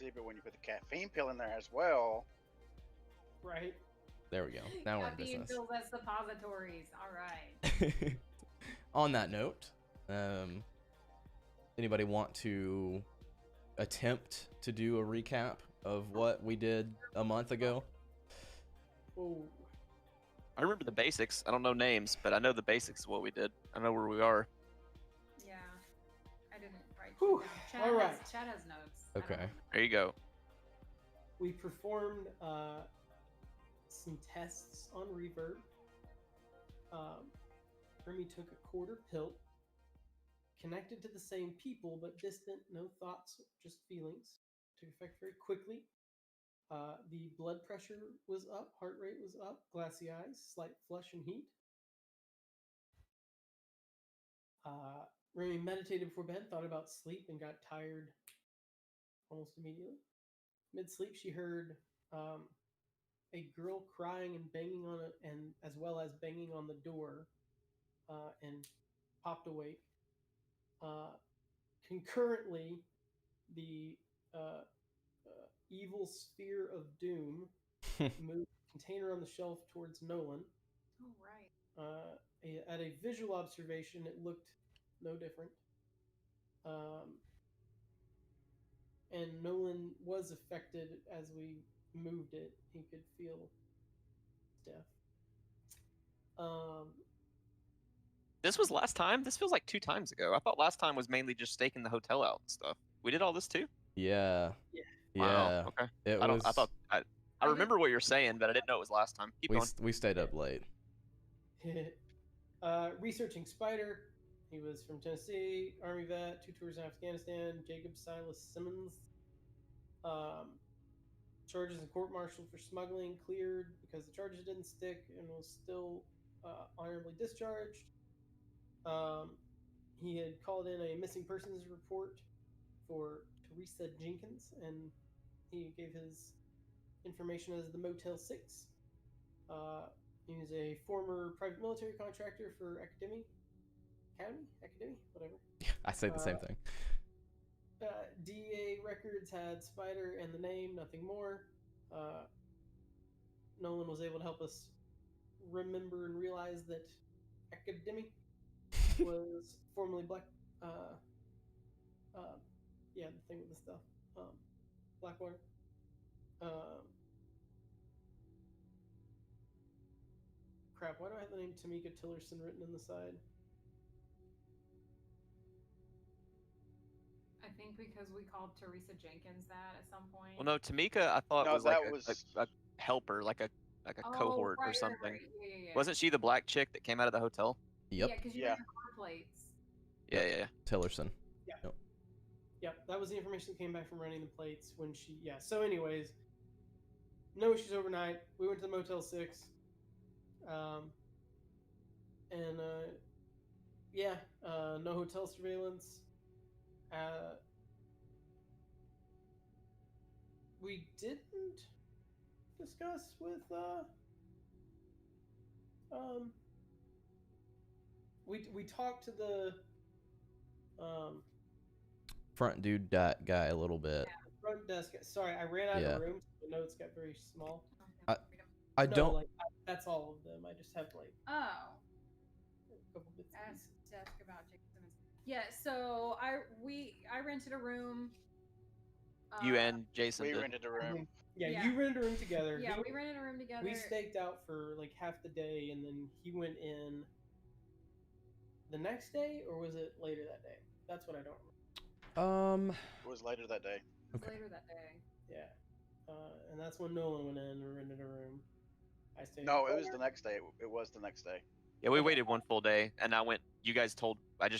See, but when you put the caffeine pill in there as well, Right. There we go. Now we're in Caffeine business. pills as suppositories. All right. On that note, anybody want to attempt to do a recap of what we did a month ago? Oh. I remember the basics. I don't know names, but I know the basics of what we did. I know where we are. Yeah. I didn't write Whew, shit down. all right. Chad has notes. I don't Okay. know. There you go. We performed some tests on Reverb. Remy took a quarter pill, connected to the same people but distant, no thoughts, just feelings. Took effect very quickly. The blood pressure was up, heart rate was up, glassy eyes, slight flush and heat. Remy meditated before bed, thought about sleep, and got tired almost immediately. Mid-sleep, she heard a girl crying and banging on it, and as well as banging on the door, and popped awake. Concurrently, the evil sphere of doom moved the container on the shelf towards Nolan. Oh, right. At a visual observation, it looked no different. And Nolan was affected as we moved it. He could feel death. This was last time? This feels like 2 times ago. I thought last time was mainly just staking the hotel out and stuff. We did all this too? Yeah. Yeah. Yeah. Wow, okay. It I was. remember what you're saying, but I didn't know it was last time. Keep going. We stayed up late. Researching Spider. He was from Tennessee, Army vet, 2 tours in Afghanistan. Jacob Silas Simmons. Charges in court-martial for smuggling cleared because the charges didn't stick and was still honorably discharged. He had called in a missing persons report for Teresa Jenkins, and he gave his information as the Motel 6. He was a former private military contractor for Academy, whatever. I say the same thing. DEA records had Spider and the name, nothing more. Nolan was able to help us remember and realize that Academy was formerly Black. Yeah, the thing with the stuff. Blackwater. Crap, why do I have the name Tamika Tillerson written in the side? I think because we called Teresa Jenkins that at some point. Well, no, Tamika, I thought No, was like that a helper, like a cohort right, or something. Right. Yeah. Wasn't she the black chick that came out of the hotel? Yep. Yeah, because you Yeah. had car plates. Yeah. Tillerson. Yep, that was the information that came back from running the plates when she. Yeah. So, anyways, no issues overnight. We went to the Motel 6. No hotel surveillance. We didn't discuss with we talked to the Front dude guy a little bit. front desk. Sorry, I ran out of the room, so the notes got very small. I don't. That's all of them. I just have like Oh. a couple bits. Ask about Jacob Simmons. Yeah, so I rented a room. You and Jason we did. rented a room. Yeah, you rented a room together. Yeah, we rented a room together. We staked out for like half the day, and then he went in the next day, or was it later that day? That's what I don't remember. It was later that day. Okay. Later that day. Yeah, and that's when Nolan went in and rented a room. I stayed. No, it was the next day. It was the next day. Yeah, we waited one full day, and I went. You guys told.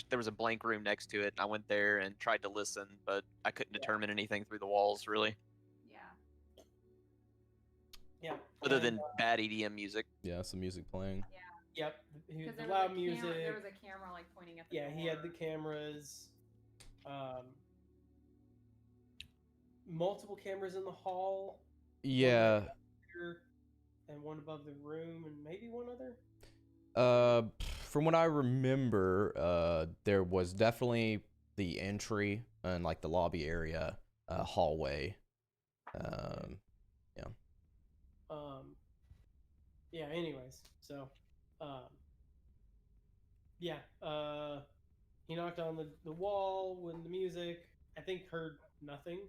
There was a blank room next to it. And I went there and tried to listen, but I couldn't determine anything through the walls, really. Yeah. Other than bad EDM music. Yeah, some music playing. Yep. Because The loud music. There was a camera like pointing at the door. He had the cameras. Multiple cameras in the hall. Yeah. And one above the room, and maybe one other. From what I remember, there was definitely the entry and like the lobby area, hallway, Yeah. Yeah. Anyways, so, yeah. He knocked on the wall when the music. I think heard nothing.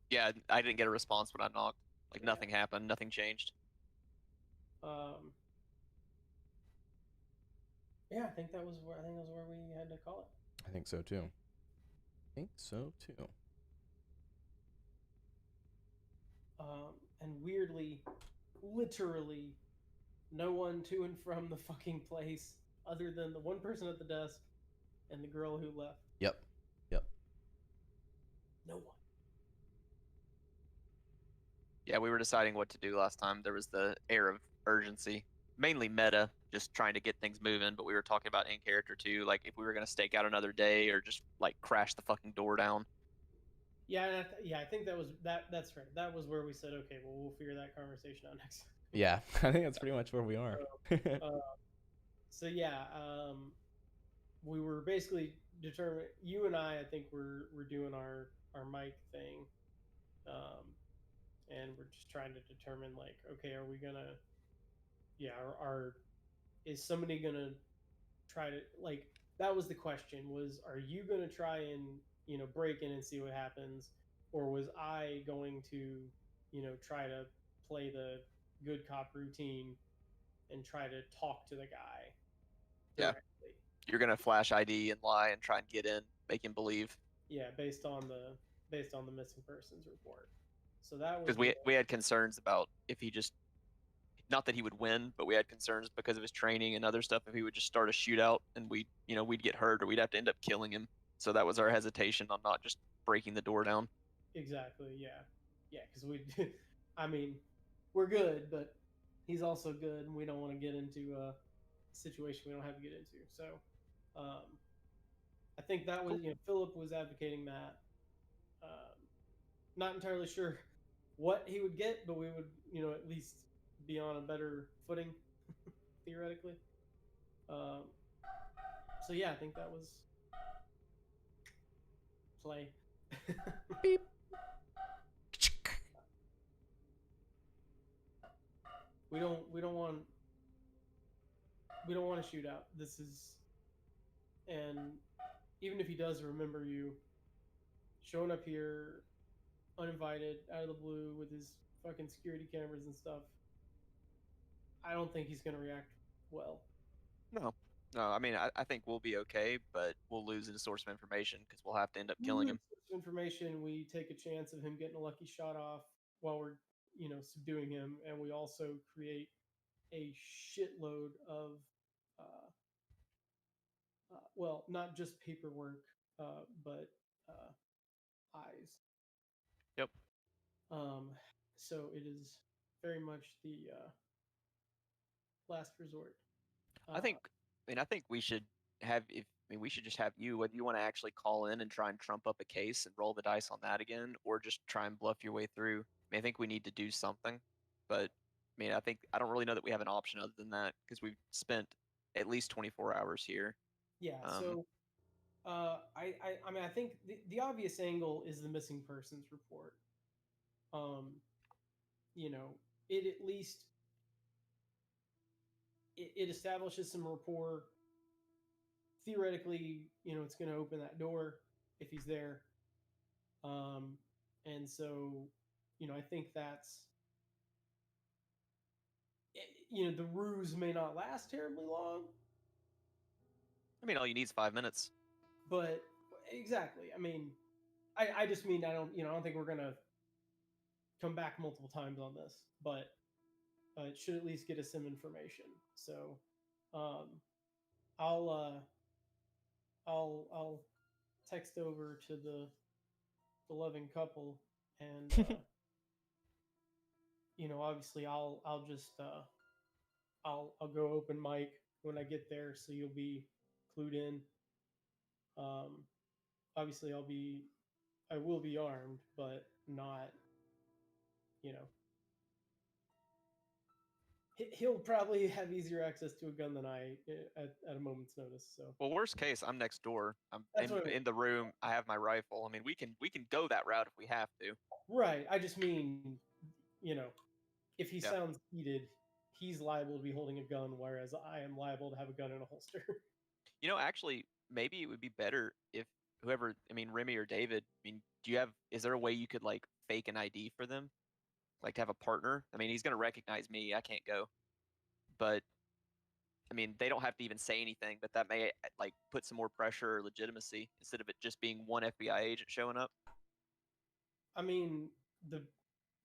Yeah, I didn't get a response when I knocked. Like Yeah. nothing happened, nothing changed. Yeah, I think that was where we had to call it. I think so too. And weirdly, literally, no one to and from the fucking place other than the one person at the desk and the girl who left. Yep. No one. Yeah, we were deciding what to do last time. There was the air of urgency, mainly meta, just trying to get things moving. But we were talking about in character too, like if we were gonna stake out another day or just like crash the fucking door down. Yeah, I think that was that. That's right. That was where we said, okay, well, we'll figure that conversation out next. Yeah, I think that's pretty much where we are. So yeah, we were basically determined. You and I think we're doing our mic thing, and we're just trying to determine like, okay, are we gonna, yeah, is somebody gonna try to like? That was the question: was are you gonna try and break in and see what happens, or was I going to try to play the good cop routine and try to talk to the guy Yeah. directly? You're gonna flash ID and lie and try and get in, make him believe. Yeah, based on the missing persons report. So that was Because we had concerns about if he just, not that he would win, but we had concerns because of his training and other stuff. If he would just start a shootout and we'd get hurt or we'd have to end up killing him. So that was our hesitation on not just breaking the door down. exactly, yeah, because I mean, we're good, but he's also good, and we don't want to get into a situation we don't have to get into. So, I think that was Philip was advocating that. Not entirely sure what he would get, but we would at least be on a better footing theoretically. So yeah, I think that was play. Beep. We don't want a shootout. This is, and even if he does remember you showing up here uninvited out of the blue with his fucking security cameras and stuff, I don't think he's gonna react well. No. I mean, I think we'll be okay, but we'll lose a source of information because we'll have to end up killing him. Information, we take a chance of him getting a lucky shot off while we're subduing him, and we also create a shitload of well, not just paperwork, but eyes. Yep. So it is very much the last resort. I think we should have we should just have you, whether you want to actually call in and try and trump up a case and roll the dice on that again, or just try and bluff your way through. I think we need to do something, but I don't really know that we have an option other than that because we've spent at least 24 hours here. Yeah. So I mean, I think the obvious angle is the missing persons report. It at least it establishes some rapport. Theoretically, it's going to open that door if he's there. And so, I think that's, the ruse may not last terribly long. I mean, all you need is 5 minutes. But exactly. I mean, I just mean I don't think we're gonna come back multiple times on this, but it should at least get us some information. So, I'll text over to the loving couple, and obviously I'll just I'll go open mic when I get there, so you'll be clued in. Obviously I will be armed, but not he'll probably have easier access to a gun than I at a moment's notice. So Well, worst case, I'm next door. I'm That's what I mean. in the room. I have my rifle. I mean, we can go that route if we have to. right, I just mean, if he Yeah. sounds heated, he's liable to be holding a gun, whereas I am liable to have a gun in a holster. Actually, maybe it would be better if whoever, I mean, Remy or David. I mean, is there a way you could like fake an ID for them, like to have a partner? I mean, he's gonna recognize me. I can't go, but I mean, they don't have to even say anything, but that may like put some more pressure or legitimacy instead of it just being one FBI agent showing up. I mean,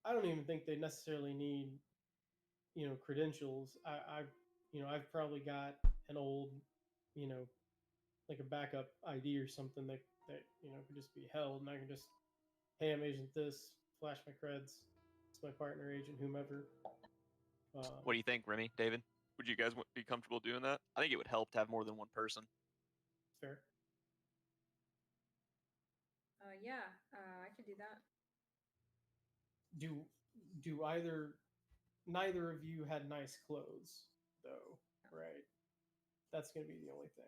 I don't even think they necessarily need, credentials. I've probably got an old, like a backup ID or something that could just be held, and I can just, hey, I'm agent this, flash my creds, it's my partner, agent whomever. What do you think, Remy, David? Would you guys be comfortable doing that? I think it would help to have more than one person. Fair. Yeah, I could do that. Do neither of you had nice clothes though, right? That's gonna be the only thing.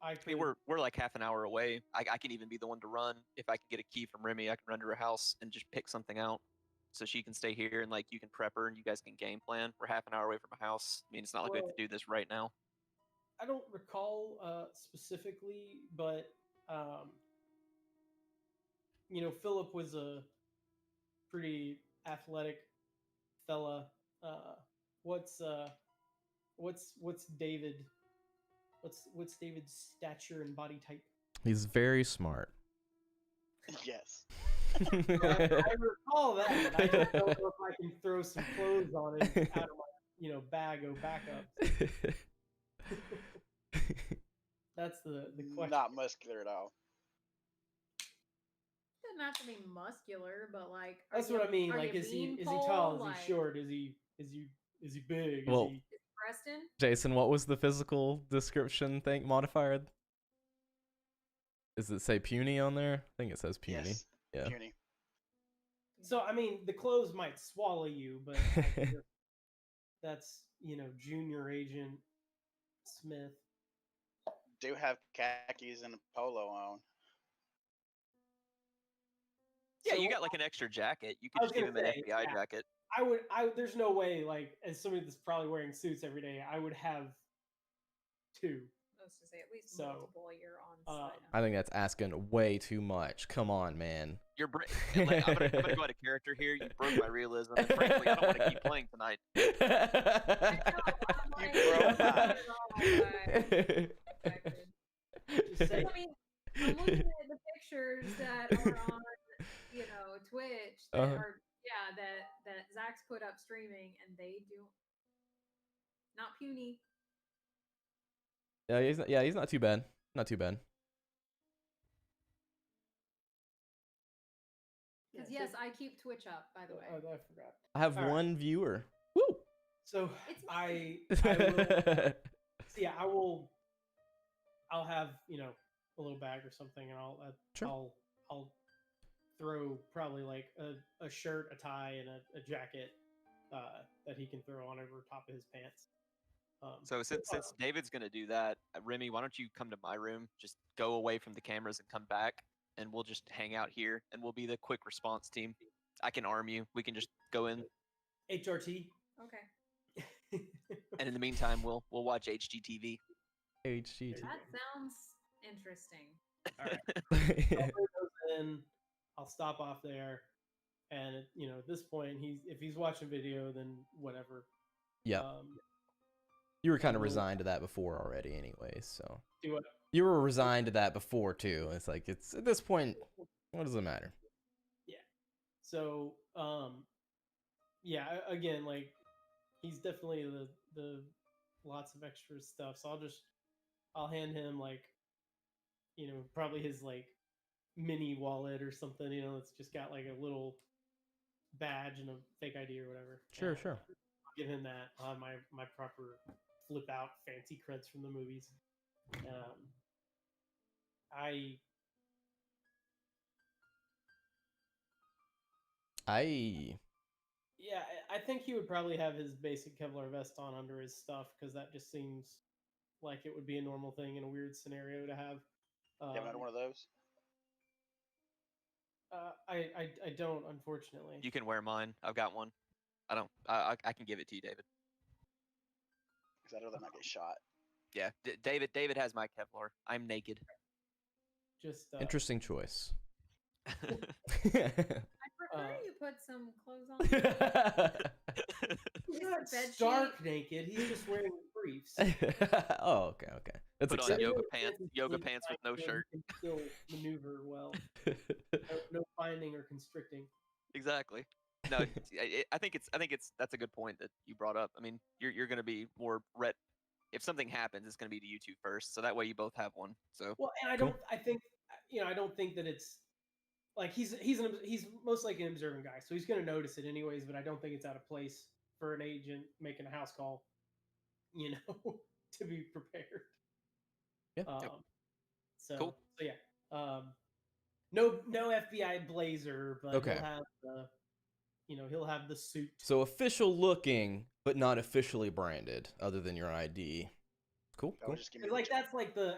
I mean, we're like half an hour away. I can even be the one to run. If I can get a key from Remy, I can run to her house and just pick something out so she can stay here and like you can prep her and you guys can game plan. We're half an hour away from my house. I mean, it's not like we have to do this right now. I don't recall specifically, but Philip was a pretty athletic fella. What's David? What's David's stature and body type? He's very smart. Yes. I recall that. I don't know if I can throw some clothes on it out of my bag of backups. That's the question. Not muscular at all. Doesn't have to be muscular, but like. That's what I mean. Like, is he tall? Is he short? Is he big? Well, is he... Preston? Jason, what was the physical description thing modifier? Does it say puny on there? I think it says puny. Yes. Yeah. Puny. So I mean, the clothes might swallow you, but that's Junior Agent Smith. Do have khakis and a polo on. Yeah, So- you got like an extra jacket. You I could was just give him gonna an say, FBI yeah. jacket. There's no way, like, as somebody that's probably wearing suits every day, I would have two. I was to say at least So, multiple you're on site. I think that's asking way too much. Come on, man. I'm gonna go out of character here. You broke my realism. And frankly, I don't want to keep playing tonight. Just say, I mean, I'm looking at the pictures that are on, Twitch that are that Zach's put up streaming, and they do not puny. He's not too bad. Not too bad. Because yes, I keep Twitch up, by the way. Oh, I forgot. I have All right. one viewer. Woo! So It's I will, I will. I'll have a little bag or something, and Sure. I'll throw probably like a shirt, a tie, and a jacket that he can throw on over top of his pants. So since David's gonna do that, Remy, why don't you come to my room? Just go away from the cameras and come back, and we'll just hang out here, and we'll be the quick response team. I can arm you. We can just go in, HRT. Okay. and in the meantime, we'll watch HGTV. HGT. That sounds interesting. All right. I'll throw those in. I'll stop off there, and at this point, if he's watching video, then whatever. Yeah. You were kind of resigned to that before already, anyways. So Do what? you were resigned to that before too. It's like it's at this point, what does it matter? So, again, like, he's definitely the lots of extra stuff. So I'll hand him like, probably his like mini wallet or something. It's just got like a little badge and a fake ID or whatever. Sure. I'll give him that. I'll have my proper flip out fancy creds from the movies. Yeah, I think he would probably have his basic Kevlar vest on under his stuff because that just seems like it would be a normal thing in a weird scenario to have. You haven't had one of those? I don't, unfortunately. You can wear mine. I've got one. I don't. I can give it to you, David. Because I'd rather not get shot. Yeah, David has my Kevlar. I'm naked. Just Interesting choice. I prefer you put some clothes on. He's Just not a bed stark sheet. naked. He's just wearing briefs. Oh, okay. That's Put on acceptable. yoga pants with no shirt. Can still maneuver well. No binding or constricting. Exactly. No, I think that's a good point that you brought up. I mean, you're going to be more if something happens, it's going to be to you two first, so that way you both have one. So Well, and I Cool. don't. I think I don't think that it's like he's most likely an observant guy, so he's going to notice it anyways. But I don't think it's out of place for an agent making a house call, to be prepared. Yeah. So Cool. So yeah. No FBI blazer, but Okay. he'll have the suit. So official looking, but not officially branded, other than your ID. Cool. I Cool. would just give me Like that's like the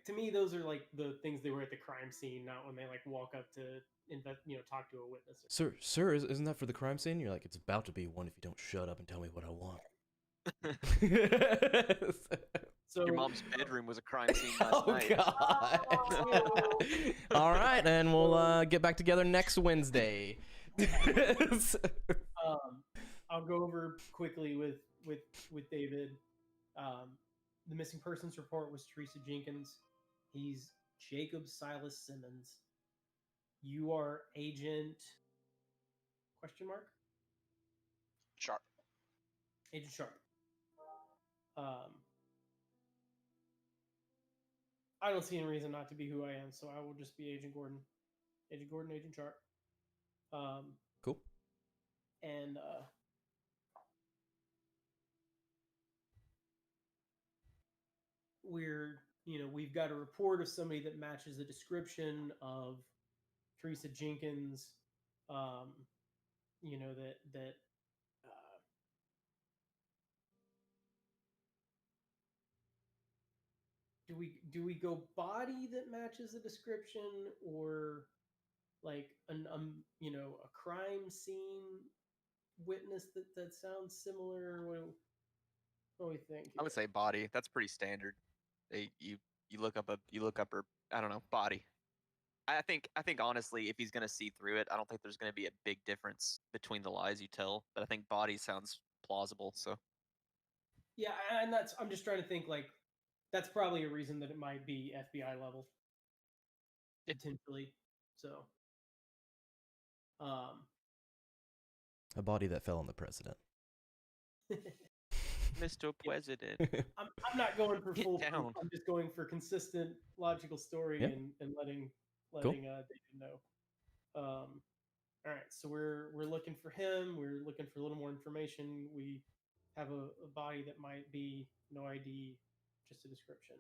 to me those are like the things they were at the crime scene, not when they like walk up to talk to a witness. Sir, isn't that for the crime scene? You're like, it's about to be one if you don't shut up and tell me what I want. So your mom's bedroom was a crime scene last Oh night. God! Oh. All right, and we'll get back together next Wednesday. I'll go over quickly with David. The missing persons report was Teresa Jenkins. He's Jacob Silas Simmons. You are Agent ? Sharp. Agent Sharp. I don't see any reason not to be who I am, so I will just be Agent Gordon. Agent Gordon, Agent Sharp. Cool. And we've got a report of somebody that matches the description of Teresa Jenkins. That do we go body that matches the description, or like a crime scene witness that sounds similar? What do we think? I would say body. That's pretty standard. You look up her, I don't know, body. I think honestly, if he's gonna see through it, I don't think there's gonna be a big difference between the lies you tell. But I think body sounds plausible. So Yeah, and I'm just trying to think, like, that's probably a reason that it might be FBI level. Potentially. So A body that fell on the president. Mr. President. I'm not going for Get full down. proof. I'm just going for consistent logical story Yeah. and letting Cool. David know. All right, so we're looking for him. We're looking for a little more information. We have a body that might be no ID, just a description.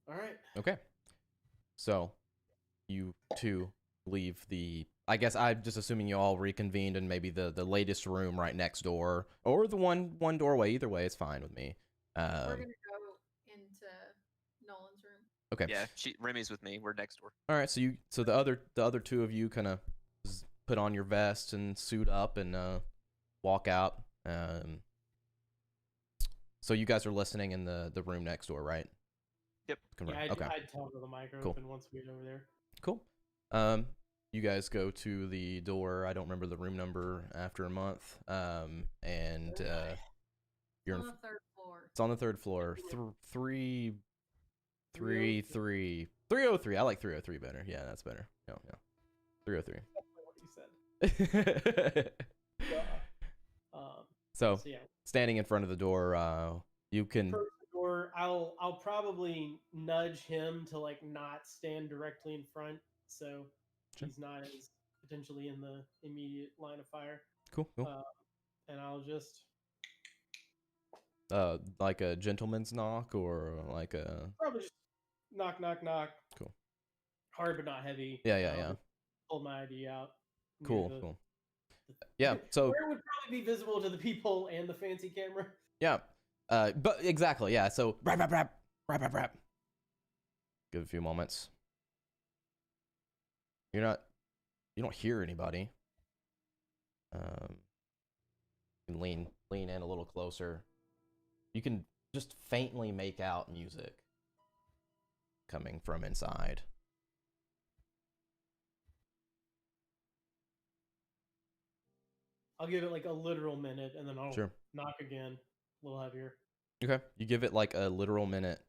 All right. Okay. So, you two leave the... I guess I'm just assuming you all reconvened in maybe the latest room right next door, or the one doorway. Either way, it's fine with me. We're gonna go into Nolan's room. Okay. Yeah, Remy's with me. We're next door. All right. So the other two of you kind of put on your vest and suit up and walk out. So you guys are listening in the room next door, right? Yep. Yeah, Okay. I'd toggle the mic Cool. open once we get over there. Cool. You guys go to the door. I don't remember the room number after a month. And you're On in, the third floor. it's on the third floor. 303. I like 303 better. Yeah, that's better. Yeah. 303. That's what you said. So, So yeah, standing in front of the door, you can. approach the door. I'll probably nudge him to like not stand directly in front, so Sure. he's not as potentially in the immediate line of fire. Cool. And I'll just Like a gentleman's knock or like a. probably just knock, knock, knock. Cool. Hard but not heavy. Yeah. Hold my ID out. near Cool. the Cool. Yeah. So where it would probably be visible to the people and the fancy camera. yeah. But exactly. Yeah. So rap, rap, rap, rap, rap, rap. Give it a few moments. You don't hear anybody. You can lean in a little closer. You can just faintly make out music coming from inside. I'll give it like a literal minute, and then I'll Sure. knock again, a little heavier. Okay. You give it like a literal minute.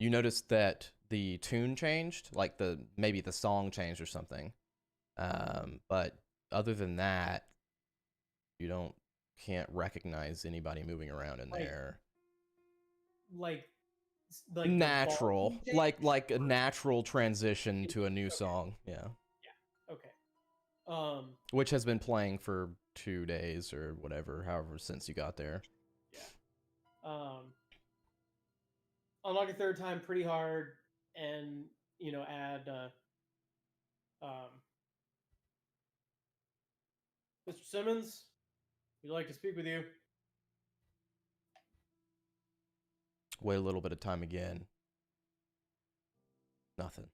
You notice that the tune changed, like maybe the song changed or something. But other than that, you can't recognize anybody moving around in there. Like the Natural, volume like a natural transition to a new song. Yeah. Okay. Which has been playing for 2 days or whatever, however, since you got there. I'll knock a third time pretty hard, and add Mr. Simmons, we'd like to speak with you. Wait a little bit of time again. Nothing.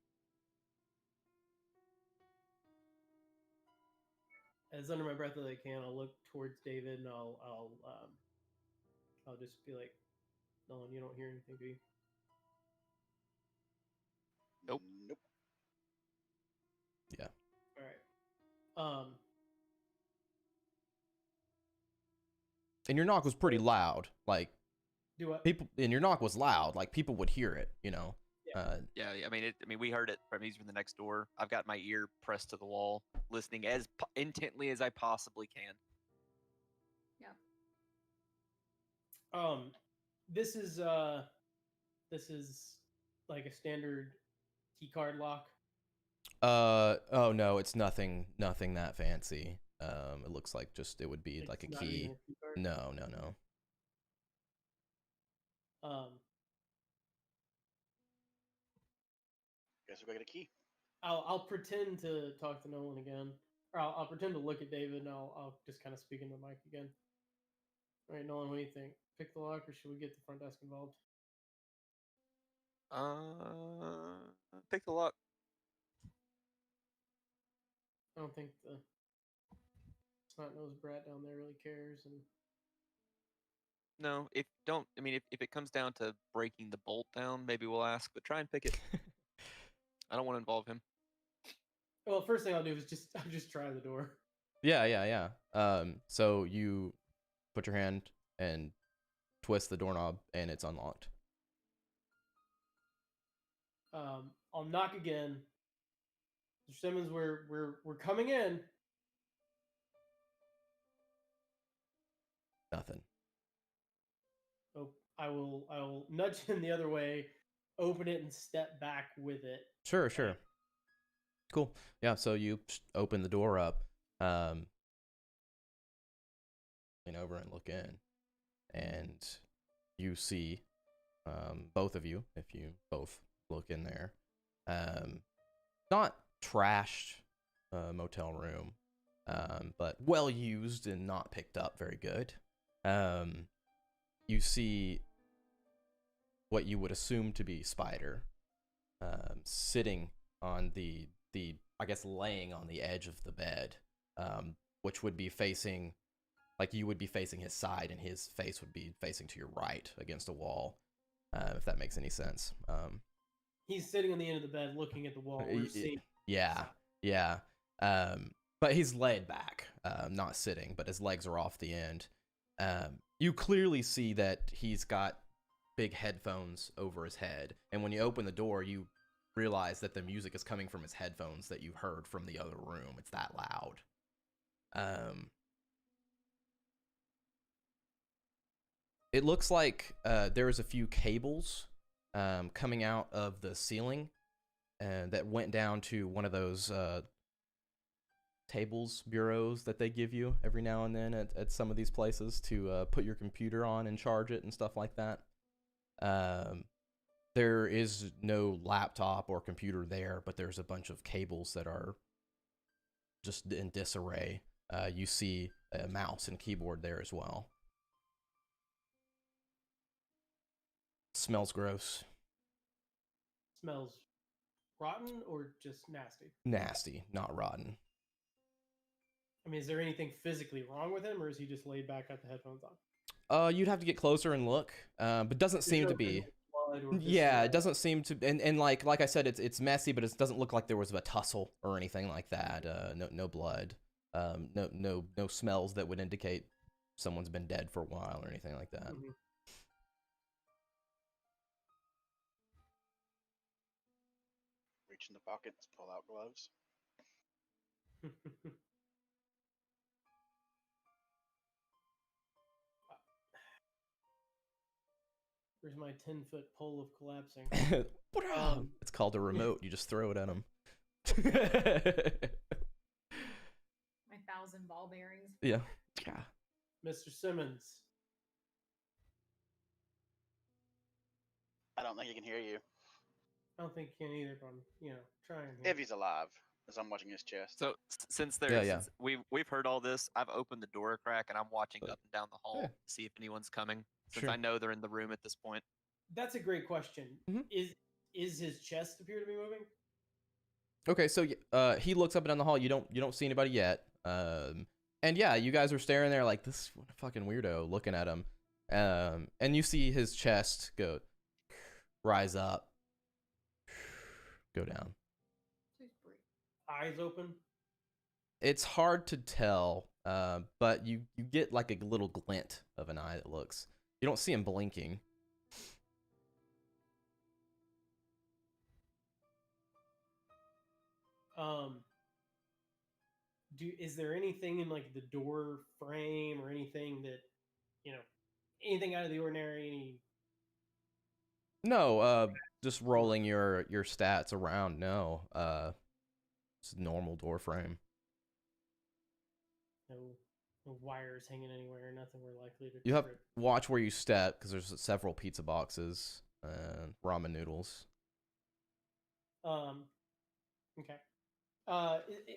As under my breath as I can, I'll look towards David, and I'll just be like, Nolan, you don't hear anything, do you? Nope. Nope. Yeah. All right. And your knock was pretty loud. Like, Do what? and your knock was loud. Like, people would hear it, you know? Yeah, I mean, we heard it from he's from the next door. I've got my ear pressed to the wall, listening as intently as I possibly can. This is like a standard key card lock. Oh no, it's nothing that fancy. It looks like it would be like a It's not key. even a key card? No. Guess we got a key. I'll pretend to talk to Nolan again, or I'll pretend to look at David, and I'll just kind of speak into the mic again. All right, Nolan, what do you think? Pick the lock, or should we get the front desk involved? Pick the lock. I don't think the snot-nosed brat down there really cares. And No, if it comes down to breaking the bolt down, maybe we'll ask. But try and pick it. I don't want to involve him. well, first thing I'll do is I'll just try the door. Yeah. So you put your hand and twist the doorknob, and it's unlocked. I'll knock again. Mr. Simmons, we're coming in. Nothing. Oh, I will nudge him the other way, open it, and step back with it. Sure. Cool. Yeah, so you open the door up, lean over and look in, and you see both of you, if you both look in there. Not trashed motel room, but well used and not picked up very good. You see what you would assume to be Spider sitting on the I guess laying on the edge of the bed, which would be facing, like you would be facing his side and his face would be facing to your right against a wall, if that makes any sense. He's sitting on the end of the bed looking at the wall. Yeah. But he's laid back, not sitting, but his legs are off the end. You clearly see that he's got big headphones over his head, and when you open the door, you realize that the music is coming from his headphones that you heard from the other room. It's that loud. It looks like there's a few cables coming out of the ceiling that went down to one of those bureaus that they give you every now and then at some of these places to put your computer on and charge it and stuff like that. There is no laptop or computer there, but there's a bunch of cables that are just in disarray. You see a mouse and keyboard there as well. Smells gross. Smells rotten or just nasty? Nasty, not rotten. I mean, is there anything physically wrong with him, or is he just laid back, got the headphones on? You'd have to get closer and look, but doesn't There's seem no to be. blood or Yeah, viscera? it doesn't seem to, and like I said, it's messy, but it doesn't look like there was a tussle or anything like that. No blood, no smells that would indicate someone's been dead for a while or anything like that. Mhm. Reach in the pockets, pull out gloves. Where's my 10-foot pole of collapsing? It's called a remote. You just throw it at them. My 1,000 ball bearings. Yeah. Mr. Simmons. I don't think he can hear you. I don't think you can either, but I'm, trying here. If he's alive, as I'm watching his chest. So since Yeah, there's yeah. we've heard all this, I've opened the door a crack and I'm watching Uh, up and down the hall yeah. to see if anyone's coming. Since Sure. I know they're in the room at this point. That's a great question. Mhm. Is his chest appear to be moving? Okay, so he looks up and down the hall. You don't see anybody yet. And yeah, you guys are staring there like this fucking weirdo looking at him. And you see his chest rise up, go down. Just breathe. Eyes open? It's hard to tell, but you get like a little glint of an eye that looks. You don't see him blinking. Is there anything in like the door frame or anything that anything out of the ordinary? No, just rolling your stats around. No, it's a normal door frame. No wires hanging anywhere? Nothing we're likely to. You have trip. watch where you step because there's several pizza boxes and ramen noodles. Okay.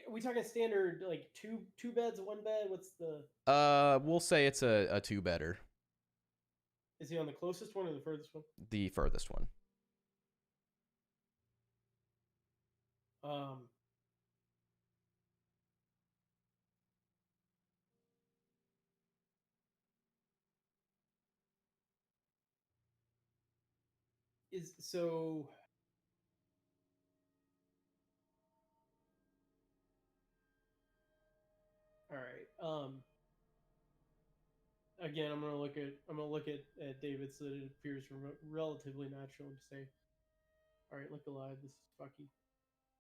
We talking standard like two beds, one bed? What's the? We'll say it's a two bedder, Is he on the closest one or the furthest one? the furthest one. Is so. All right. Again, I'm gonna look at David so that it appears relatively natural to say, all right, look alive. This is Fucky.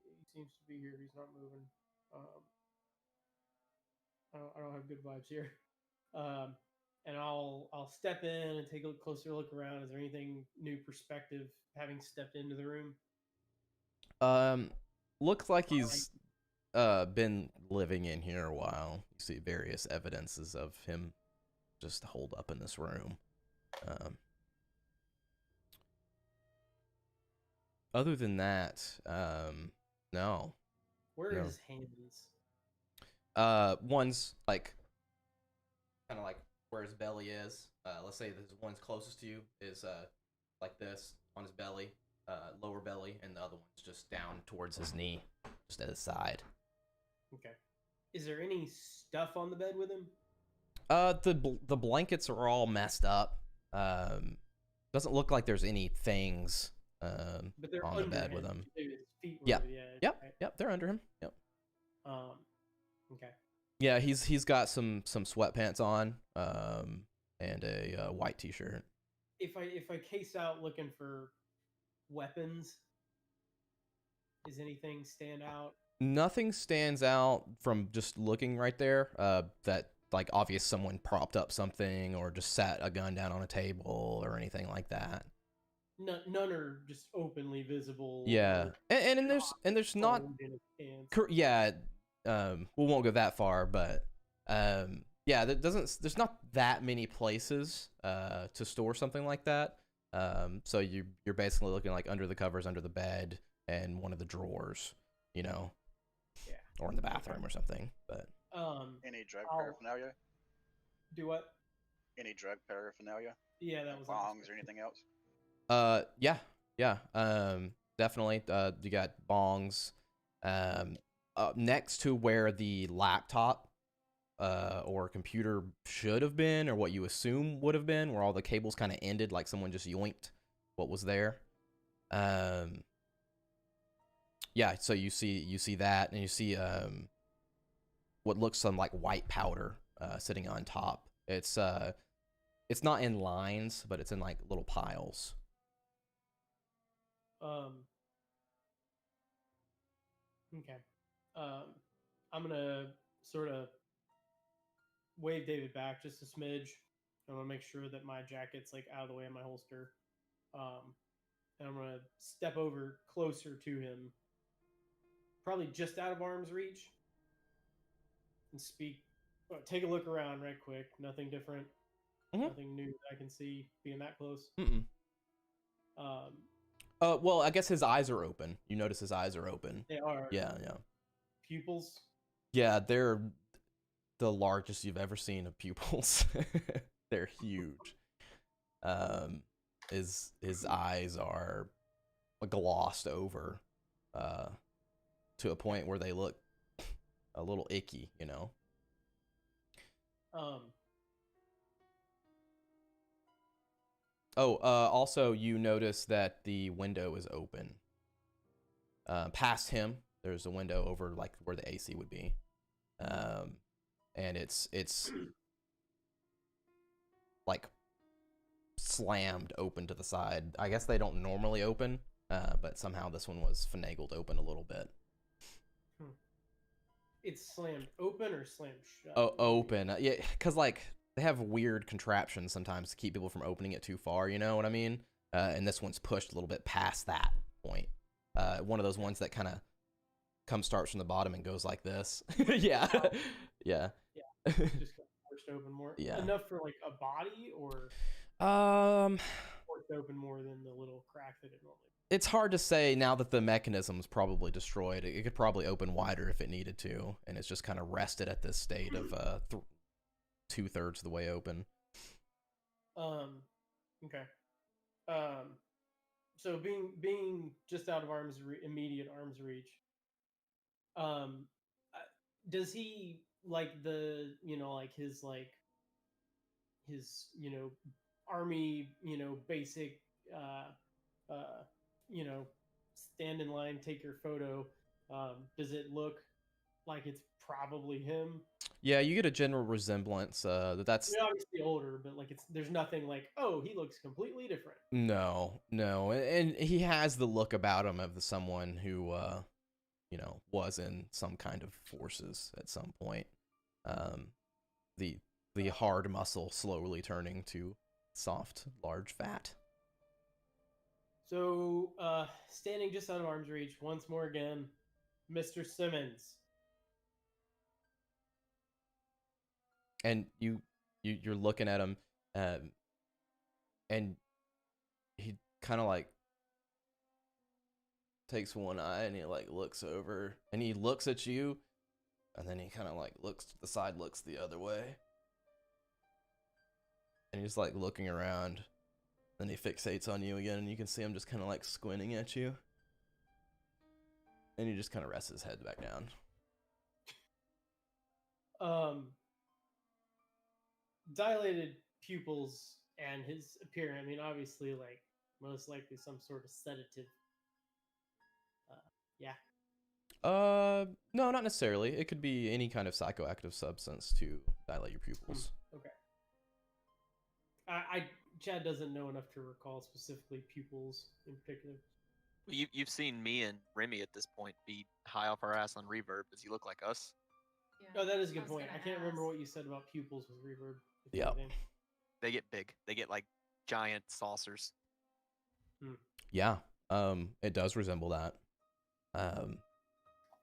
He seems to be here. He's not moving. I don't have good vibes here. And I'll step in and take a closer look around. Is there anything new perspective having stepped into the room? Looks like he's been living in here a while. You see various evidences of him just holed up in this room. Other than that, no. Where are No. his hands? One's like kind of like where his belly is. Let's say the one's closest to you is like this on his belly, lower belly, and the other one's just down towards his knee, just at his side. Okay. Is there any stuff on the bed with him? The blankets are all messed up. Doesn't look like there's any things But they're on the under bed with him. him. His feet were Yep. over the edge. Yep, right? yep, they're under him. Yep. Okay. Yeah, he's got some sweatpants on, and a white t-shirt. If I case out looking for weapons, does anything stand out? Nothing stands out from just looking right there. That like obvious someone propped up something or just sat a gun down on a table or anything like that. None are just openly visible. Yeah, or and there's not. fold in his pants. Yeah, we won't go that far, but yeah, there's not that many places to store something like that. So you're basically looking like under the covers, under the bed, and one of the drawers, you know. or in the bathroom or something. But Any drug I'll- paraphernalia? Do what? Any drug paraphernalia? Yeah, that Like was bongs or anything else? yeah, definitely. You got bongs, next to where the laptop, or computer should have been, or what you assume would have been, where all the cables kind of ended, like someone just yoinked what was there. Yeah, so you see that, and you see what looks some like white powder sitting on top. It's not in lines, but it's in like little piles. Okay. I'm gonna sort of wave David back just a smidge. I want to make sure that my jacket's like out of the way of my holster. And I'm gonna step over closer to him, probably just out of arm's reach, and speak. Take a look around right quick. Nothing different. Mhm. Nothing new that I can see being that close. Mm-mm. Um, Well, I guess his eyes are open. You notice his eyes are open. they are Yeah. pupils. Yeah, they're the largest you've ever seen of pupils. They're huge. His eyes are glossed over, to a point where they look a little icky, you know. Also you notice that the window is open. Past him, there's a window over like where the AC would be. And it's like slammed open to the side. I guess they don't normally open, but somehow this one was finagled open a little bit. It's slammed open or slammed shut? Oh, open. Yeah, because like they have weird contraptions sometimes to keep people from opening it too far. You know what I mean? And this one's pushed a little bit past that point. One of those ones that kind of starts from the bottom and goes like this. Yeah. Yeah. Just got forced open more. Yeah. Enough for like a body, or Um, forced open more than the little crack that it normally. it's hard to say now that the mechanism's probably destroyed. It could probably open wider if it needed to, and it's just kind of rested at this state of 2/3 of the way open. Okay. So being just out of immediate arm's reach. Does he like the like his army basic stand in line, take your photo? Does it look like it's probably him? Yeah, you get a general resemblance. That's Obviously older, but like there's nothing like, oh, he looks completely different. no, and he has the look about him of someone who was in some kind of forces at some point. The hard muscle slowly turning to soft, large fat. So, standing just out of arm's reach once more again, Mr. Simmons. And you're looking at him, and he kind of like takes one eye and he like looks over and he looks at you, and then he kind of like looks to the side, looks the other way, and he's like looking around. Then he fixates on you again, and you can see him just kind of like squinting at you, and he just kind of rests his head back down. Dilated pupils and his appearance. I mean, obviously, like most likely some sort of sedative. Yeah. No, not necessarily. It could be any kind of psychoactive substance to dilate your pupils. Okay. Chad doesn't know enough to recall specifically pupils in particular. Well, you've seen me and Remy at this point be high off our ass on reverb. Does he look like us? Oh, that is a good was point. I gonna can't remember ask. what you said about pupils with reverb. if Yep. anything. They get big. They get like giant saucers. Yeah. It does resemble that.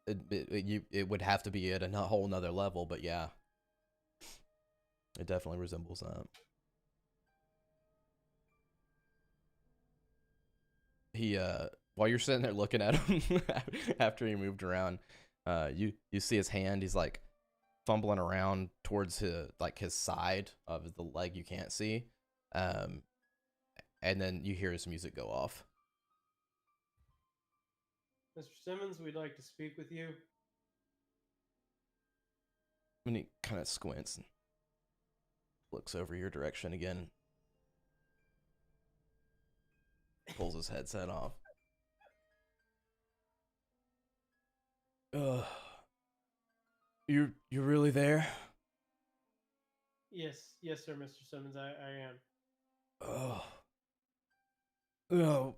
It would have to be at a whole nother level, but yeah, it definitely resembles that. He while you're sitting there looking at him after he moved around, You see his hand. He's like fumbling around towards his side of the leg you can't see. And then you hear his music go off. Mr. Simmons, we'd like to speak with you. And he kind of squints and looks over your direction again. Pulls his headset off. You're really there? Yes, sir, Mr. Simmons, I am. Oh. No.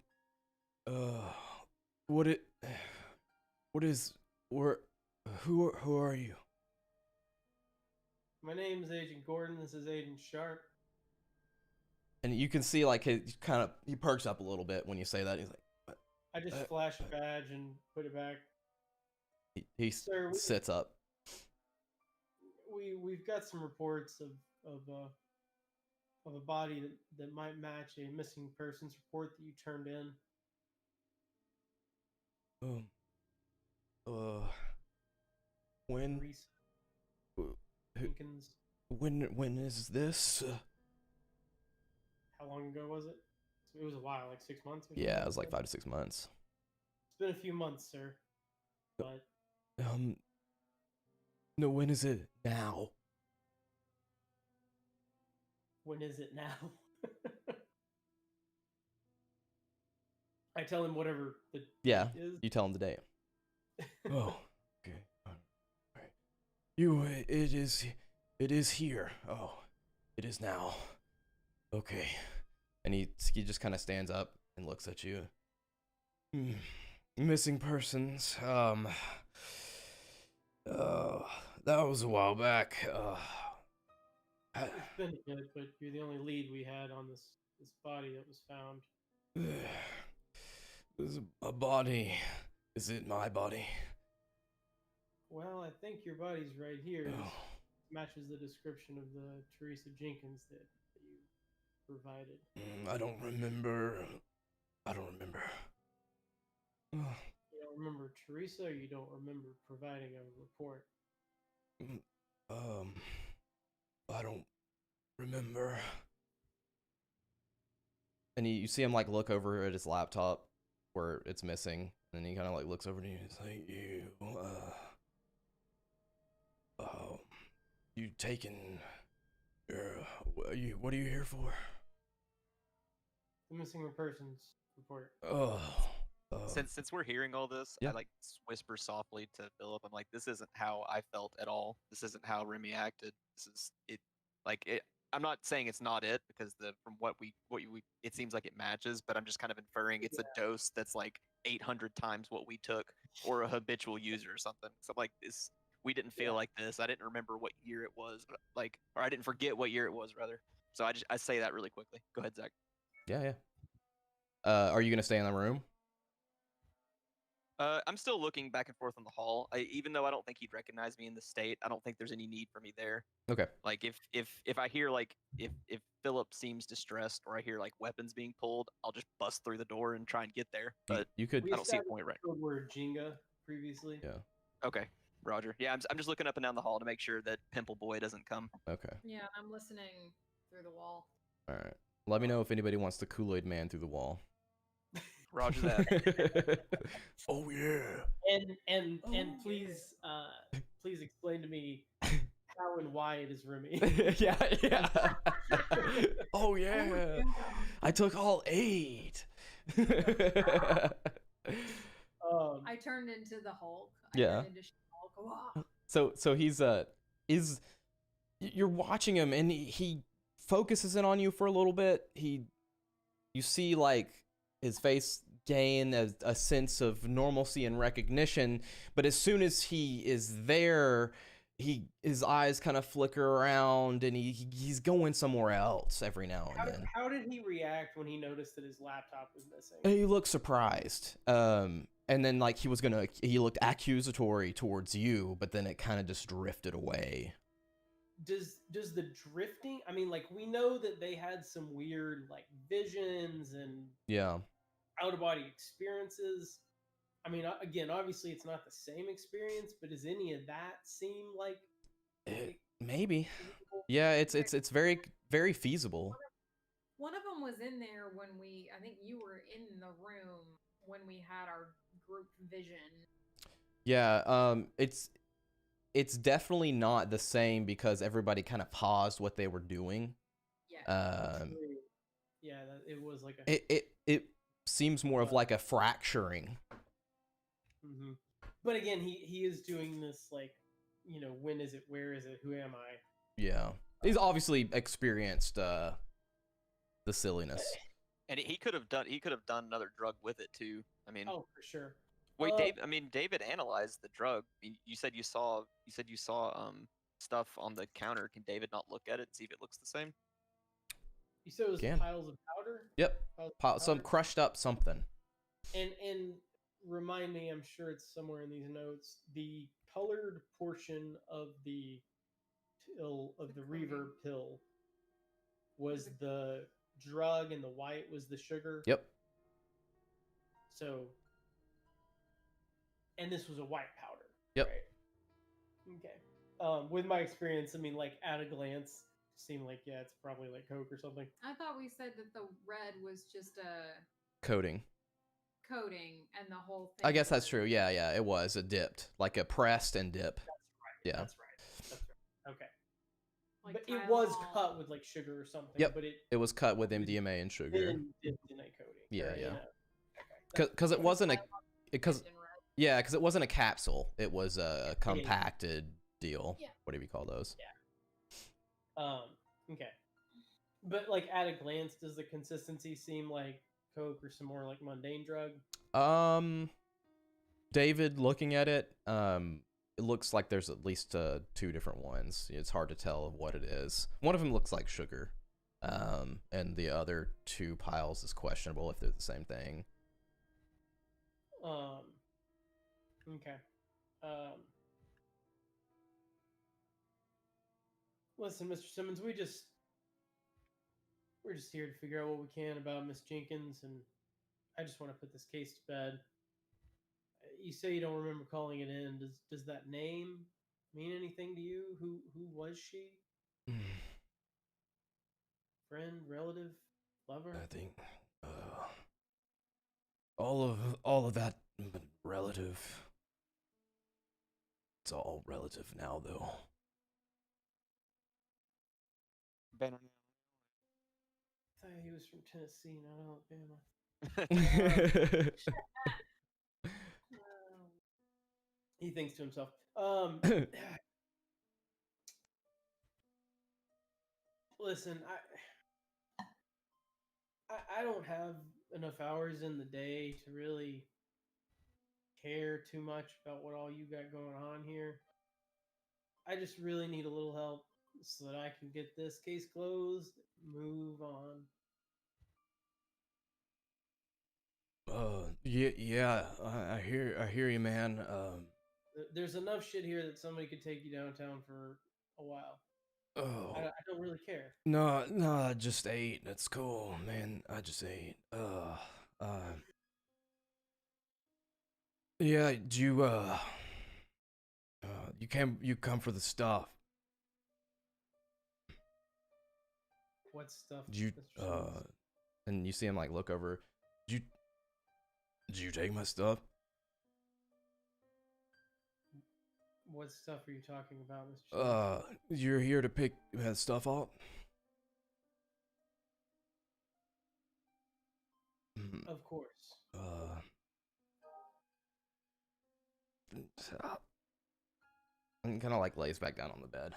Who are you? My name is Agent Gordon. This is Agent Sharp. And you can see like he perks up a little bit when you say that. He's like, I just flash a badge and put it back. he Sir, sits up. We've got some reports of a body that might match a missing persons report that you turned in. When Reese who- Jenkins. when is this? How long ago was it? It was a while, like 6 months. Or Yeah, something it was like that? 5 to 6 months. It's been a few months, sir. But No, when is it now? when is it now? I tell him whatever the Yeah, date is. you tell him the date. Oh, okay. Alright. It is here. Oh, it is now. Okay. And he just kind of stands up and looks at you. Missing persons. That was a while back. It's been a bit, but you're the only lead we had on this body that was found. There's a body. Is it my body? Well, I think your body's right here. Oh. This matches the description of the Teresa Jenkins that you provided. I don't remember. You don't remember Teresa, or you don't remember providing a report? I don't remember. And you see him like look over at his laptop where it's missing, and he kind of like looks over to you. He's like, you taken? What are you here for? The missing persons report. Since we're hearing all this, Yeah. I like whisper softly to Philip. I'm like, this isn't how I felt at all. This isn't how Remy acted. This is it. Like it. I'm not saying it's not it because from what we it seems like it matches, but I'm just kind of inferring it's a dose that's like 800 times what we took, or a habitual user or something. So I'm like, this we didn't feel like this. I didn't remember what year it was, or I didn't forget what year it was rather. So I say that really quickly. Go ahead, Zach. Yeah. Are you gonna stay in the room? I'm still looking back and forth on the hall. Even though I don't think he'd recognize me in the state, I don't think there's any need for me there. Okay. Like if I hear like if Philip seems distressed or I hear like weapons being pulled, I'll just bust through the door and try and get there. But You could. We I don't see a established point right. the code word Jenga previously. Yeah. Okay, Roger. Yeah, I'm just looking up and down the hall to make sure that Pimple Boy doesn't come. Okay. Yeah, I'm listening through the wall. All right. Let me know if anybody wants the Kool-Aid Man through the wall. Roger that. Oh yeah. And please please explain to me how and why it is Remy. yeah. Oh yeah. I took all 8. I turned into the Hulk. Yeah. Turned into She-Hulk. Wah. So he's you're watching him and he focuses in on you for a little bit. You see like his face gain a sense of normalcy and recognition, but as soon as he is there, his eyes kind of flicker around and he's going somewhere else every now and then. How did he react when he noticed that his laptop was missing? And he looked surprised. And then like he looked accusatory towards you, but then it kind of just drifted away. Does the drifting? I mean, like we know that they had some weird like visions and Yeah. out of body experiences. I mean, again, obviously it's not the same experience, but does any of that seem like Maybe. feasible? Yeah, it's very very feasible. One of them was in there when I think you were in the room when we had our group vision. Yeah, it's definitely not the same because everybody kind of paused what they were doing. Yeah. Yeah, it was like a. It seems more of like a fracturing. Mm-hmm. But again, he is doing this like, when is it, where is it, who am I? Yeah, he's obviously experienced the silliness. And he could have done another drug with it too. I mean, Oh, for sure. wait, David analyzed the drug. I mean, you said you saw stuff on the counter. Can David not look at it and see if it looks the same? You said it was Can. piles of powder. Yep, Piles of some powder? crushed up something. And remind me, I'm sure it's somewhere in these notes. The colored portion of the pill of the reverb pill was the drug, and the white was the sugar. Yep. So, and this was a white powder. Yep. Right? Okay. With my experience, I mean, like at a glance, it seemed like it's probably like Coke or something. I thought we said that the red was just a Coating. coating, and the whole thing. I guess that's true. Yeah, it was a dipped, like a pressed and dip. That's right. Yeah. That's right. Okay. Like But it was Tylenol. cut with like sugar or something. Yep. But It was cut with MDMA and sugar. then dipped in a coating. Yeah, or, yeah. Okay. Because it wasn't a because Dipped in red. yeah, because it wasn't a capsule. It was a compacted deal. Yeah. What do we call those? Okay. But like at a glance, does the consistency seem like Coke or some more like mundane drug? David, looking at it, it looks like there's at least two different ones. It's hard to tell what it is. One of them looks like sugar, and the other two piles is questionable if they're the same thing. Okay. Listen, Mr. Simmons, we're just here to figure out what we can about Miss Jenkins, and I just want to put this case to bed. You say you don't remember calling it in. Does that name mean anything to you? Who was she? Friend, relative, lover? I think all of that relative. It's all relative now, though. I thought he was from Tennessee, not Alabama. He thinks to himself. Listen, I don't have enough hours in the day to really care too much about what all you got going on here. I just really need a little help so that I can get this case closed, move on. Yeah, I hear you, man. There's enough shit here that somebody could take you downtown for a while. Oh. I don't really care. No, I just ate. That's cool, man. I just ate. Yeah, you come for the stuff. What stuff? You Mr. Simmons? and you see him like look over. Did you take my stuff? What stuff are you talking about, Mr. Simmons? You're here to pick that stuff up? Of course. And kind of like lays back down on the bed.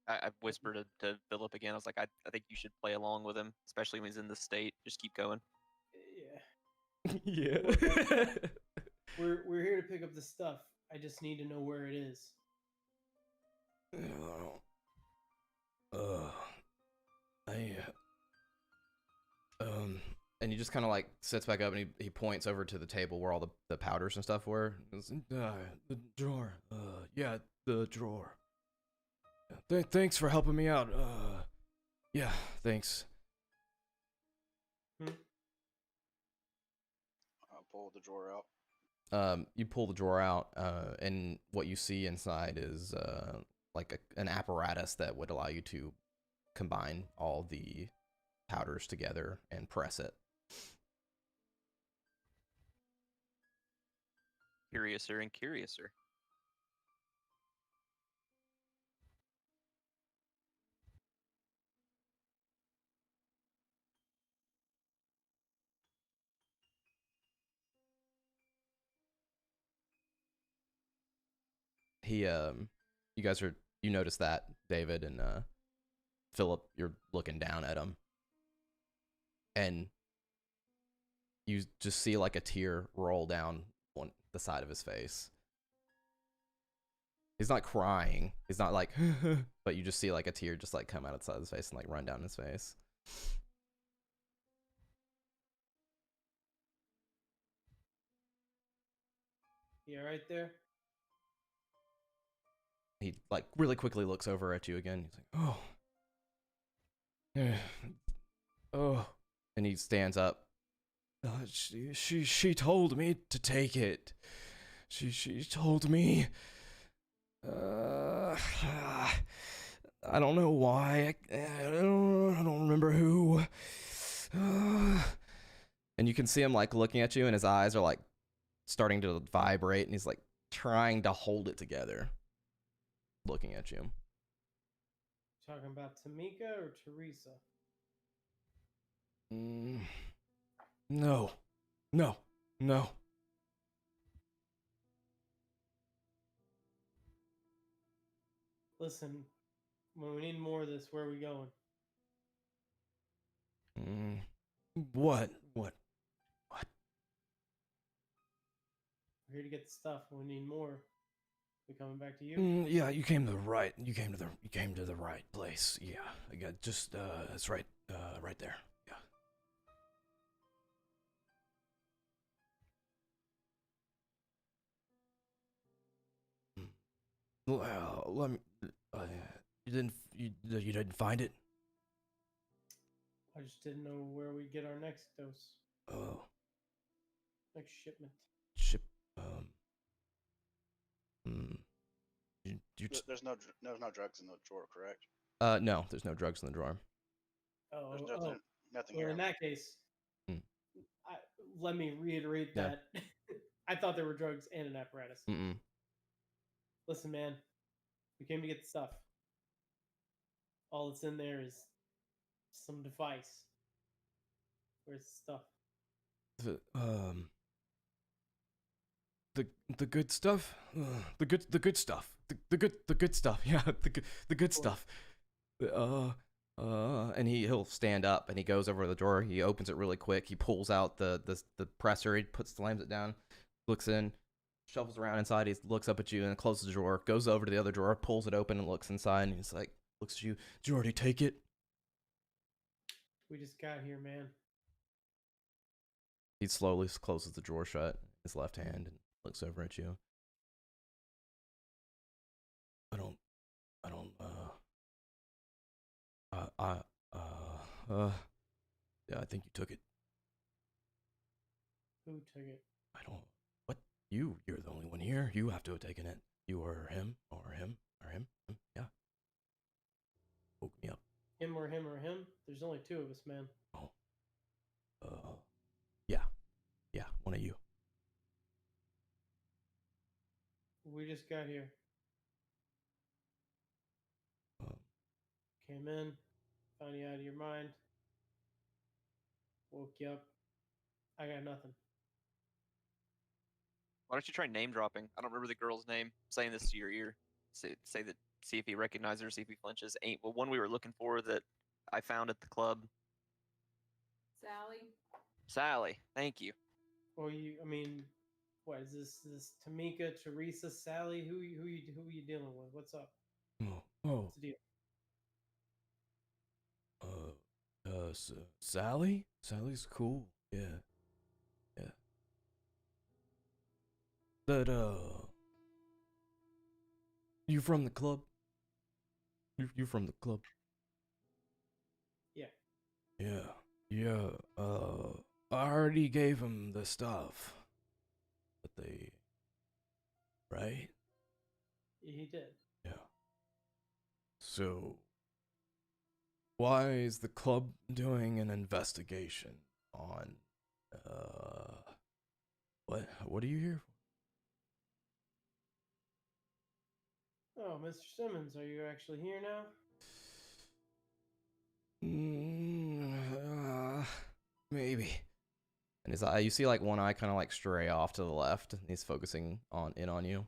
I whispered to Philip again. I was like, I think you should play along with him, especially when he's in this state. Just keep going. Yeah. Yeah. We're here to pick up the stuff. I just need to know where it is. And he just kind of like sits back up and he points over to the table where all the powders and stuff were. The drawer. Yeah, the drawer. Thanks for helping me out. Yeah, thanks. pull the drawer out. You pull the drawer out, and what you see inside is like an apparatus that would allow you to combine all the powders together and press it. Curiouser and curiouser. You guys you notice that, David and Philip, you're looking down at him, and you just see like a tear roll down the side of his face. He's not crying. He's not like, but you just see like a tear just like come out of the side of his face and like run down his face. You right there? He like really quickly looks over at you again. He's like, oh, and he stands up. She told me to take it. She told me. I don't know why. I don't remember who. And you can see him like looking at you, and his eyes are like starting to vibrate, and he's like trying to hold it together, looking at you. Talking about Tamika or Teresa? No. Listen, when we need more of this, where are we going? What? We're here to get the stuff. When we need more, we coming back to you? Yeah, you came to the right. You came to the right place. Yeah, I got just that's right. Right there. Yeah. Well, let me. You didn't find it? I just didn't know where we get our next dose. Oh. Next shipment. There's no drugs in the drawer, correct? No, there's no drugs in the drawer. Oh, There's nothing well, here. in that case, Hmm. let me reiterate Yeah. that I thought there were drugs and an apparatus. Mm-mm. Listen, man, we came to get the stuff. All that's in there is some device. Where's the stuff? The good stuff. The good stuff. The good stuff. Yeah, the good stuff. And he'll stand up and he goes over to the drawer. He opens it really quick. He pulls out the presser. He slams it down, looks in, shuffles around inside. He looks up at you and closes the drawer. Goes over to the other drawer, pulls it open and looks inside. And he's like, looks at you. Did you already take it? We just got here, man. He slowly closes the drawer shut, his left hand, and looks over at you. Yeah, I think you took it. Who took it? What? You're the only one here. You have to have taken it. You or him, or him. Yeah. Woke me up. Him or him or him? There's only two of us, man. Oh. Yeah, one of you. We just got here. Came in, found you out of your mind, woke you up. I got nothing. Why don't you try name dropping? I don't remember the girl's name. Saying this to your ear. Say that. See if he recognizes her. See if he flinches. One we were looking for that I found at the club. Sally. Thank you. Or what is this? This Tamika, Teresa, Sally? Who you dealing with? What's up? Oh. What's the deal? Sally? Sally's cool. Yeah. That, you from the club? You from the club? Yeah. Yeah. I already gave him the stuff. they. Right? He did. Yeah. So, why is the club doing an investigation on, what are you here for? Oh, Mr. Simmons, are you actually here now? Maybe. And his eye, you see like one eye kind of like stray off to the left, and he's focusing on you.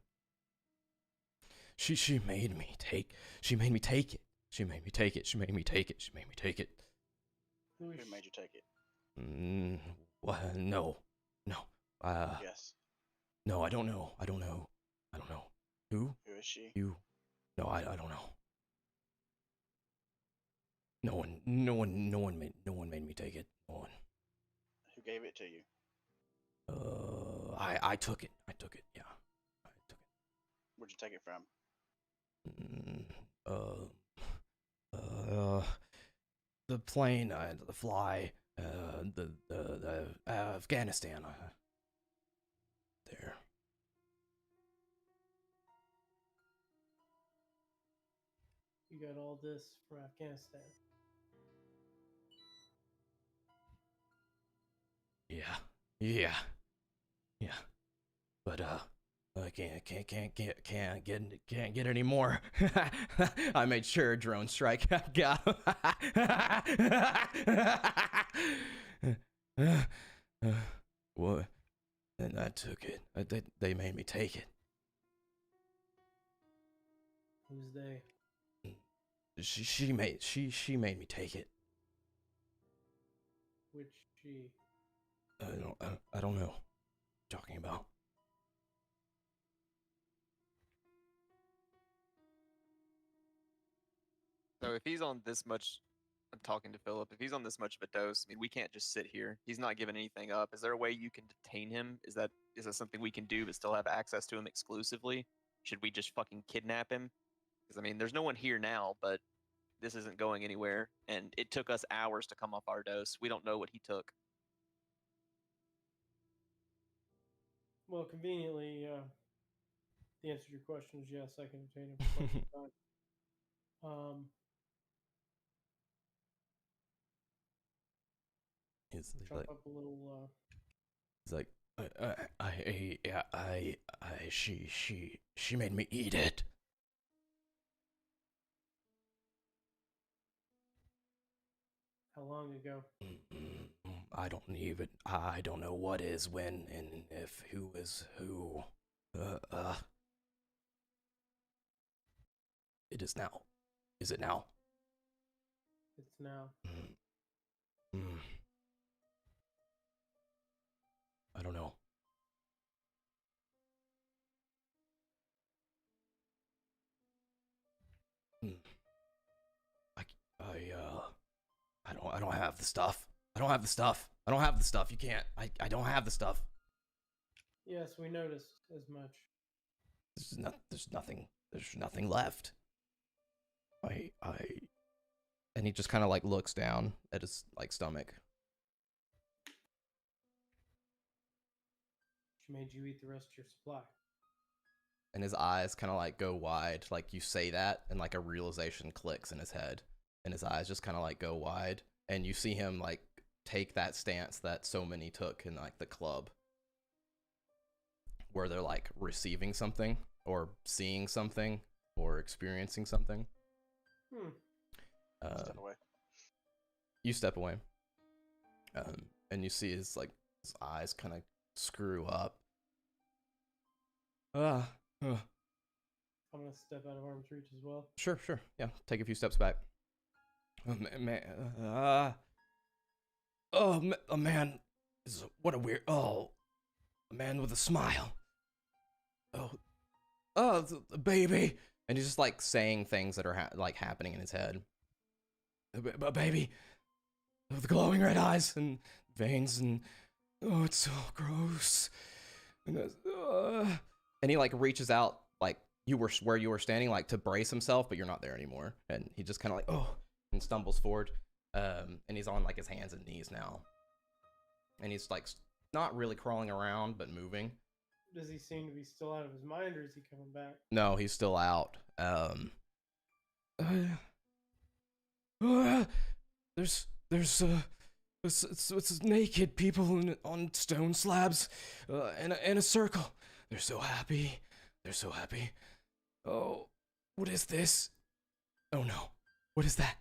She made me take it. She made me take it. She made me take it. She made me take it. She made me take it. Who Who made you take it? No. Yes. No, I don't know. I don't know. Who? Who is she? You. No, I don't know. No one made me take it. No one. Who gave it to you? I took it. Yeah. I took it. Where'd you take it from? The plane, the fly, the Afghanistan. There. You got all this from Afghanistan. Yeah. But I can't get any more. I made sure a drone strike got what? And I took it. They made me take it. Who's they? She made me take it. Which she? I don't know. What you're talking about. So if he's on this much, I'm talking to Philip. If he's on this much of a dose, I mean, we can't just sit here. He's not giving anything up. Is there a way you can detain him? Is that something we can do, but still have access to him exclusively? Should we just fucking kidnap him? Because I mean, there's no one here now, but this isn't going anywhere, and it took us hours to come off our dose. We don't know what he took. Well, conveniently, the answer to your question is yes. I can detain him for quite some time. He's Chop like, up a little. he's like, she made me eat it. How long ago? I don't know what is when and if who is who. It is now. Is it now? It's now. I don't know. I don't have the stuff. I don't have the stuff. You can't. I don't have the stuff. Yes, we noticed as much. There's nothing left. And he just kind of like looks down at his like stomach. She made you eat the rest of your supply. And his eyes kind of like go wide, like you say that, and like a realization clicks in his head, and his eyes just kind of like go wide, and you see him like take that stance that so many took in like the club, where they're like receiving something or seeing something or experiencing something. Step away. You step away, and you see his like his eyes kind of screw up. I'm gonna step out of arm's reach as well. Sure. Yeah, take a few steps back. A man is what a weird. A man with a smile. The baby, and he's just like saying things that are like happening in his head. A baby with glowing red eyes and veins, and it's so gross. And he like reaches out like you were where you were standing, like to brace himself, but you're not there anymore. And he just kind of like and stumbles forward. And he's on like his hands and knees now. And he's like not really crawling around, but moving. does he seem to be still out of his mind, or is he coming back? No, he's still out. There's it's naked people on stone slabs, in a circle. They're so happy. They're so happy. Oh, what is this? Oh no, what is that?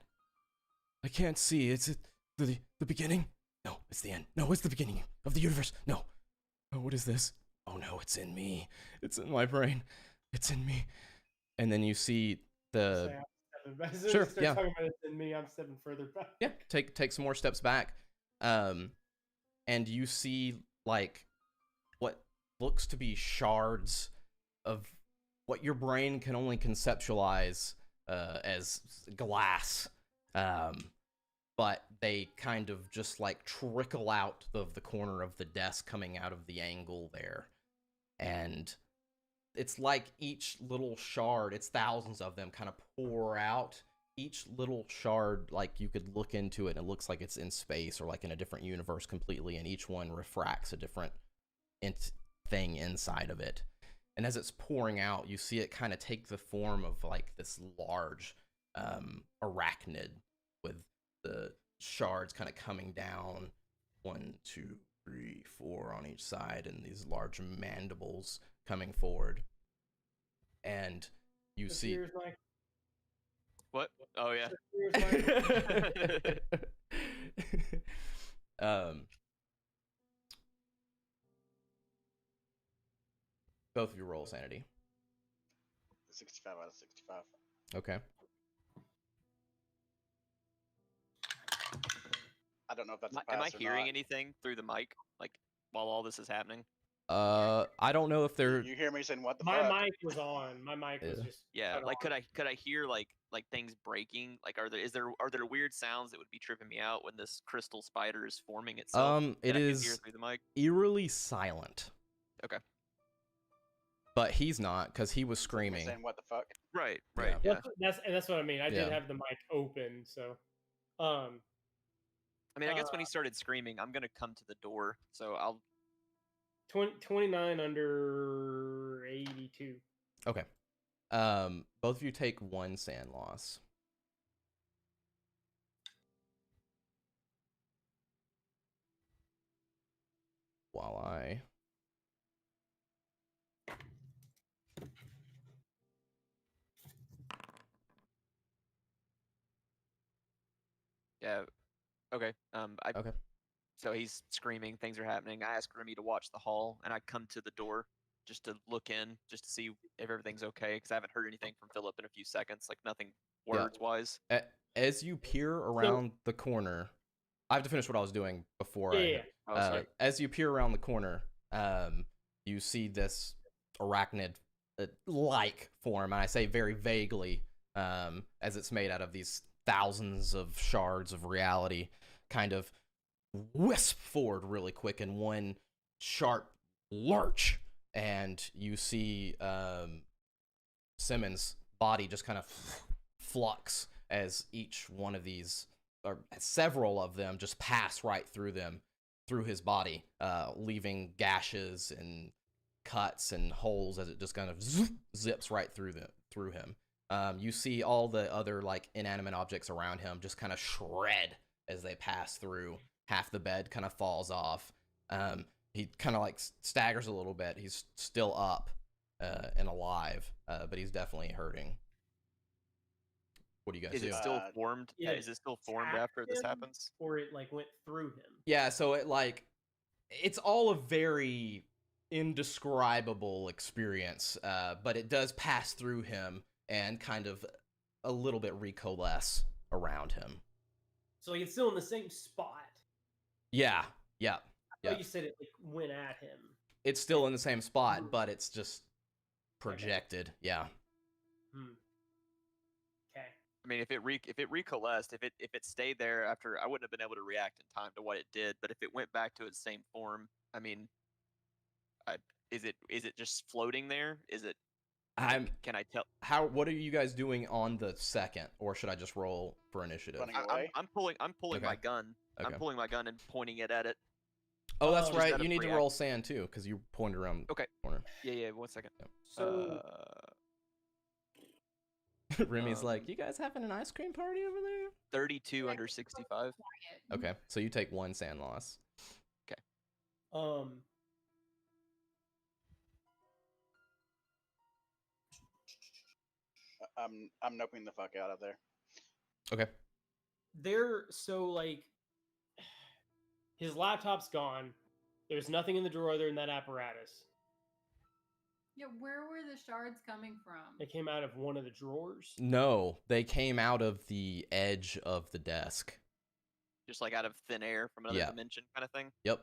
I can't see. It's the beginning. No, it's the end. No, it's the beginning of the universe. No. Oh, what is this? Oh no, it's in me. It's in my brain. It's in me. And then you see the Sure. yeah. Talking about it in me, I'm stepping further back. Yeah, take some more steps back, and you see like what looks to be shards of what your brain can only conceptualize as glass, but they kind of just like trickle out of the corner of the desk, coming out of the angle there, and it's like each little shard, it's thousands of them, kind of pour out. Each little shard, like you could look into it and it looks like it's in space or like in a different universe completely, and each one refracts a different thing inside of it. And as it's pouring out, you see it kind of take the form of like this large arachnid, with the shards kind of coming down 1, 2, 3, 4 on each side, and these large mandibles coming forward. And you see what? Oh yeah. Both of you roll sanity. 65 out of 65. Okay. I don't know if that's a Am I pass or hearing not. anything through the mic, like while all this is happening? I don't know if they're. You hear me saying what the My fuck? mic was on. My mic was Yeah. just Yeah, cut like off. could I hear like things breaking? Like are there weird sounds that would be tripping me out when this crystal spider is forming itself? It that I can hear is through the mic. eerily silent. Okay. But he's not, because he was You're screaming. saying what the fuck? Right. Yeah. That's what I mean. I Yeah. did have the mic open, so I mean, I guess when he started screaming, I'm gonna come to the door. So I'll 29 under 82. Okay. Both of you take 1 sand loss. While I... Yeah. Okay. Okay. So he's screaming, things are happening. I ask Remy to watch the hall, and I come to the door just to look in, just to see if everything's okay, because I haven't heard anything from Philip in a few seconds, like nothing Yeah. words-wise. As you peer around the corner, I have to finish what I was doing before Yeah. Oh, sorry. as you peer around the corner, you see this arachnid like form, and I say very vaguely, as it's made out of these thousands of shards of reality, kind of wisp forward really quick in one sharp lurch, and you see Simmons' body just kind of flux as each one of these, or several of them, just pass right through his body, leaving gashes and cuts and holes as it just kind of zips right through him. You see all the other like inanimate objects around him just kind of shred as they pass through. Half the bed kind of falls off. He kind of like staggers a little bit. He's still up and alive, but he's definitely hurting. What do you guys Is do? it still formed? yeah, Is it still formed attacked after this him? happens? Or it like went through him. Yeah, so it's all a very indescribable experience, but it does pass through him and kind of a little bit recoalesce around him. So like it's still in the same spot. Yeah. I thought you said it like went at him. It's still in the same spot, but it's just projected. Yeah. Okay. I mean, if it recoalesced, if it stayed there after, I wouldn't have been able to react in time to what it did. But if it went back to its same form, I mean, is it just floating there? Is it? Can I tell? What are you guys doing on the second, or should I just roll for initiative? Running away? I'm pulling Okay. my gun. Okay. I'm pulling my gun and pointing it at it. Oh, that's Just right. out You of need to react- roll sand too, because you pointed around Okay. the corner. Yeah. 1 second. So Remy's like, Um, you guys having an ice cream party over there? 32 under 65. Quiet. Okay, so you take 1 sand loss. I'm noping the fuck out of there. Okay. they're so like his laptop's gone. There's nothing in the drawer other than that apparatus. Yeah, where were the shards coming from? It came out of one of the drawers. No, they came out of the edge of the desk. Just like out of thin air from another Yeah. dimension kind of thing. Yep.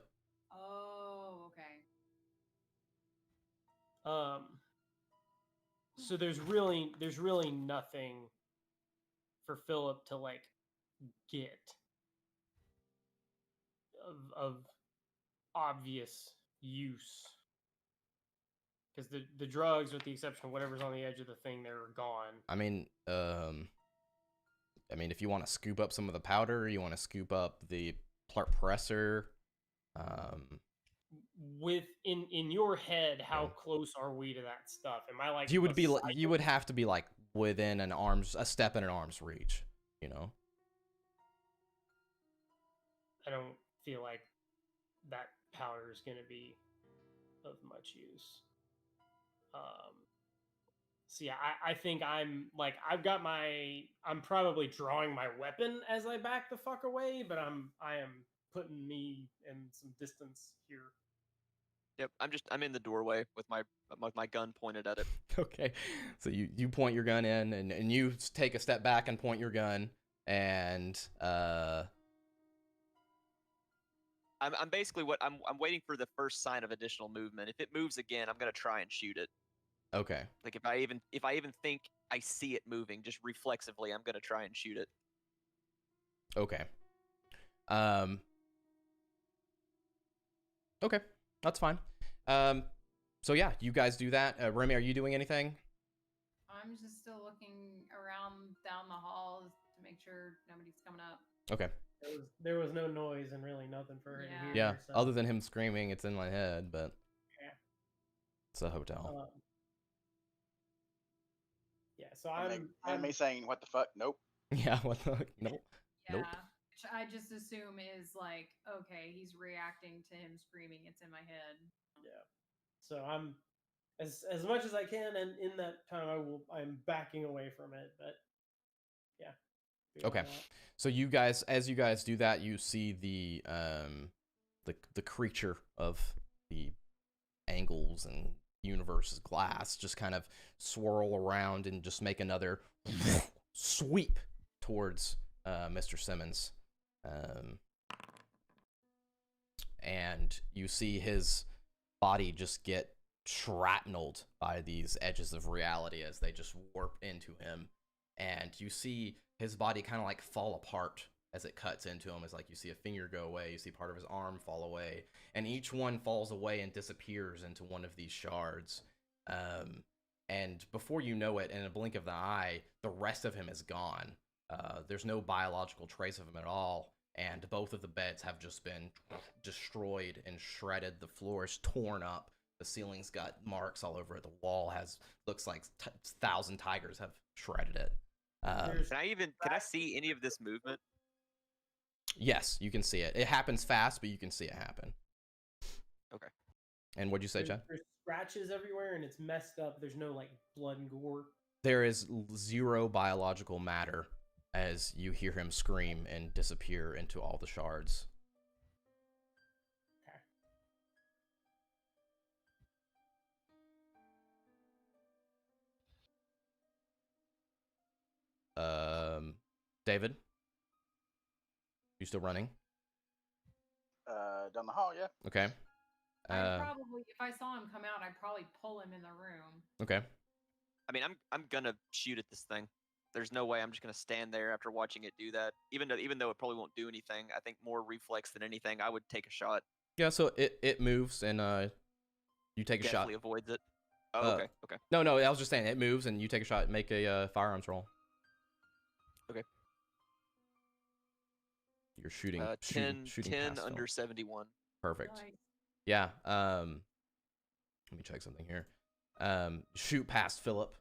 Oh, okay. So there's really nothing for Philip to like get of obvious use, because the drugs, with the exception of whatever's on the edge of the thing, they're gone. I mean, if you want to scoop up some of the powder, you want to scoop up the presser. In your head, how Yeah. close are we to that stuff? Am I like You would be beside you it? would have to be like within a step in an arm's reach, you know. I don't feel like that powder is going to be of much use. So yeah, I think I'm probably drawing my weapon as I back the fuck away, but I am putting me in some distance here. Yep. I'm in the doorway with my gun pointed at it. Okay, so you point your gun in, and you take a step back and point your gun, and I'm basically I'm waiting for the first sign of additional movement. If it moves again, I'm gonna try and shoot it. okay. Like if I even think I see it moving, just reflexively, I'm gonna try and shoot it. Okay. Okay, that's fine. So yeah, you guys do that. Remy, are you doing anything? I'm just still looking around down the halls to make sure nobody's coming up. Okay. There was no noise and really nothing for her to hear. Yeah. so, Other than him screaming, it's in my head, but Yeah. it's a hotel. yeah. So And I'm me saying, "What the fuck?" Nope. Yeah. What the? Nope. Yeah. Nope. Which I just assume is like, okay, he's reacting to him screaming. It's in my head. Yeah. So I'm as much as I can, and in that time I'm backing away from it. But yeah. figure Okay. that out. So you guys, as you guys do that, you see the creature of the angles and universe's glass just kind of swirl around and just make another sweep towards Mr. Simmons. And you see his body just get shrapneled by these edges of reality as they just warp into him. And you see his body kind of like fall apart as it cuts into him. It's like you see a finger go away, you see part of his arm fall away, and each one falls away and disappears into one of these shards. And before you know it, in a blink of the eye, the rest of him is gone. There's no biological trace of him at all, and both of the beds have just been destroyed and shredded. The floor is torn up. The ceiling's got marks all over it. The wall looks like 1,000 tigers have shredded it. There's- Can I see any of this movement? Yes, you can see it. It happens fast, but you can see it happen. Okay. And what'd you say, Chad? There's scratches everywhere, and it's messed up. There's no like blood and gore. There is zero biological matter as you hear him scream and disappear into all the shards. Okay. David? You still running? Down the hall, yeah. Okay. I'd probably, if I saw him come out, I'd probably pull him in the room. Okay. I mean, I'm gonna shoot at this thing. There's no way I'm just gonna stand there after watching it do that. Even though it probably won't do anything, I think more reflex than anything, I would take a shot. Yeah, so it moves and you take a shot. Definitely avoids it. Oh, okay. No, I was just saying it moves and you take a shot. Make a firearms roll. Okay. You're shooting. 10 shooting past under them. 71. Perfect. Nice. Yeah. Let me check something here. Shoot past Philip.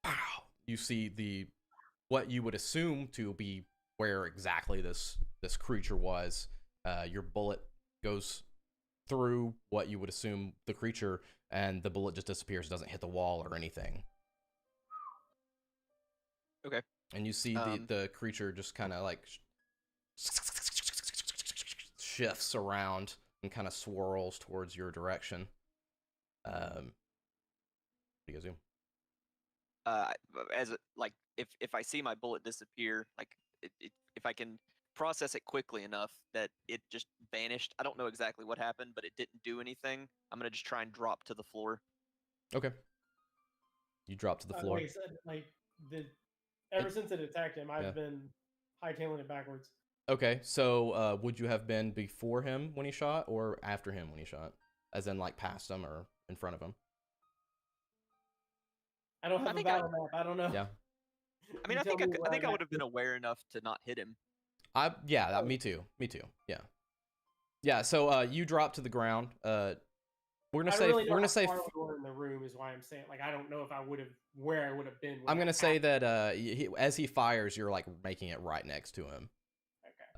Pow. You see what you would assume to be where exactly this creature was. Your bullet goes through what you would assume the creature, and the bullet just disappears, doesn't hit the wall or anything. Okay. And you see the creature just kind of like shifts around and kind of swirls towards your direction. What do you guys do? If I see my bullet disappear, like if I can process it quickly enough that it just vanished. I don't know exactly what happened, but it didn't do anything. I'm gonna just try and drop to the floor. Okay. You drop to the floor. Like I said, ever since it attacked him, I've been hightailing it backwards. Okay, so would you have been before him when he shot, or after him when he shot? As in, like, past him or in front of him? I don't have a battle map. I don't know. Yeah. I mean, I think I would have been aware enough to not hit him. Me too. Yeah. Yeah. So you drop to the ground. We're gonna say we were in the room is why I'm saying, like, I don't know if I would have where I would have been. I'm gonna say that as he fires, you're like making it right next to him.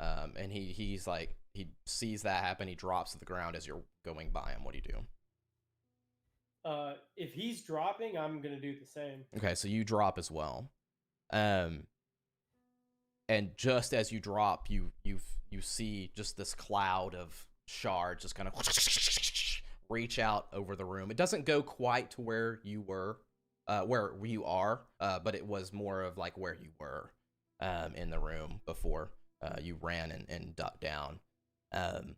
Okay. And he's like, he sees that happen. He drops to the ground as you're going by him. What do you do? If he's dropping, I'm gonna do the same. Okay, so you drop as well. And just as you drop, you see just this cloud of shards just kind of reach out over the room. It doesn't go quite to where you were, where you are, but it was more of like where you were in the room before you ran and ducked down. Then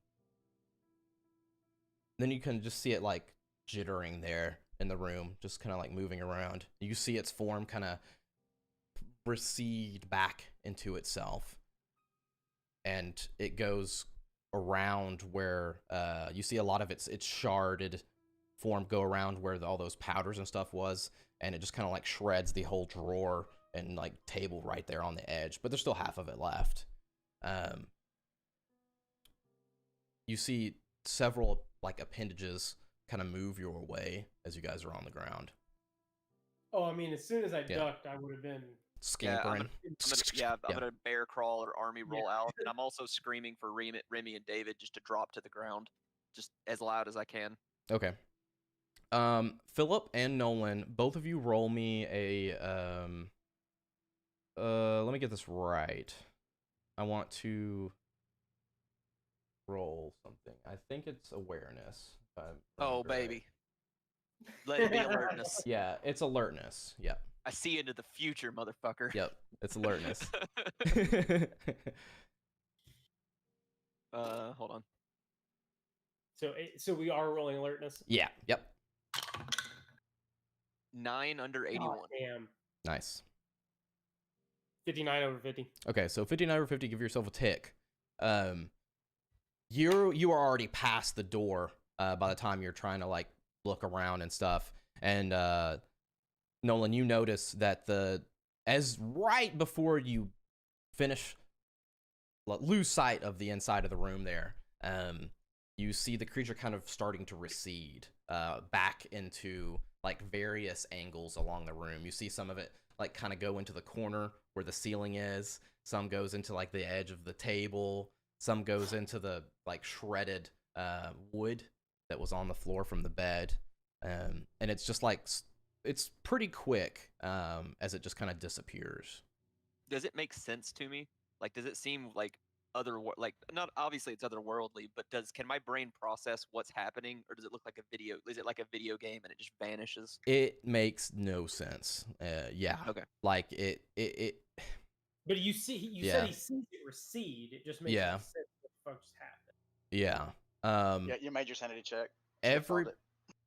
you can just see it like jittering there in the room, just kind of like moving around. You see its form kind of recede back into itself, and it goes around where you see a lot of its sharded form go around where all those powders and stuff was, and it just kind of like shreds the whole drawer and like table right there on the edge, but there's still half of it left. You see several like appendages kind of move your way as you guys are on the ground. Oh, I mean, as soon as I ducked, I would have been scampering. I'm gonna bear crawl or army roll out, and I'm also screaming for Remy and David just to drop to the ground, just as loud as I can. Okay. Philip and Nolan, both of you roll me a let me get this right. I want to roll something. I think it's awareness. Oh, baby. Let it be alertness. Yeah, it's alertness. Yep. I see into the future, motherfucker. Yep, it's alertness. Hold on. So we are rolling alertness? Yeah, yep. 9 under 81. Oh, damn. Nice. 59 over 50. Okay, so 59 over 50, give yourself a tick. You are already past the door by the time you're trying to like look around and stuff. And Nolan, you notice that as right before you lose sight of the inside of the room there, you see the creature kind of starting to recede back into like various angles along the room. You see some of it like kind of go into the corner where the ceiling is. Some goes into like the edge of the table. Some goes into the like shredded wood that was on the floor from the bed. And it's just like, it's pretty quick as it just kind of disappears. Does it make sense to me? Like, does it seem like not obviously it's otherworldly, but can my brain process what's happening, or does it look like a video? Is it like a video game and it just vanishes? It makes no sense. Yeah. Okay. Like it. But you said he sees it recede. It just makes no sense what the fuck just happened. Yeah. Yeah, you made your sanity check.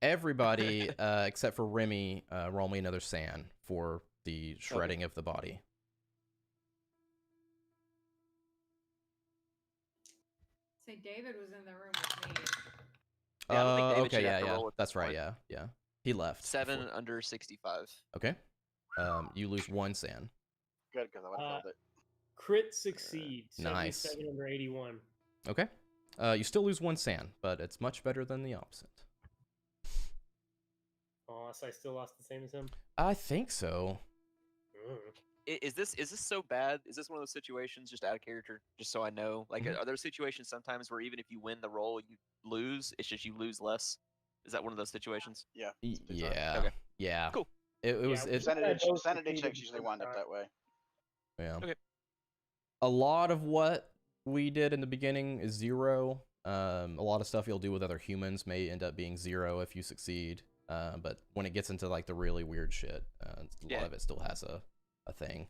Everybody except for Remy, roll me another SAN for the shredding of the body. Say David was in the room with me. Yeah, I don't think David should okay, have to yeah. roll at That's this right, point. yeah. He left. 7 before. under 65. Okay. You lose 1 SAN. Good, because I would have filled it. Crit succeed. Nice. 77 under 81. Okay. You still lose 1 sand, but it's much better than the opposite. Oh, so I still lost the same as him. I think so. Is this so bad? Is this one of those situations, just out of character, just so I know? Like, Mhm. are there situations sometimes where even if you win the roll, you lose? It's just you lose less. Is that one of those situations? Yeah. Y- it's 2 times. Yeah. Okay. Yeah. Cool. It was Yeah, it. both Sanity succeeded checks usually the wind up first that way. Yeah. Okay. A lot of what we did in the beginning is 0. A lot of stuff you'll do with other humans may end up being 0 if you succeed. But when it gets into like the really weird shit, a lot of it still has a thing.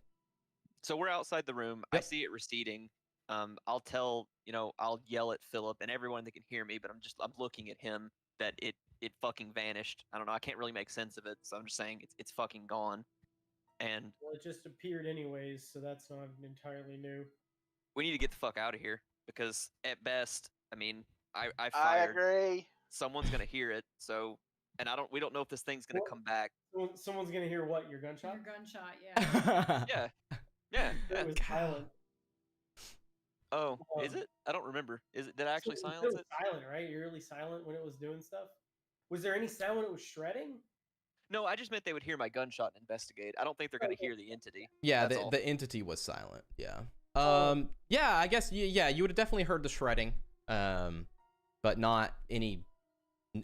So we're outside the room. I Yep. see it receding. I'll I'll yell at Philip and everyone that can hear me, but I'm looking at him that it fucking vanished. I don't know. I can't really make sense of it, so I'm just saying it's fucking gone. And Well, it just appeared anyways, so that's not entirely new. we need to get the fuck out of here because at best, I mean, I I fired. agree. Someone's gonna hear it. So, and we don't know if this thing's gonna Well- come back. Someone's gonna hear what? Your gunshot? Your gunshot, yeah. Yeah. It was silent. Oh, is Um, it? I don't remember. Is it? Did I actually It silence was it? silent, right? Eerily silent when it was doing stuff. Was there any sound when it was shredding? No, I just meant they would hear my gunshot and investigate. I don't think they're gonna Okay. hear the entity. Yeah, That's all. the entity was silent. Yeah. Oh. Yeah, I guess you would have definitely heard the shredding. But not any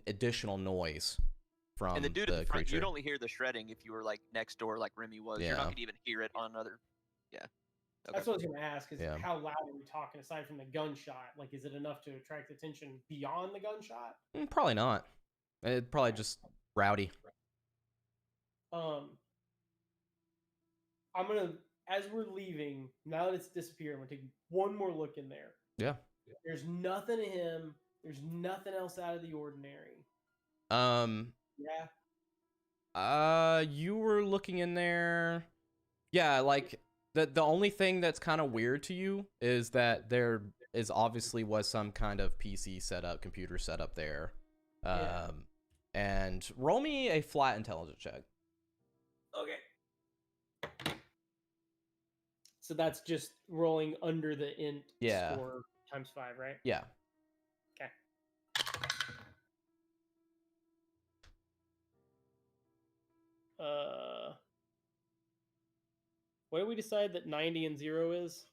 additional noise from And the dude in the front, creature. you'd only hear the shredding if you were like next door, like Remy was. You're Yeah. not gonna even hear it on another. Yeah. Okay. That's what I was gonna ask. Is Yeah. how loud are we talking aside from the gunshot? Like, is it enough to attract attention beyond the gunshot? Probably not. It probably just rowdy. I'm gonna, as we're leaving, now that it's disappeared, I'm gonna take one more look in there. Yeah. There's nothing to him. There's nothing else out of the ordinary. Yeah. You were looking in there. Yeah, like the only thing that's kind of weird to you is that there is obviously was some kind of PC setup, computer setup there. Yeah. And roll me a flat intelligence check. Okay. So that's just rolling under the int Yeah. score times 5, right? Yeah. Okay. What do we decide that 90 and 0 is?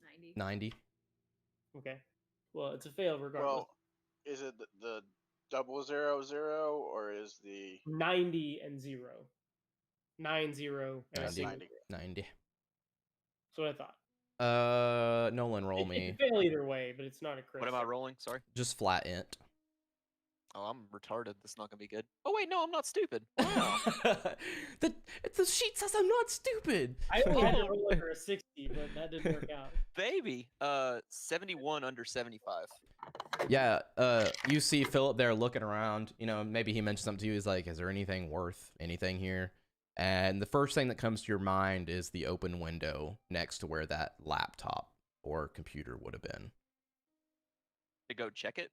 90. 90. Okay. Well, it's a fail regardless. Well, is it the 000 or is the 90 and 0. 90 and a 90. single 90. zero. 90. That's what I thought. Nolan, roll me It can fail either way, but it's not a crit. What am I rolling? Sorry. just flat int. Oh, I'm retarded. That's not gonna be good. Oh wait, no, I'm not stupid. Wow. the sheet says I'm not stupid. I only had to roll over a 60, but that didn't work out. Baby. 71 under 75. Yeah, you see Philip there looking around. You know, maybe he mentioned something to you. He's like, "Is there anything worth anything here?" And the first thing that comes to your mind is the open window next to where that laptop or computer would have been. To go check it.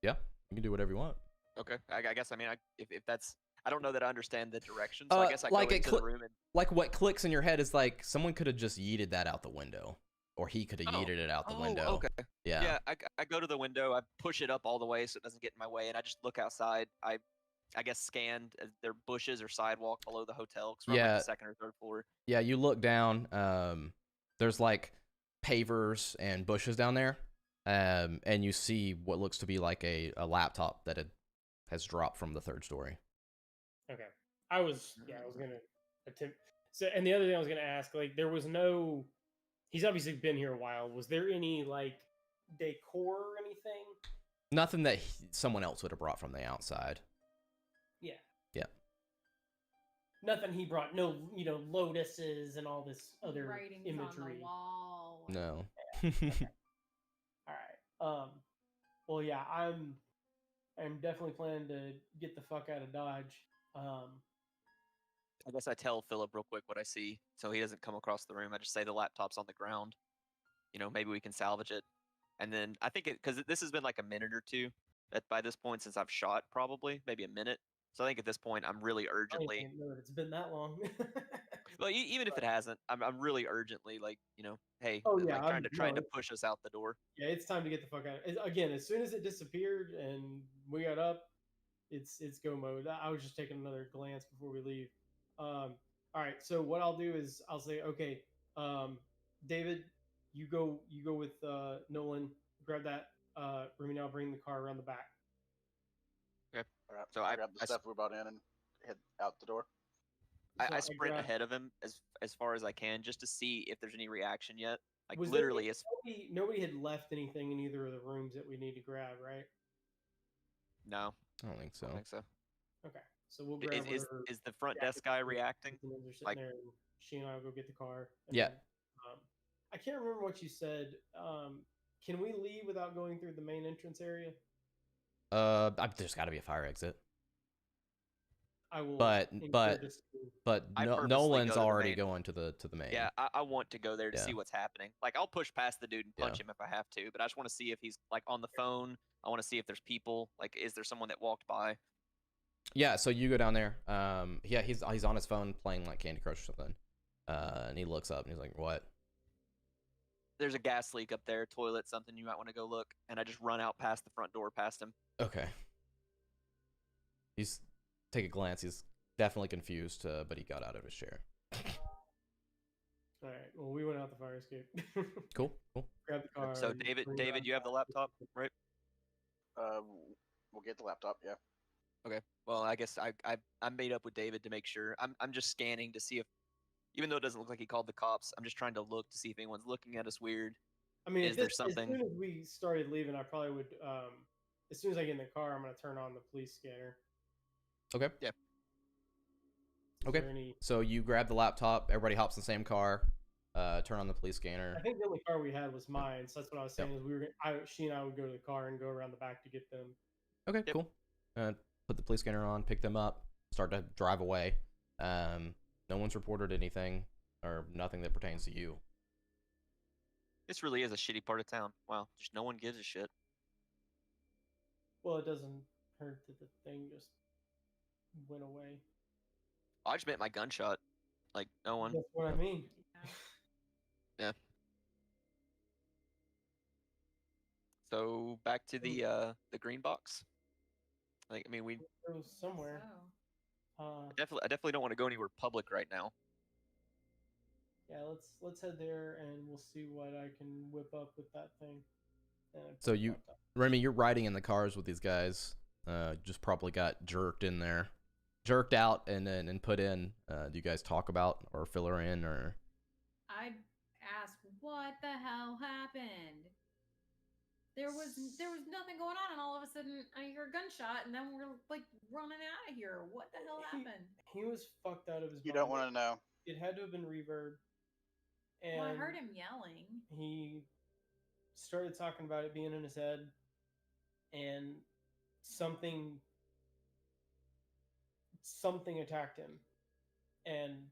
Yeah, you can do whatever you want. Okay. I guess. I mean, if that's. I don't know that I understand the directions. So I guess I like go it into cl- the room and. Like what clicks in your head is like someone could have just yeeted that out the window, or he could have yeeted it out the window. Okay. Yeah. Yeah, I go to the window, I push it up all the way so it doesn't get in my way, and I just look outside. I guess scanned their bushes or sidewalk below the hotel because we're on like the second or third floor. Yeah, you look down. There's like pavers and bushes down there, and you see what looks to be like a laptop that has dropped from the third story. Okay. I was gonna attempt. So, and the other thing I was gonna ask, like, there was no. He's obviously been here a while. Was there any like decor or anything? Nothing that someone else would have brought from the outside. Yeah. Yeah. Nothing he brought. No, lotuses and all this other Writings imagery. on the wall. No. All right. Well, yeah, I'm definitely planning to get the fuck out of Dodge. I guess I tell Philip real quick what I see so he doesn't come across the room. I just say the laptop's on the ground. Maybe we can salvage it. And then I think because this has been like a minute or two by this point since I've shot, probably maybe a minute. So I think at this point I'm really I urgently. didn't know that it's been that long. Well, even if it hasn't, I'm really urgently like, hey, Oh, yeah, like trying to push us out the door. Yeah, it's time to get the fuck out. Again, as soon as it disappeared and we got up, it's go mode. I was just taking another glance before we leave. All right, so what I'll do is I'll say, okay, David, you go with Nolan, grab that room, and I'll bring the car around the back. Okay. All right, So I I grab the stuff we brought in and head out the door. So I sprint grab- ahead of him as far as I can just to see if there's any reaction yet. Like Was there literally, as nobody had left anything in either of the rooms that we need to grab, right? no, I don't think I so. don't think so. Okay, so we'll grab whatever. Is the front Yeah, desk guy reacting? They're sitting Like- there, and she and I will go get the car. and Yeah. then, I can't remember what you said. Can we leave without going through the main entrance area? There's got to be a fire exit. I will. But encourage us to- I purposely Nolan's go to the already main. going to the main. Yeah, I want to go there to Yeah. see what's happening. Like I'll push past the dude and punch Yeah. him if I have to, but I just want to see if he's like on the phone. I want to see if there's people. Like, is there someone that walked by? Yeah, so you go down there. Yeah, he's on his phone playing like Candy Crush or something. And he looks up and he's like, "What?" There's a gas leak up there, toilet, something you might want to go look. And I just run out past the front door past him. Okay. He's take a glance. He's definitely confused, but he got out of his chair. All right. Well, we went out the fire escape. Cool. Grab the car. So and David, bring it around you have the laptop, right? We'll get the laptop. Yeah. Okay. Well, I guess I made up with David to make sure. I'm just scanning to see if, even though it doesn't look like he called the cops, I'm just trying to look to see if anyone's looking at us weird. I mean, Is there something- As soon as we started leaving, I probably would. As soon as I get in the car, I'm going to turn on the police scanner. Okay. Yeah. Is Okay. there any- So you grab the laptop. Everybody hops in the same car. Turn on the police scanner. I think the only car we had was mine, so that's what I was saying. Is she and I would go to the car and go around the back to get them. Okay, Yep. cool. Put the police scanner on, pick them up, start to drive away. No one's reported anything or nothing that pertains to you. This really is a shitty part of town. Wow, just no one gives a shit. Well, it doesn't hurt that the thing just went away. I just meant my gunshot. Like no one. That's what I mean. Yeah. So back to the green box. Like I mean, we It was somewhere. So, I definitely don't want to go anywhere public right now. Yeah, let's head there and we'll see what I can whip up with that thing. And I So put the you- laptop. Remy, you're riding in the cars with these guys. Just probably got jerked in there, jerked out, and then put in. Do you guys talk about or fill her in or? I asked, "What the hell happened?" There was nothing going on, and all of a sudden I hear a gunshot, and then we're like running out of here. What the hell happened? He was fucked out of his You mind. don't want to know. It had to have been reverb. And Well, I heard him yelling. he started talking about it being in his head, and something attacked him, and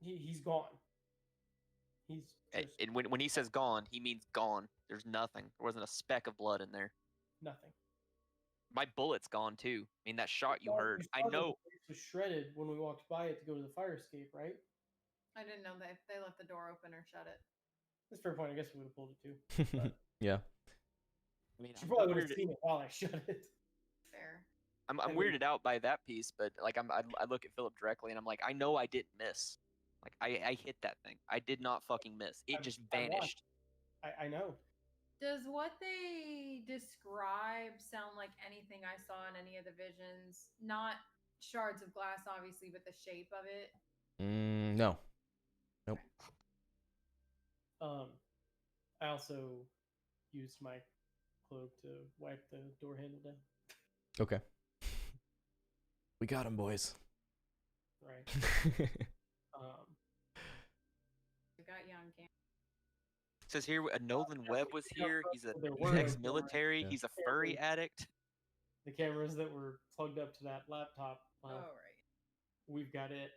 he's gone. He's just And when he says gone, he means gone. There's nothing. There wasn't a speck of blood in there. nothing. My bullet's gone too. I mean that shot you saw- heard. I saw that know. the place was shredded when we walked by it to go to the fire escape, right? I didn't know that if they left the door open or shut it. That's a fair point. I guess we would have pulled it too. Yeah. I mean, She I'm probably would have weirded- seen it while I shut it. Fair. I'm I mean- weirded out by that piece, but like I look at Philip directly and I'm like, I know I didn't miss. Like I hit that thing. I did not fucking miss. It I- just I watched. vanished. I know. Does what they describe sound like anything I saw in any of the visions? Not shards of glass, obviously, but the shape of it. No. I also used my cloak to wipe the door handle down. Okay. We got him, boys. Right. We got you on camera. It says here Nolan Webb was Yeah, here. He's there were ex-military. Yeah. He's a furry addict. The cameras that were plugged up to that laptop. Oh, right. We've got it.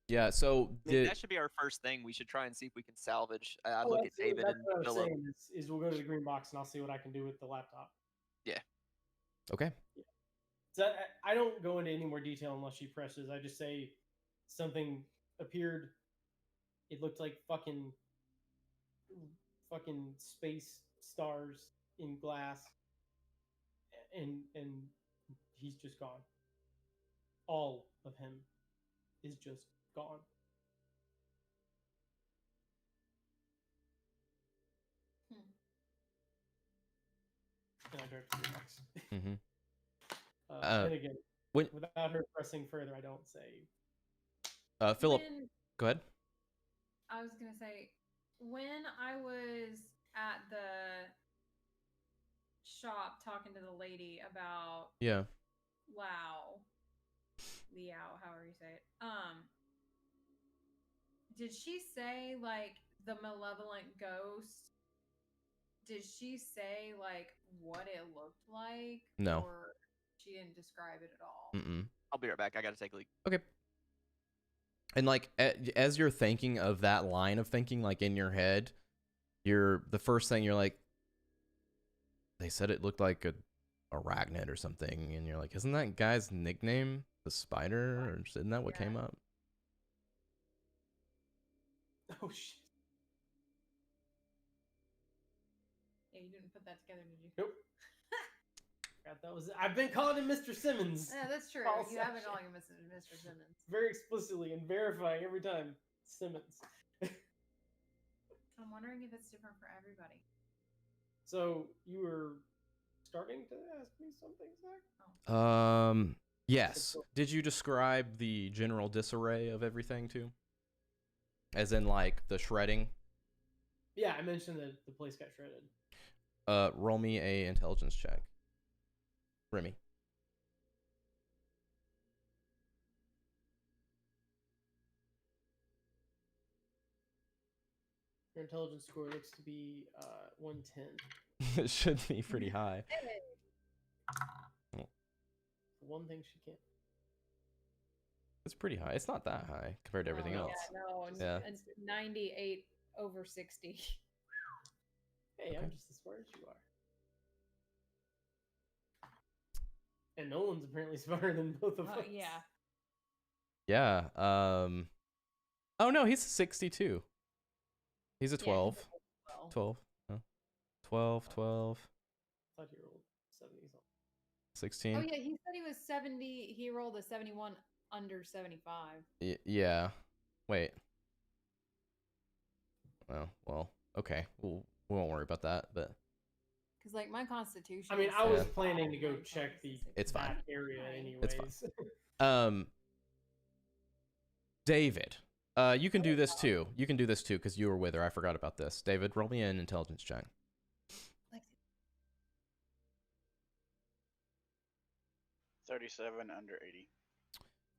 Yeah. So I mean, did that should be our first thing. We should try and see if we can salvage. I Oh, look at absolutely. David That's and what I was Philip. saying is we'll go to the green box and I'll see what I can do with the laptop. okay. So I don't go into any more detail unless she presses. I just say something appeared. It looked like fucking space stars in glass, and he's just gone. All of him is just gone. And I direct you next. Mm-hmm. And again, when- without her pressing further, I don't say. Philip, When- go ahead. I was gonna say, when I was at the shop talking to the lady about Yeah. Liao, however you say it. Did she say like the malevolent ghost? Did she say like what it looked like? No. Or she didn't describe it at all. Mm-mm. I'll be right back. I gotta take a leak. Okay. And like as you're thinking of that line of thinking, like in your head, the first thing you're like, they said it looked like a arachnid or something, and you're like, isn't that guy's nickname the Spider, or isn't that what came up? Oh shit! Yeah, you didn't put that together, did you? Nope. That was. I've been calling him Mr. Simmons. Yeah, that's true. All You have been session. calling him Mr. Simmons. Very explicitly and verifying every time. Simmons. I'm wondering if it's different for everybody. So you were starting to ask me something, Zach? Yes. Did you describe the general disarray of everything too? As in like the shredding? Yeah, I mentioned that the place got shredded. Roll me a intelligence check. Remy. Your intelligence score looks to be 110. It should be pretty high. One thing she can't. It's pretty high. It's not that high compared to everything else. Yeah, no, Yeah. it's 98 over 60. Hey, Okay. I'm just as smart as you are. And Nolan's apparently smarter than both of us. Yeah. Yeah. Oh no, he's a 62. He's a 12. 12. 12, 12, I thought he rolled 70 something. 16. Oh yeah, he said he was 70. He rolled a 71 under 75. Yeah. Wait. Oh, well, okay. We won't worry about that, but Because like my constitution. I mean, is I was 75, planning to go my check the constitution- It's fine. that area Fine. anyways. It's fine. David. You can do this too. You can do this too because you were with her. I forgot about this. David, roll me an intelligence check. 37 under 80.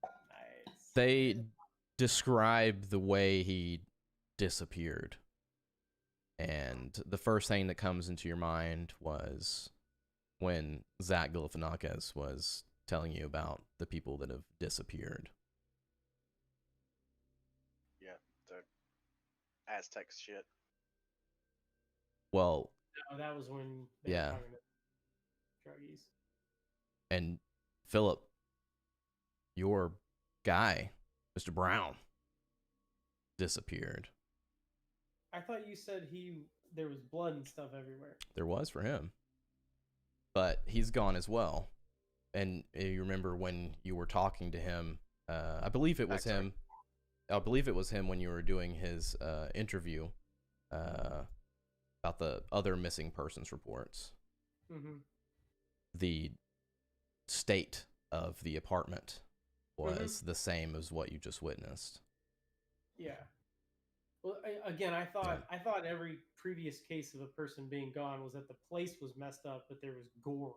Nice. They describe the way he disappeared. And the first thing that comes into your mind was when Zach Galifianakis was telling you about the people that have disappeared. Yeah, the Aztec shit. Well, No, that was when they Yeah. were talking to druggies. and Philip, your guy, Mr. Brown, disappeared. I thought you said there was blood and stuff everywhere. There was for him. But he's gone as well. And you remember when you were talking to him, I believe it was Backstory. him. I believe it was him when you were doing his interview about the other missing persons reports. Mm-hmm. The state of the apartment was the same as what you just witnessed. Yeah. Well, I thought every previous case of a person being gone was that the place was messed up, but there was gore.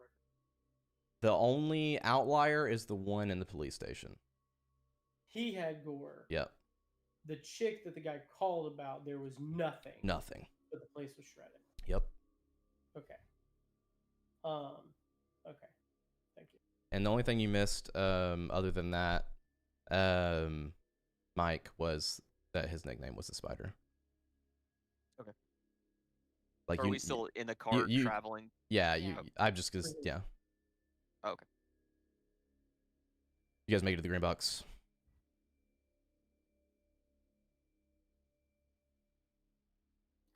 The only outlier is the one in the police station. He had gore. Yep, The chick that the guy called about, there was nothing. nothing. But the place was shredded. Yep. Okay. Okay. Thank you. And the only thing you missed, other than that, Mike, was that his nickname was the Spider. Okay. Like Are we still in the car you- traveling? Yeah, Yeah. I'm just cause yeah. Oh, okay. You guys make it to the Green Box.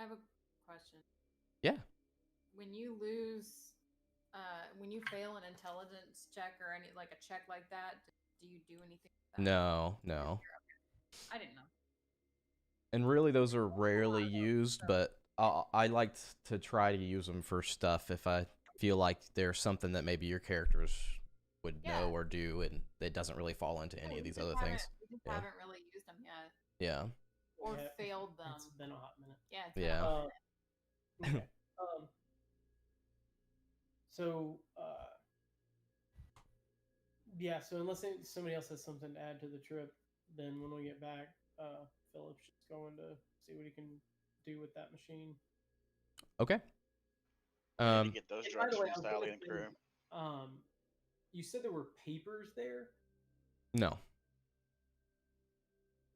I have a question. Yeah. When you lose, when you fail an intelligence check or any like a check like that, do you do anything with that? No, no. I didn't know. And really, those are rarely used, but I like to try to use them for stuff if I feel like there's something that maybe your characters would know or do, and it doesn't really fall into any of these other things. We just Yeah. haven't really used them yet, Yeah. or Yeah, failed them. It's been a hot minute. Yeah. It's been a Yeah. hot minute. Okay. So, yeah. So unless somebody else has something to add to the trip, then when we get back, Philip's just going to see what he can do with that machine. Okay. To get those And by drugs the way, from I was gonna Sally and say, crew. You said there were papers there. No.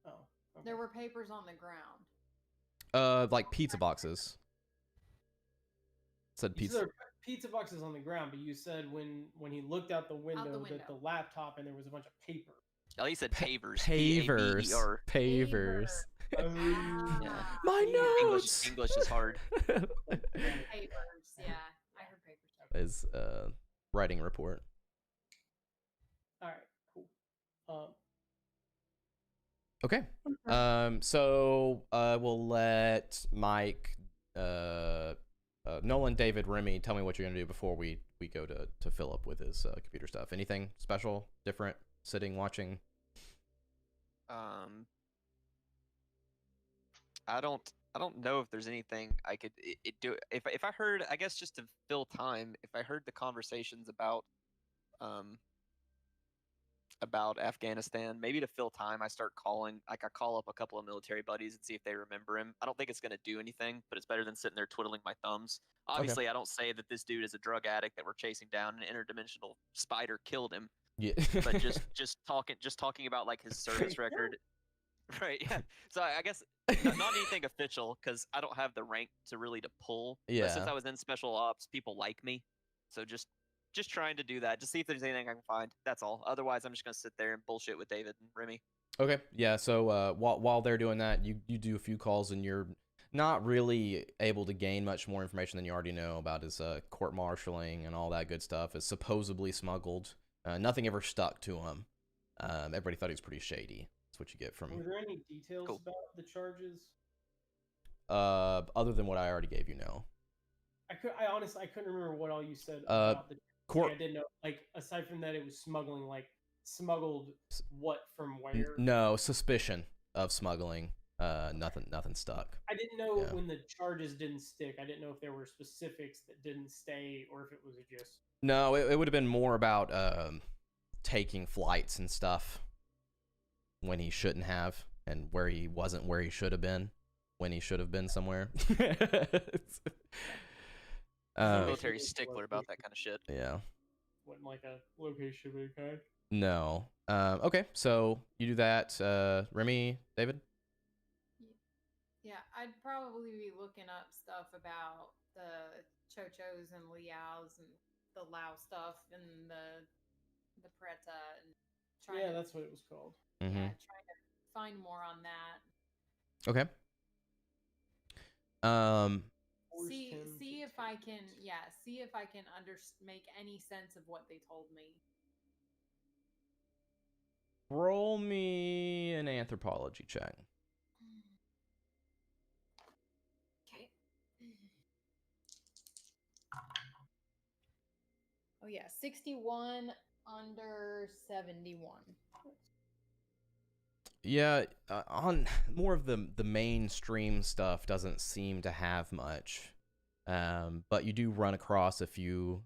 Oh, okay. There were papers on the ground. Like pizza boxes. It said You pizza. said there were pizza boxes on the ground, but you said when he looked out the window, that the window. laptop and there was a bunch of paper. At least said pavers. Pavers. P-A-V-E-R. Pavers. Ah, My yeah. notes. English is hard. Papers. Yeah, I heard papers. Is writing report. All right, cool. Okay. So we'll let Mike, Nolan, David, Remy tell me what you're gonna do before we go to Philip with his computer stuff. Anything special, different, sitting, watching? I don't know if there's anything I could do. If I heard, I guess just to fill time, if I heard the conversations about Afghanistan, maybe to fill time, I start calling. Like I call up a couple of military buddies and see if they remember him. I don't think it's gonna do anything, but it's better than sitting there twiddling my thumbs. Obviously, I don't say that this dude is a drug addict that we're chasing down. An interdimensional spider killed him. Yeah. But just talking about like his service record. Right. Yeah. So I guess not anything official because I don't have the rank to really to pull. Yeah. But since I was in special ops, people like me. So just trying to do that. Just see if there's anything I can find. That's all. Otherwise, I'm just gonna sit there and bullshit with David and Remy. Okay. Yeah. So while they're doing that, you do a few calls and you're not really able to gain much more information than you already know about his court martialing and all that good stuff. Is supposedly smuggled. Nothing ever stuck to him. Everybody thought he was pretty shady. That's what you get from. Were there any details Cool. about the charges? Other than what I already gave you, no. I honestly couldn't remember what all you said Uh, about the Court. I didn't know. Like aside from that, it was smuggling. Like smuggled what from where? No suspicion of smuggling. Nothing stuck. I didn't know Yeah. when the charges didn't stick. I didn't know if there were specifics that didn't stay or if it was just. No, it would have been more about taking flights and stuff when he shouldn't have, and where he wasn't where he should have been, when he should have been somewhere. I'm a military stickler about that kind of shit. Yeah. Wasn't like a location of any kind. No. Okay, so you do that. Remy, David? Yeah, I'd probably be looking up stuff about the Chochos and Liaos and the Lao stuff and the Preta and trying Yeah, to, that's what it was called. Mm-hmm. yeah, trying to find more on that. Okay. See if I can make any sense of what they told me. Roll me an anthropology check. Okay. Oh yeah, 61 under 71. Yeah, on more of the mainstream stuff doesn't seem to have much, but you do run across a few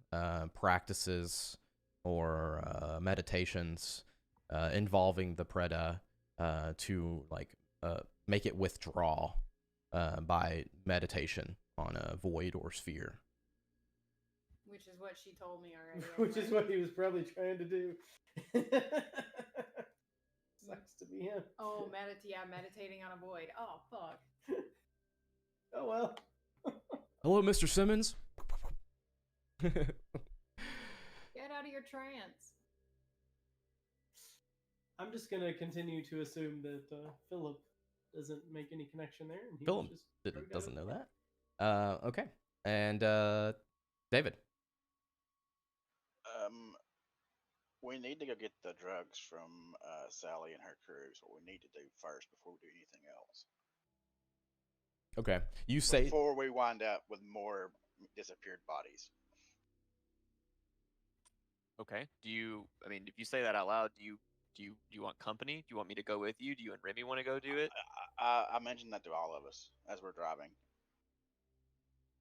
practices or meditations involving the Preda to like make it withdraw by meditation on a void or sphere. Which is what she told me already. Which is anyway. what he was probably trying to do. Sucks to be him. Oh, meditating on a void. Oh, fuck. Oh well. Hello, Mr. Simmons. Get out of your trance. I'm just gonna continue to assume that Philip doesn't make any connection there. And he Philip was just drugged out doesn't of know the that. Okay. And David. We need to go get the drugs from Sally and her crew. Is what we need to do first before we do anything else. Okay. You say Before we wind up with more disappeared bodies. Okay. Do you? I mean, if you say that out loud, do you want company? Do you want me to go with you? Do you and Remy want to go do it? I mentioned that to all of us as we're driving.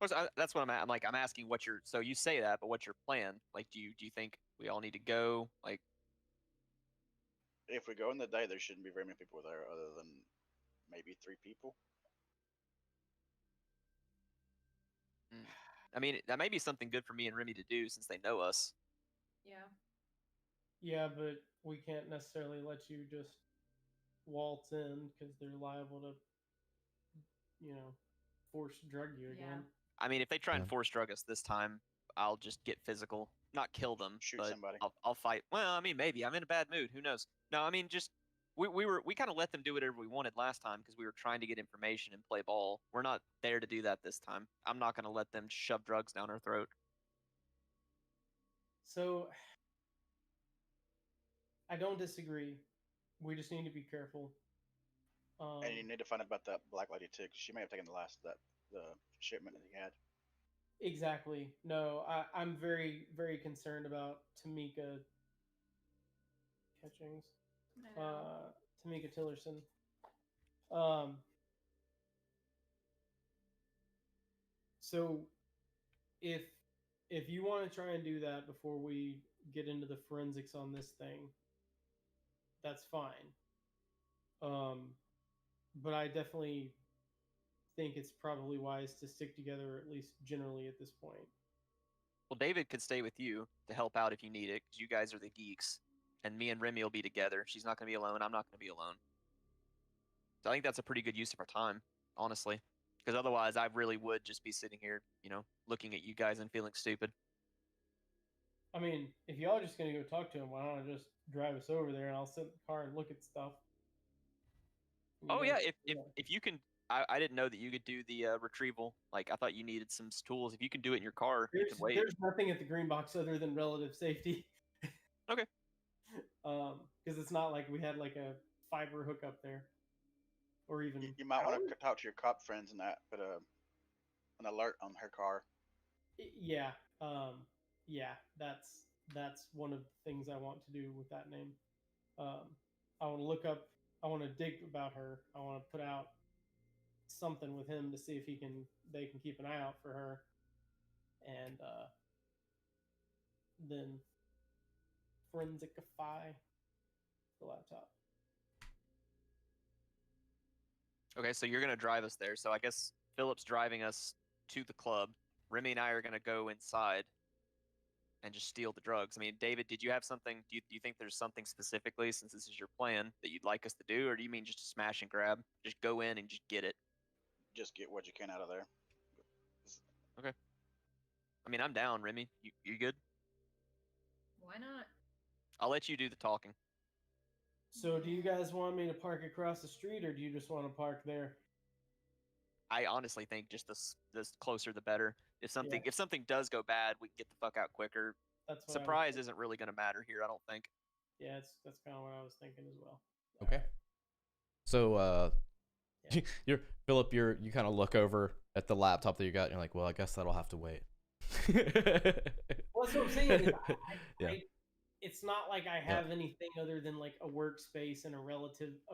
Of course, that's what I'm asking what your. So you say that, but what's your plan? Like, do you think we all need to go? Like, If we go in the day, there shouldn't be very many people there, other than maybe 3 people. I mean, that may be something good for me and Remy to do since they know us. Yeah. Yeah, but we can't necessarily let you just waltz in because they're liable to, force drug you Yeah. again. I mean, if they try and Yeah. force drug us this time, I'll just get physical. Not kill them, Shoot but somebody. I'll fight. Well, I mean, maybe I'm in a bad mood. Who knows? No, I mean, just we kind of let them do whatever we wanted last time because we were trying to get information and play ball. We're not there to do that this time. I'm not going to let them shove drugs down our throat. So I don't disagree. We just need to be careful. And you need to find out about that black lady too, 'cause she may have taken the shipment that he had. Exactly. No, I'm very, very concerned about Tamika Catchings. I know. Tamika Tillerson. So if you want to try and do that before we get into the forensics on this thing, that's fine. But I definitely think it's probably wise to stick together, at least generally at this point. Well, David could stay with you to help out if you need it, because you guys are the geeks, and me and Remy will be together. She's not going to be alone. I'm not going to be alone. So I think that's a pretty good use of our time, honestly, because otherwise I really would just be sitting here, looking at you guys and feeling stupid. I mean, if y'all are just gonna go talk to him, why don't I just drive us over there and I'll sit in the car and look at stuff. And you Oh yeah, guys- if you can, I didn't know that you could do the retrieval. Like I thought you needed some tools. If you can do it in your car, you There's, can wait. there's nothing at the green box other than relative safety. Okay. Because it's not like we had like a fiber hookup there, or even You might want power? to talk to your cop friends and that, put an alert on her car. Yeah, yeah. That's one of the things I want to do with that name. I want to look up. I want to dig about her. I want to put out something with him to see if they can keep an eye out for her, and then forensicify the laptop. Okay, so you're gonna drive us there. So I guess Philip's driving us to the club. Remy and I are gonna go inside and just steal the drugs. I mean, David, did you have something? Do you think there's something specifically, since this is your plan, that you'd like us to do, or do you mean just smash and grab? Just go in and just get it. Just get what you can out of there. I mean, I'm down, Remy. You good? Why not? I'll let you do the talking. So, do you guys want me to park across the street, or do you just want to park there? I honestly think just this closer the better. If something does go bad, we can get the fuck out quicker. That's what Surprise isn't really gonna matter here, I don't think. Yeah, that's kind of what I was thinking as well. Okay. So Yeah. you're Philip, you kind of look over at the laptop that you got and you're like, well, I guess that'll have to wait. Well, that's what I'm saying. is Yeah. It's not like I have anything other than like a workspace and a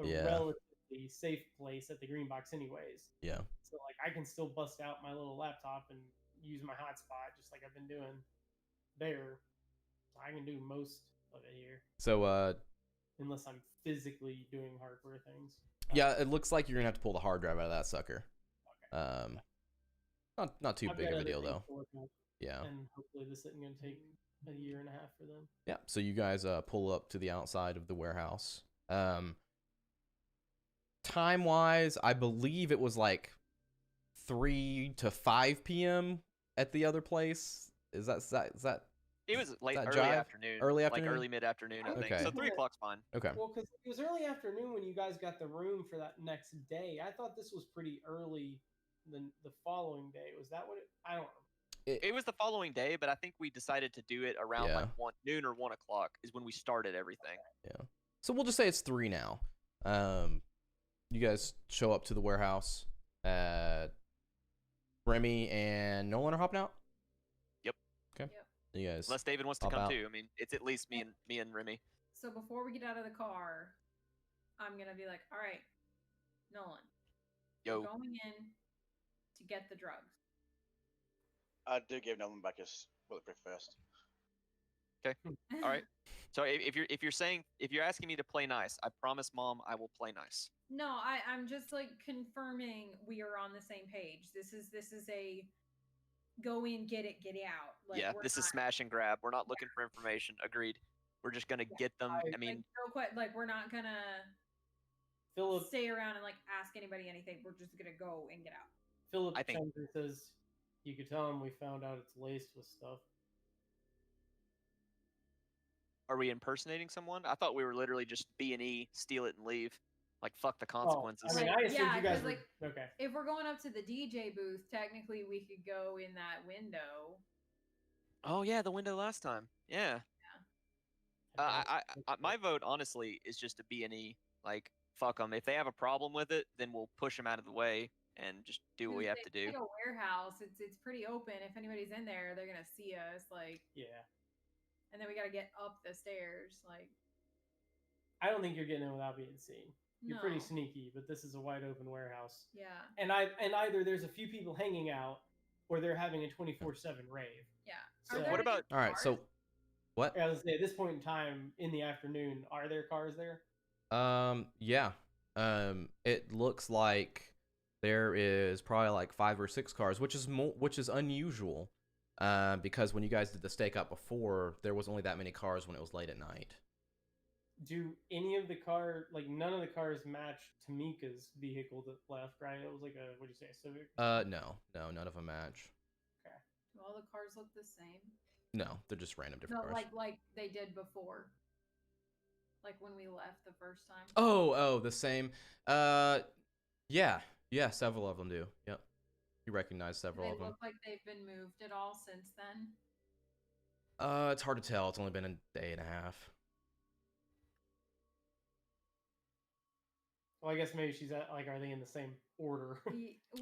Yeah. relatively safe place at the green box, anyways. Yeah. So like I can still bust out my little laptop and use my hotspot just like I've been doing there. I can do most of it here, So unless I'm physically doing hardware things. yeah, it looks like you're gonna have to pull the hard drive out of that sucker. Not too I've big got of a other deal things though. to work on, Yeah. and hopefully this isn't going to take a year and a half for them. Yeah. So you guys pull up to the outside of the warehouse. Time wise, I believe it was like 3 to 5 p.m. at the other place. Is that It was late, that early jive? afternoon. Early Like afternoon? early mid-afternoon, I think. Okay. So 3 o'clock's fine. Okay. Well, because it was early afternoon when you guys got the room for that next day. I thought this was pretty early the following day. Was that what it? I don't know. It was the following day, but I think we decided to do it around Yeah. like noon or 1 o'clock is when we started everything. Yeah. So we'll just say it's 3 now. You guys show up to the warehouse. Remy and Nolan are hopping out? Yep. Okay. Yep. You guys. Unless David wants to hop come out. too. I mean, it's at least me and Remy. So before we get out of the car, I'm gonna be like, all right, Nolan, Yo. we're going in to get the drugs. I do give Nolan back his bulletproof vest. All right. So if you're asking me to play nice, I promise, Mom, I will play nice. No, I'm just like confirming we are on the same page. This is a go in, get it, get out. Like, Yeah, we're this is not- smash and grab. We're not looking for information. Agreed. We're just gonna get them. I mean, like, real quick, like we're not gonna Philip stay around and like ask anybody anything. We're just gonna go and get out. Philip I think- chimes in and says, "You could tell him we found out it's laced with stuff." are we impersonating someone? I thought we were literally just B&E, steal it and leave. Like fuck the Oh, consequences. I mean, Like, I assumed yeah, you guys 'cause, were like, okay. If we're going up to the DJ booth, technically we could go in that window. Oh yeah, the window last time. Yeah. My vote honestly is just a B&E. Like fuck them. If they have a problem with it, then we'll push them out of the way and just do what we have to do. It's like a warehouse. It's pretty open. If anybody's in there, they're gonna see us. Like, Yeah, and then we gotta get up the stairs. Like, I don't think you're getting in without being seen. You're pretty no. sneaky, but this is a wide open warehouse, Yeah, and either there's a few people hanging out, or they're having a 24/7 rave. yeah. So- Are there What any about- All right. So cars? what? I was say at this point in time in the afternoon, are there cars there? Yeah. It looks like there is probably like 5 or 6 cars, which is unusual. Because when you guys did the stakeout before, there was only that many cars when it was late at night. Do any of the none of the cars match Tamika's vehicle that left? Right? It was like a what'd you say, a Civic? No, none of them match. Do all the cars look the same? No, they're just random different No, cars. like they did before. Like when we left the first time. Oh, the same. Yeah, several of them do. Yep, you recognize Do several they of them. look like they've been moved at all since then? It's hard to tell. It's only been a day and a half. Well, I guess maybe she's at are they in the same order?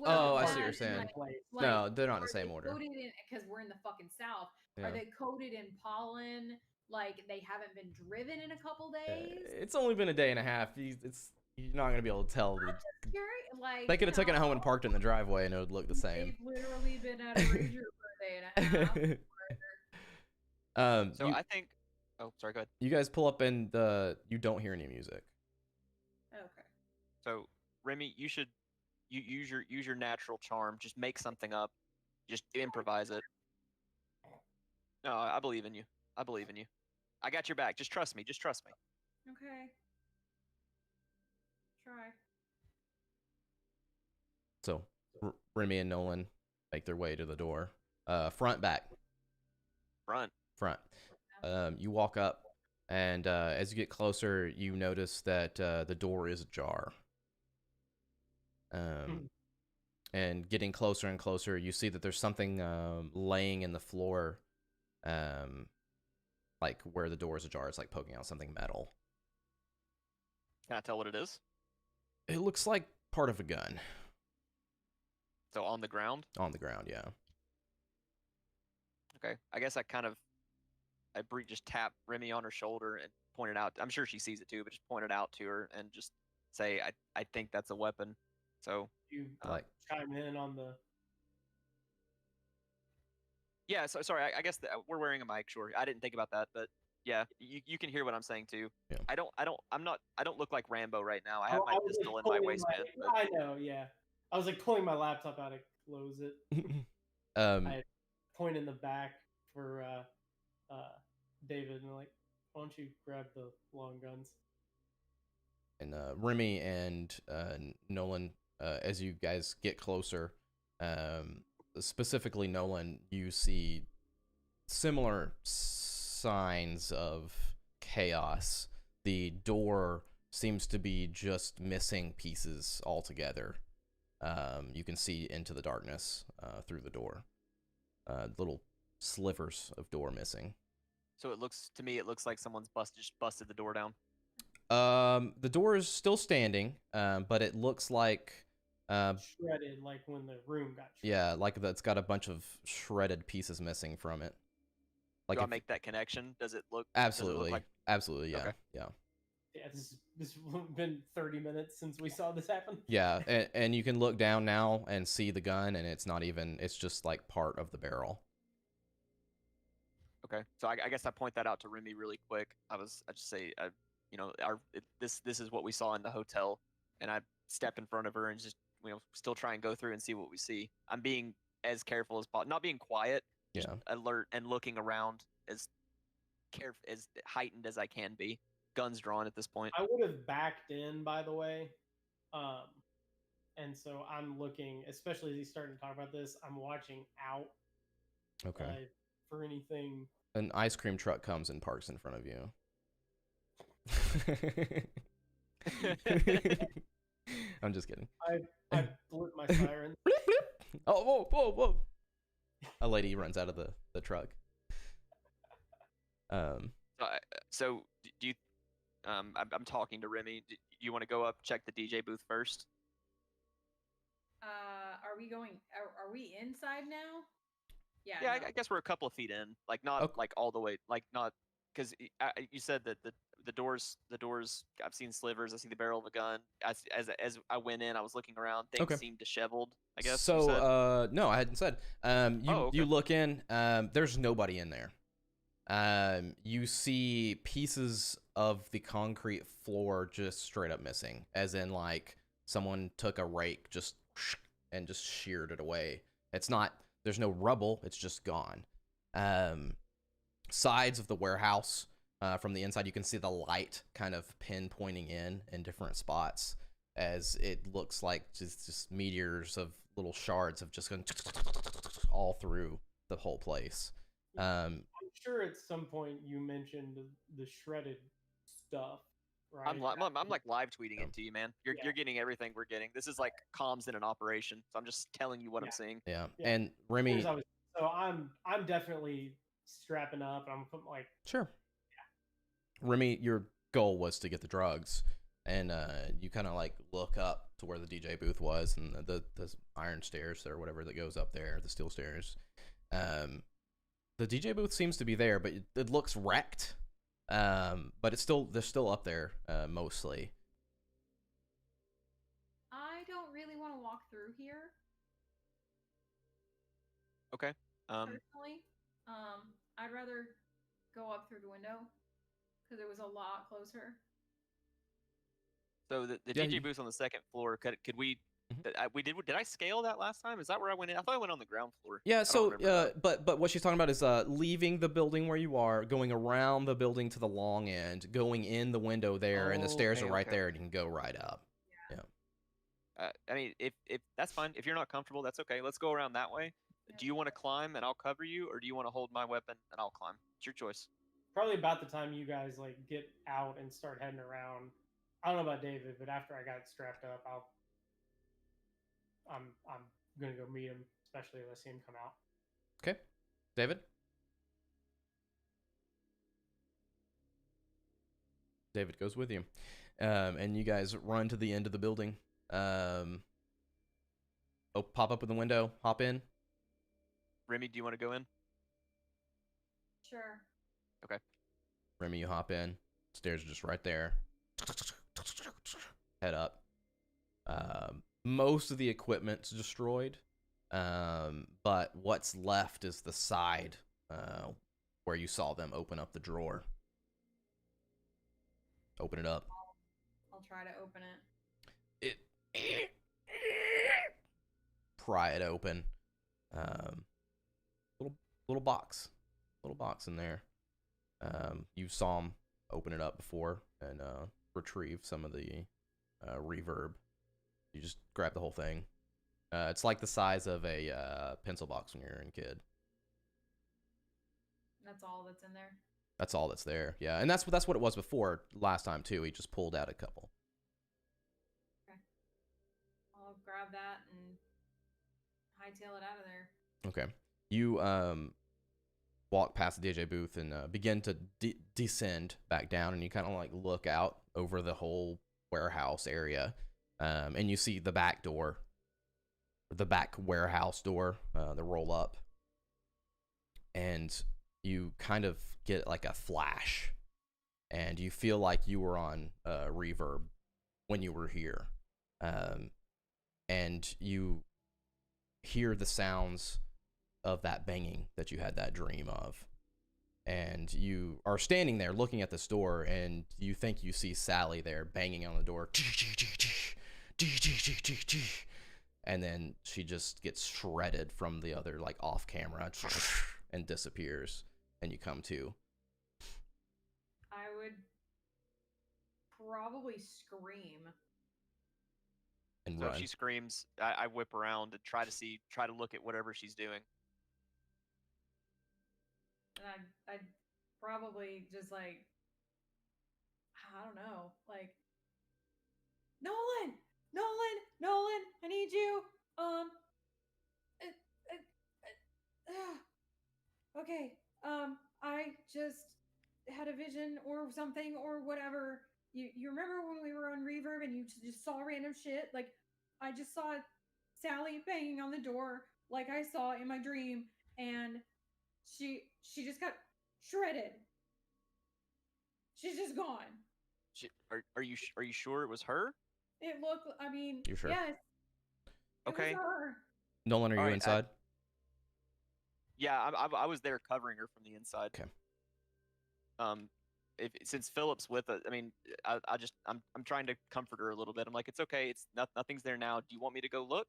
Oh, I see what yeah, you're saying. Place. No, they're not in the are same they order. Coated in because we're in the fucking south. Yeah. Are they coated in pollen? Like they haven't been driven in a couple days? It's only been a day and a half. You're not gonna be able to tell. I'm just curious. Like They could have you taken it home and know, parked it in the driveway, and it would look the same. They've literally been at a ranger for a day and a half. So you, I think. Oh, sorry. Go ahead. you guys pull up and you don't hear any music. Okay. So Remy, you should use your natural charm. Just make something up. Just improvise it. No, I believe in you. I believe in you. I got your back. Just trust me. Just trust me. Okay. Try. So Remy and Nolan make their way to the door. Front, back, Front. front. You walk up, and as you get closer, you notice that the door is ajar. And getting closer and closer, you see that there's something laying in the floor, like where the door is ajar. It's like poking out something metal. Can I tell what it is? It looks like part of a gun So on the ground. on the ground. Yeah. Okay. I guess just tap Remy on her shoulder and point it out. I'm sure she sees it too, but just point it out to her and just say, I think that's a weapon. So You Like chime in on the. yeah. So sorry. I guess we're wearing a mic. Sure. I didn't think about that, but yeah, you can hear what I'm saying too. Yeah. I don't look like Rambo right now. I have Oh, my was, like, pistol in my pulling waistband. but- I know, yeah. I was like pulling my laptop out to close it. I point in the back for David and like, why don't you grab the long guns? and Remy and Nolan, as you guys get closer, specifically Nolan, you see similar signs of chaos. The door seems to be just missing pieces altogether. You can see into the darkness through the door. Little slivers of door missing. So it looks to me, it looks like someone's just busted the door down. The door is still standing, but it looks like, Shredded, like when the room got shredded. yeah, like it's got a bunch of shredded pieces missing from it. Like Do I if- make that connection? Does it look? absolutely, like- absolutely, yeah, Okay. yeah, Yeah, this has been 30 minutes since we saw this happen. yeah. And you can look down now and see the gun, and it's not even. It's just like part of the barrel. Okay, so I guess I point that out to Remy really quick. I just say, this is what we saw in the hotel, and I step in front of her and just still try and go through and see what we see. I'm being as careful as possible, not being quiet, just Yeah. alert and looking around as heightened as I can be. Guns drawn at this point. I would have backed in, by the way. And so I'm looking, especially as he's starting to talk about this, I'm watching out Okay. for anything. An ice cream truck comes and parks in front of you. I'm just kidding. I blip my siren. Bleep, bleep. Oh, whoa, whoa, whoa. A lady runs out of the truck. So do you? I'm talking to Remy. Do you want to go up check the DJ booth first? Are we going? Are we inside now? Yeah. Yeah, no. I guess we're a couple of feet in, like not Okay. like all the way, like not because you said that the doors. I've seen slivers. I see the barrel of a gun. As I went in, I was looking around. Things Okay. seemed disheveled. I guess. So, you said. no, I hadn't said. You okay. you look in. There's nobody in there. You see pieces of the concrete floor just straight up missing, as in like someone took a rake and just sheared it away. It's not. There's no rubble. It's just gone. Sides of the warehouse. From the inside, you can see the light kind of pinpointing in different spots, as it looks like just meteors of little shards have just gone all through the whole place. I'm sure at some point you mentioned the shredded stuff, right? I'm like live tweeting Yeah. it to you, man. You're Yeah. you're getting everything we're getting. This is like comms in an operation. So I'm just telling you what I'm Yeah. seeing. Yeah, Yeah. and Remy, Here's how so I'm definitely strapping up. I'm putting like sure. Remy, your goal was to get the drugs, and you kind of like look up to where the DJ booth was, and the iron stairs or whatever that goes up there, the steel stairs. The DJ booth seems to be there, but it looks wrecked. But they're still up there mostly. I don't really want to walk through here Okay. personally. I'd rather go up through the window because it was a lot closer. So the Yeah, DJ you- booth on the second floor. Could we? Mhm. We did. Did I scale that last time? Is that where I went in? I thought I went on the ground floor. Yeah, don't so remember but what she's talking about is leaving the building where you are, going around the building to the long end, going in the window there, and the stairs Okay, are right okay. there, and you can go right up. I mean, if that's fine. If you're not comfortable, that's okay. Let's go around that way. Yeah. Do you want to climb and I'll cover you, or do you want to hold my weapon and I'll climb? It's your choice. probably about the time you guys like get out and start heading around. I don't know about David, but after I got strapped up, I'm gonna go meet him, especially if I see him come out. Okay, David. David goes with you, and you guys run to the end of the building. Pop up with the window, hop in. Remy, do you want to go in? Sure. Remy, you hop in. Stairs are just right there. Head up. Most of the equipment's destroyed, but what's left is the side where you saw them open up the drawer. Open it up. I'll try to open it. It pry it open. Little box in there. You saw him open it up before and retrieve some of the reverb. You just grab the whole thing. It's like the size of a pencil box when you're a kid. That's all that's in there. That's all that's there. Yeah, and that's what it was before last time too. He just pulled out a couple. I'll grab that and hightail it out of there. Okay. You walk past the DJ booth and begin to descend back down, and you kind of like look out over the whole warehouse area, and you see the back door, the back warehouse door, the roll up, and you kind of get like a flash, and you feel like you were on reverb when you were here, and you hear the sounds of that banging that you had that dream of. And you are standing there looking at the store, and you think you see Sally there banging on the door. And then she just gets shredded from the other, like, off camera and disappears. And you come to. I would probably scream. And So run. if she screams, I whip around and try to look at whatever she's doing. And I'd probably just like, I don't know, like, Nolan, I need you. Okay. I just had a vision or something or whatever. You remember when we were on Reverb and you just saw random shit? Like, I just saw Sally banging on the door like I saw in my dream, and she just got shredded. She's just gone. Are you sure it was her? It looked. I mean, You sure? yes. It Okay. was her. Nolan, are you Alright, inside? Yeah, I was there covering her from the inside. Okay. Since Philip's with us, I mean, I'm trying to comfort her a little bit. I'm like, it's okay. It's nothing's there now. Do you want me to go look?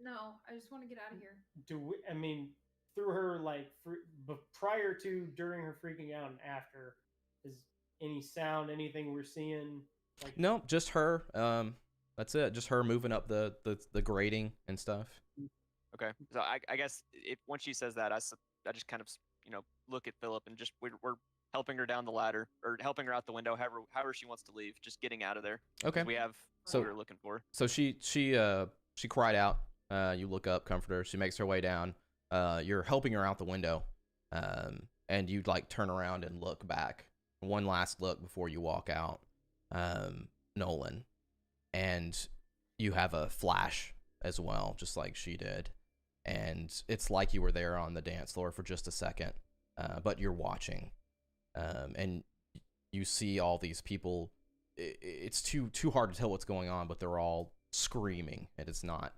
No, I just want to get out of here. Do we? I mean, through her like prior to, during her freaking out, and after, is any sound, anything we're seeing? Like, No, just her. That's it. Just her moving up the grating and stuff. Okay. So I guess if once she says that, I just kind of look at Philip and just we're helping her down the ladder or helping her out the window, however she wants to leave, just getting out of there. 'Cause Okay. We have So- what we were looking for. So she cried out. You look up, comfort her. She makes her way down. You're helping her out the window. And you like turn around and look back. One last look before you walk out. Nolan. And you have a flash as well, just like she did. And it's like you were there on the dance floor for just a second. But you're watching. And you see all these people. It's too hard to tell what's going on, but they're all screaming, and it's not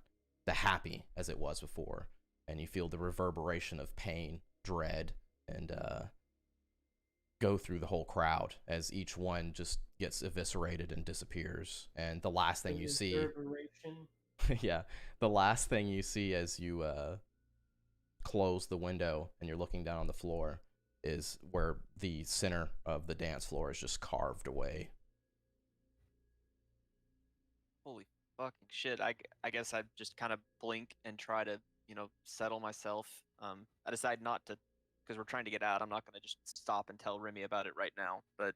the happy as it was before. And you feel the reverberation of pain, dread, and go through the whole crowd as each one just gets eviscerated and disappears. And the last thing you see, reverberation. yeah, the last thing you see as you close the window and you're looking down on the floor is where the center of the dance floor is just carved away. Holy fucking shit! I guess I just kind of blink and try to settle myself. I decide not to, because we're trying to get out. I'm not gonna just stop and tell Remy about it right now. But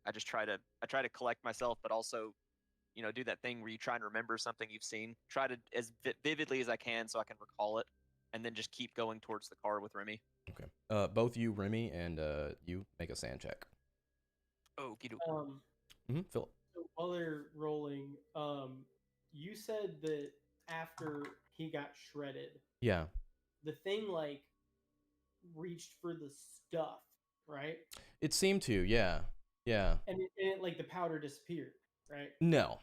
I try to collect myself, but also do that thing where you try and remember something you've seen. Try to as vividly as I can so I can recall it, and then just keep going towards the car with Remy. Okay. Both you, Remy, and you make a sand check. Oh, Guido. Philip. So while they're rolling, you said that after he got shredded, Yeah. the thing like reached for the stuff, right? It seemed to, yeah. Yeah. And it like the powder disappeared, right? No.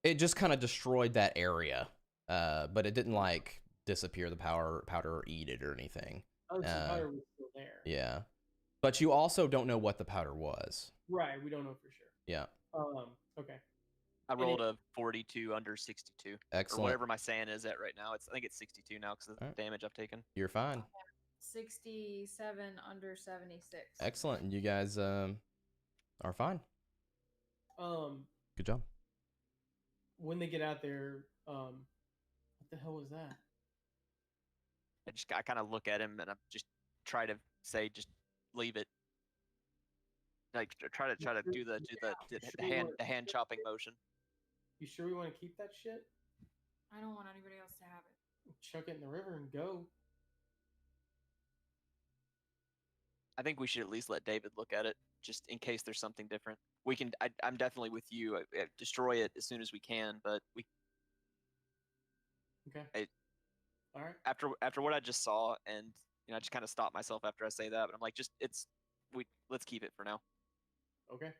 It just kind of destroyed that area. But it didn't like disappear the powder or eat it or anything. Oh, so the powder was still there. Yeah. But you also don't know what the powder was. Right, we don't know for sure. Yeah. Okay. I and rolled it- a 42 under 62, Excellent. or whatever my SAN is at right now. I think it's 62 now because of the Alright. damage I've taken. You're fine. 67 under 76. Excellent. And you guys are fine. Good job. When they get out there, what the hell was that? I kind of look at him and I just try to say, just leave it. Like try to do the hand chopping motion. You sure we want to keep that shit? I don't want anybody else to have it. Chuck it in the river and go. I think we should at least let David look at it, just in case there's something different. We can. I'm definitely with you. Destroy it as soon as we can, but we. Okay. All right. After what I just saw, and I just kind of stopped myself after I say that, but I'm like, let's keep it for now. Okay.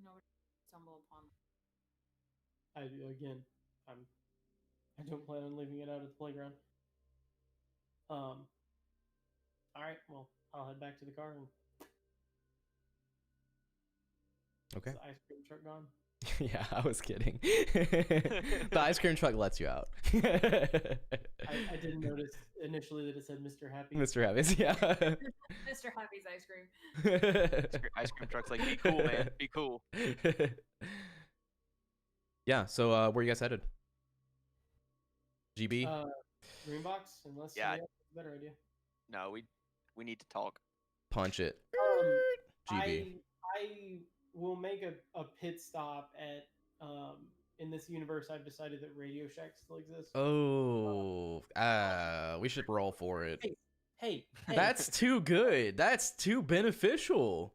No, stumble upon. I don't plan on leaving it out at the playground. All right. Well, I'll head back to the car and. Okay. Is the ice cream truck gone? Yeah, I was kidding. The ice cream truck lets you out. I didn't notice initially that it said Mr. Happy. Mr. Happy's, yeah. Mr. Happy's ice cream. Ice cream truck's like, be cool, man. Be cool. Yeah, so where you guys headed? GB? Greenbox, unless Yeah. you have a better idea. No, we need to talk. Punch it. GB. I will make a pit stop at in this universe. I've decided that Radio Shack still exists. Oh, we should roll for it. Hey, That's too good. That's too beneficial.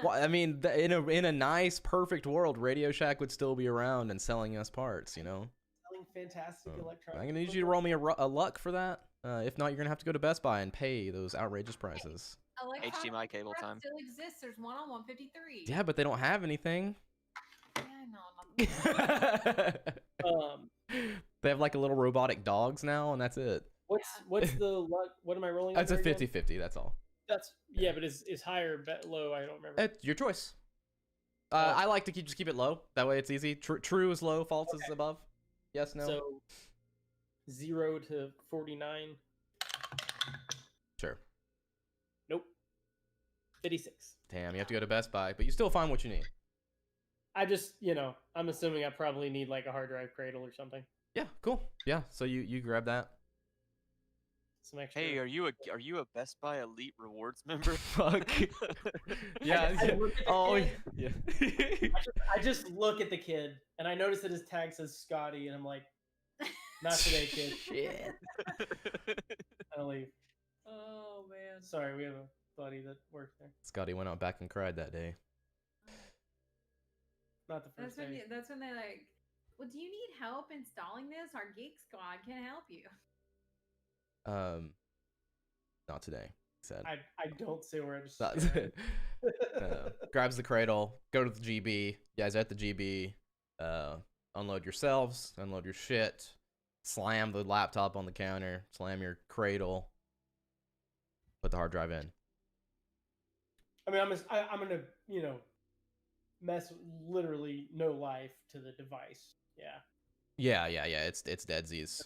Well, I mean, in a nice, perfect world, Radio Shack would still be around and selling us parts. You know. Selling fantastic electronics. I'm gonna need you to roll me a luck for that. If not, you're gonna have to go to Best Buy and pay those outrageous prices. HDMI cable time. Still exists. There's one on 153. Yeah, but they don't have anything. Yeah, no. They have like a little robotic dogs now, and that's it. What's the luck? What am I rolling? It's a under again? 50-50, that's all. But is higher, low? I don't remember. It's your choice. I like to just keep it low. That way it's easy. True is low, false is above. Yes, no. So 0 to 49. Sure. Nope. 56. Damn, you have to go to Best Buy, but you still find what you need. I just, I'm assuming I probably need like a hard drive cradle or something. Yeah, cool. Yeah, so you grab that. Some extra. Hey, are you a Best Buy Elite Rewards member? Fuck. Yeah. Yeah. I just look at the kid and I notice that his tag says Scotty, and I'm like, not today, kid. Shit. I leave. Oh man. Sorry, we have a buddy that works there. Scotty went out back and cried that day. Not the first day. That's when they're like, well, do you need help installing this? Our Geek Squad can help you. Not today, he said. I don't say where I just grabs the cradle, go to the GB. You guys are at the GB. Unload yourselves, unload your shit, slam the laptop on the counter, slam your cradle, put the hard drive in. I mean, I'm gonna, mess literally no life to the device. Yeah. Yeah. It's deadsies.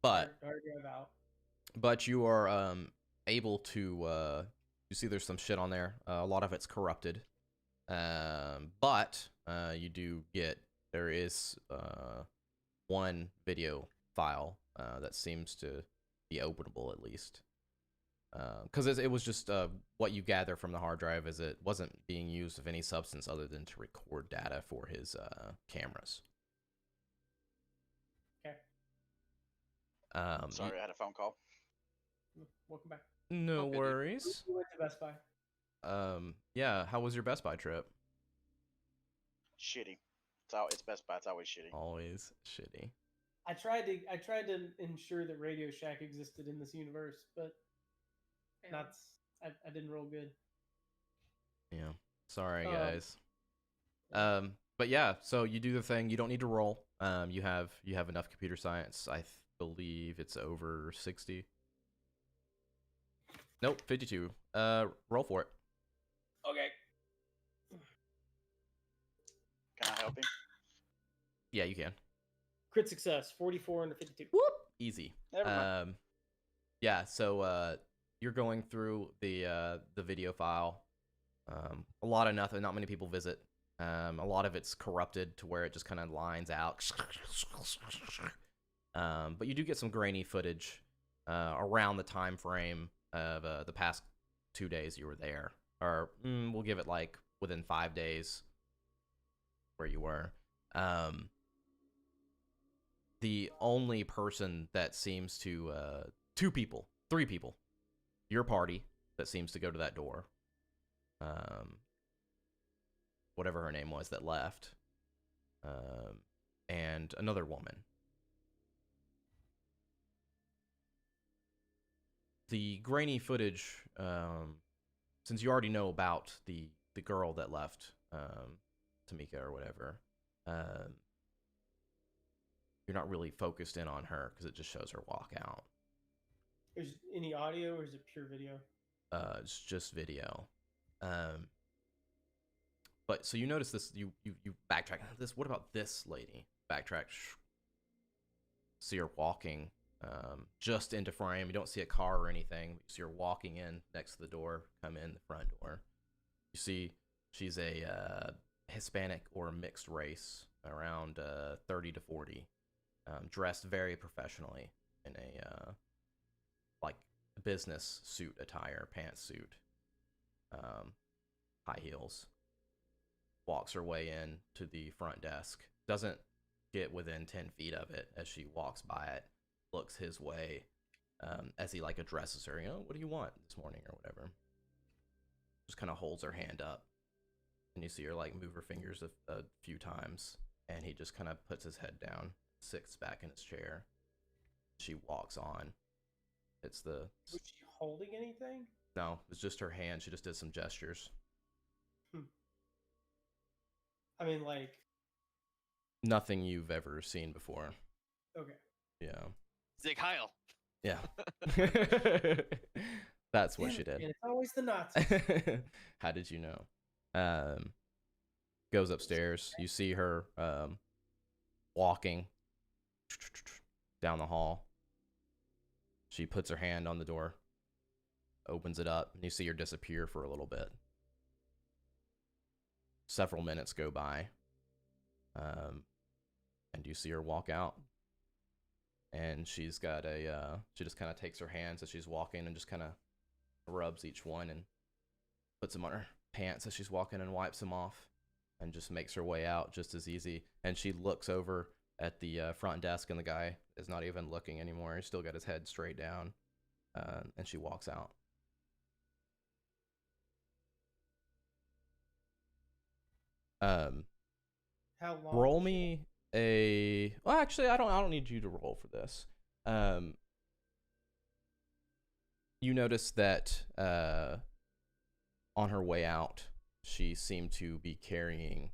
But hard drive out. But you are able to you see there's some shit on there. A lot of it's corrupted. But there is one video file that seems to be openable at least. Because it was just what you gather from the hard drive is it wasn't being used of any substance other than to record data for his cameras. Okay. Sorry, I had a phone call. Welcome back. No Okay, worries. We went to Best Buy. Yeah. How was your Best Buy trip? Shitty. It's Best Buy. It's always shitty. Always shitty. I tried to ensure that Radio Shack existed in this universe, but I didn't roll good. Yeah. Sorry, guys. But yeah, so you do the thing. You don't need to roll. You have enough computer science. I believe it's over 60. Nope, 52. Roll for it. Okay. Can I help him? Yeah, you can. Crit success, 44 under 52. Whoop! Easy. Never mind. Yeah, so you're going through the video file. A lot of nothing. Not many people visit. A lot of it's corrupted to where it just kind of lines out. But you do get some grainy footage around the time frame of the past 2 days you were there, or we'll give it like within 5 days where you were. The only person that seems to 3 people, your party that seems to go to that door, whatever her name was that left, and another woman. The grainy footage, since you already know about the girl that left, Tamika or whatever, you're not really focused in on her because it just shows her walk out. Is any audio or is it pure video? It's just video. But so you notice this, you backtrack this. What about this lady? Backtrack. See her walking just into frame. You don't see a car or anything. You see her walking in next to the door, come in the front door. You see she's a Hispanic or mixed race, around 30 to 40, dressed very professionally in a like business suit attire, pantsuit, high heels. Walks her way in to the front desk. Doesn't get within 10 feet of it as she walks by it. Looks his way as he like addresses her. What do you want this morning or whatever? Just kind of holds her hand up, and you see her like move her fingers a few times, and he just kind of puts his head down, sits back in his chair. She walks on. It's the. Was she holding anything? No, it's just her hand. She just did some gestures. I mean, like. Nothing you've ever seen before. Okay. Yeah. Zig Heil. Yeah. That's what she did. And it's always the Nazis. How did you know? Goes upstairs. You see her walking down the hall. She puts her hand on the door, opens it up, and you see her disappear for a little bit. Several minutes go by, and you see her walk out. And she's got she just kind of takes her hands as she's walking and just kind of rubs each one and puts them on her pants as she's walking and wipes them off, and just makes her way out just as easy. And she looks over at the front desk, and the guy is not even looking anymore. He's still got his head straight down, and she walks out. How long? Roll me a. Well, actually, I don't need you to roll for this. You notice that on her way out, she seemed to be carrying.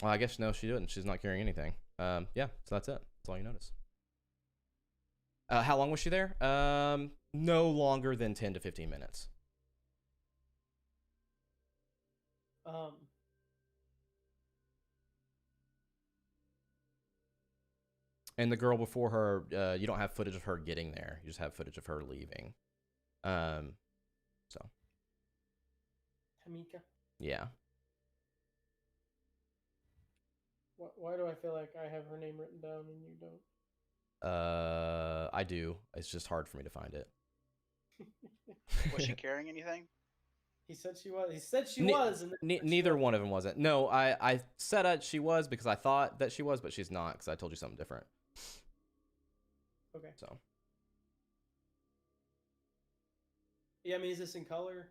Well, I guess no, she didn't. She's not carrying anything. Yeah, so that's it. That's all you notice. How long was she there? No longer than 10 to 15 minutes. And the girl before her, you don't have footage of her getting there. You just have footage of her leaving. So. Tamika. Yeah. Why do I feel like I have her name written down and you don't? I do. It's just hard for me to find it. Was she carrying anything? He said she was. He said she was. And neither one of them wasn't. No, I said she was because I thought that she was, but she's not because I told you something different. Okay. So. Yeah, I mean, is this in color?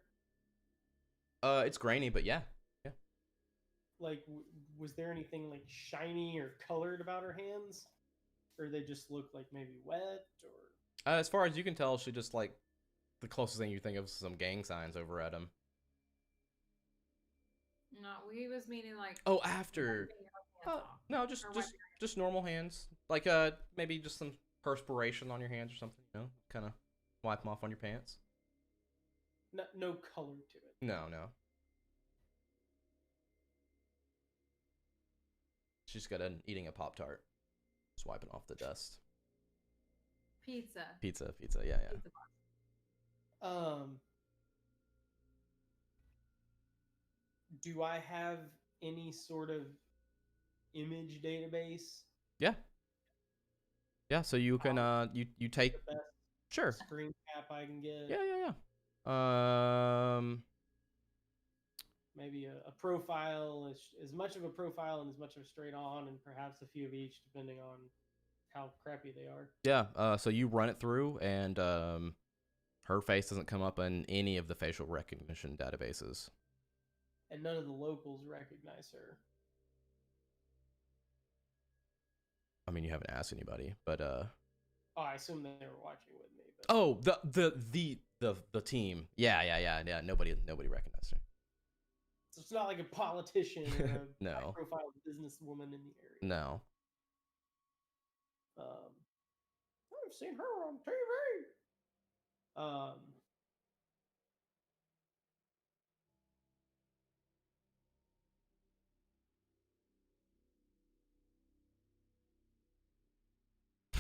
It's grainy, but yeah. Like, was there anything like shiny or colored about her hands, or they just look like maybe wet? Or as far as you can tell, she just like the closest thing you think of is some gang signs over at him. No, he was meaning like. Oh, after. Hands off. No, Or wiping just normal hands. Like maybe just some perspiration on your hands or something. You know, kind of wipe them off on your pants. no color to it. No. She's got eating a Pop-Tart. Just wiping off the dust. Pizza. Pizza, yeah. Pizza box. Do I have any sort of image database. Yeah. Yeah. So you can you take The best sure. screen cap I can get. Yeah. Maybe a profile, as much of a profile and as much of a straight on, and perhaps a few of each, depending on how crappy they are. Yeah. So you run it through, and her face doesn't come up in any of the facial recognition databases. And none of the locals recognize her. I mean, you haven't asked anybody, but Oh, I assume they were watching with me. But oh, the team. Yeah. Nobody recognized her. so it's not like a politician or a No. high-profile businesswoman in the area. No. I've seen her on TV.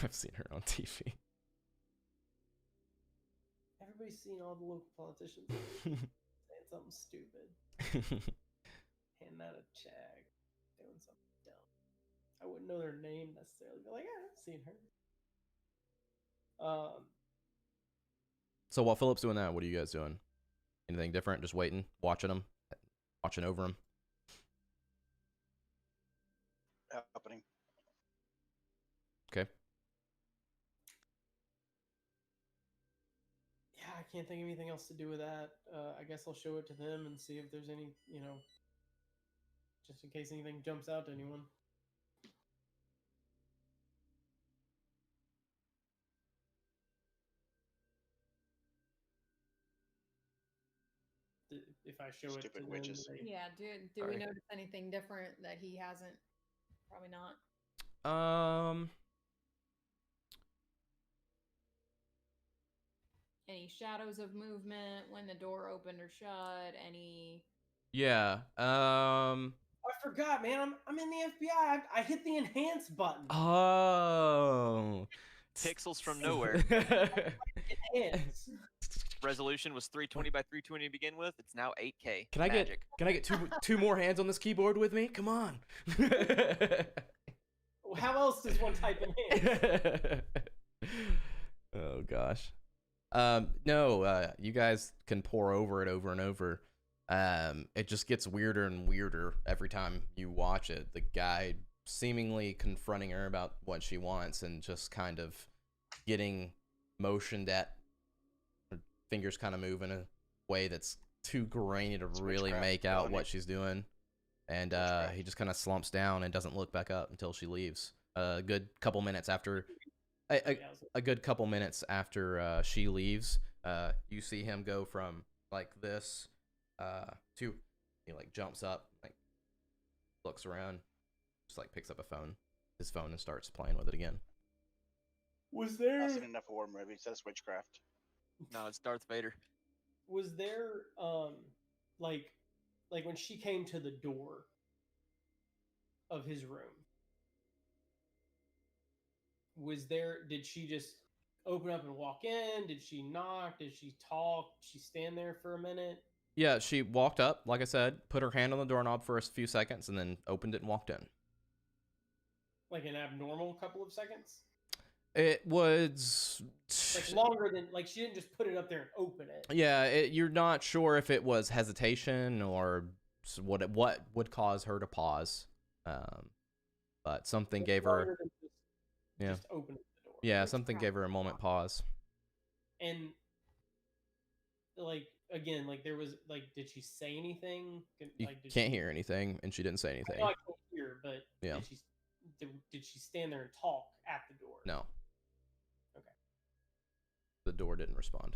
I've seen her on TV. Everybody's seen all the local politicians saying something stupid, handing out a check, doing something dumb. I wouldn't know their name necessarily, but like, yeah, I've seen her. So while Philip's doing that, what are you guys doing? Anything different? Just waiting, watching them, watching over them. Happening. Okay. Yeah, I can't think of anything else to do with that. I guess I'll show it to them and see if there's any, just in case anything jumps out to anyone. If I show Stupid it to them, witches. Yeah. Do we Sorry. notice anything different that he hasn't? Probably not. Any shadows of movement when the door opened or shut? Any? Yeah. I forgot, man. I'm in the FBI. I hit the enhance button. Oh. Pixels from nowhere. Enhance. Resolution was 320 by 320 to begin with. It's now 8K. Can I Magic. get two more hands on this keyboard with me? Come on. How else does one type enhance? Oh gosh. No, you guys can pour over it over and over. It just gets weirder and weirder every time you watch it. The guy seemingly confronting her about what she wants and just kind of getting motioned at, her fingers kind of move in a way that's too grainy to It's really witchcraft, make out isn't what it? she's doing. And Witchcraft. he just kind of slumps down and doesn't look back up until she leaves. A good couple minutes after a good couple minutes after she leaves, you see him go from like this to he like jumps up, like looks around, just like picks up his phone and starts playing with it again. Was there I've seen enough horror movies. That's witchcraft. No, it's Darth Vader. like when she came to the door of his room, did she just open up and walk in? Did she knock? Did she talk? Did she stand there for a minute? Yeah, she walked up, like I said, put her hand on the doorknob for a few seconds, and then opened it and walked in. Like an abnormal couple of seconds? It was Like longer than, like she didn't just put it up there and open it. yeah. You're not sure if it was hesitation or what would cause her to pause, but something Like, gave her longer than yeah. just opening the door. Yeah, something gave her a moment pause. And like again, like there was like, did she say anything? You Like, did can't she, hear anything, and she didn't say I anything. know I can't hear, but Yeah. did she stand there and talk at the door? No. Okay. The door didn't respond.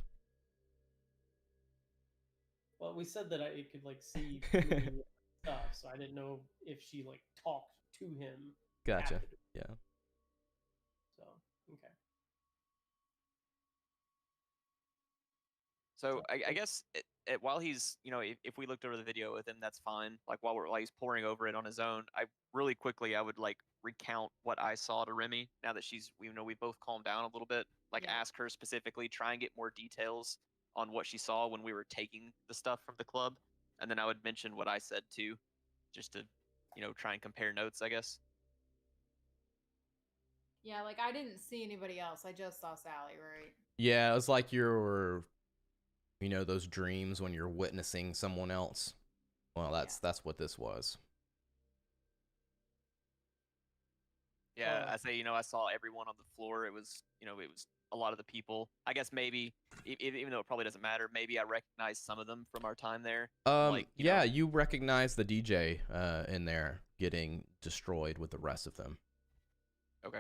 Well, we said that it could like see through the stuff, so I didn't know if she like talked to him. Gotcha. at the door. Yeah. So okay. So I guess while he's, if we looked over the video with him, that's fine. Like while he's pouring over it on his own, I would like recount what I saw to Remy now that we both calmed down a little bit. Like Yeah. ask her specifically, try and get more details on what she saw when we were taking the stuff from the club, and then I would mention what I said too, just to, try and compare notes, I guess. Yeah, like I didn't see anybody else. I just saw Sally, right? Yeah, it was like you're, those dreams when you're witnessing someone else. Well, that's what this was. Yeah, I say, I saw everyone on the floor. It was, it was a lot of the people. I guess maybe, even though it probably doesn't matter, maybe I recognized some of them from our time there. Like, Yeah, you recognize the DJ in there getting destroyed with the rest of them. Okay.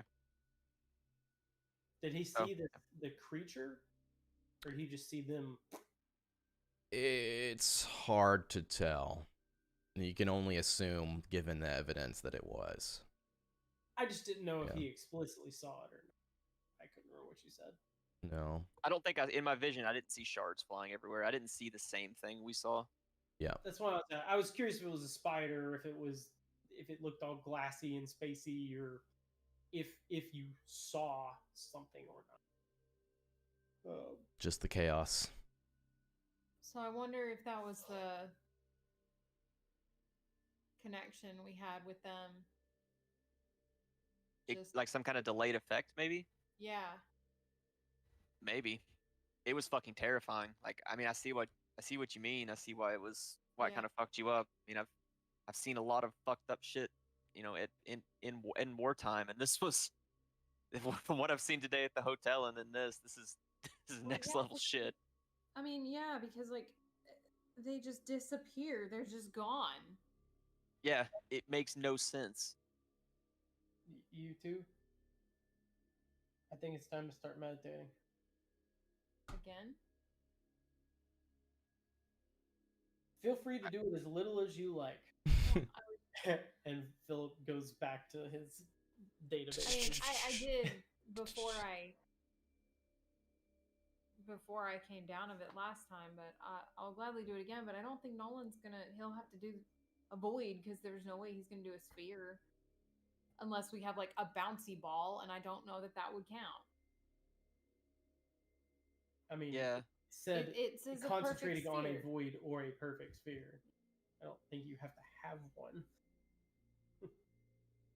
Did he Oh. see the creature, or did he just see them? It's hard to tell. You can only assume, given the evidence, that it was. I just didn't know if Yeah. he explicitly saw it or not. I couldn't remember what you said. No. I don't think in my vision, I didn't see shards flying everywhere. I didn't see the same thing we saw. Yeah. That's why I was curious if it was a spider, if it looked all glassy and spacey, or if you saw something or not. Just the chaos. So I wonder if that was the connection we had with them. Like some kind of delayed effect, maybe? Yeah. Maybe. It was fucking terrifying. Like, I mean, I see what you mean. I see why it kind of fucked you up. I mean, I've seen a lot of fucked up shit, in wartime, and this was, from what I've seen today at the hotel, and then this is next level shit. I mean, yeah, because like they just disappear. They're just gone. Yeah, it makes no sense. You too? I think it's time to start meditating. Again? Feel free to do it as little as you like. And Philip goes back to his database. I mean, I did before I came down of it last time, but I'll gladly do it again. But I don't think Nolan's he'll have to do a void because there's no way he's gonna do a sphere unless we have like a bouncy ball, and I don't know that would count. I mean, yeah, it says concentrating a on a void or a perfect sphere. I don't think you have to have one.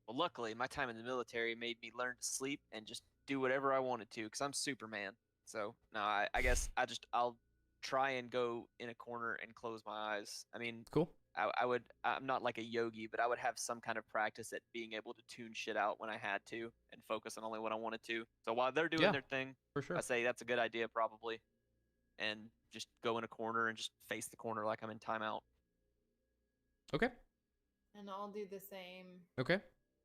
Well, luckily, my time in the military made me learn to sleep and just do whatever I wanted to because I'm Superman. So, no, I guess I'll try and go in a corner and close my eyes. I mean, cool. I'm not like a yogi, but I would have some kind of practice at being able to tune shit out when I had to and focus on only what I wanted to. So while they're doing their thing, for sure, I say that's a good idea probably. And just go in a corner and just face the corner like I'm in timeout. Okay. And I'll do the same. Okay.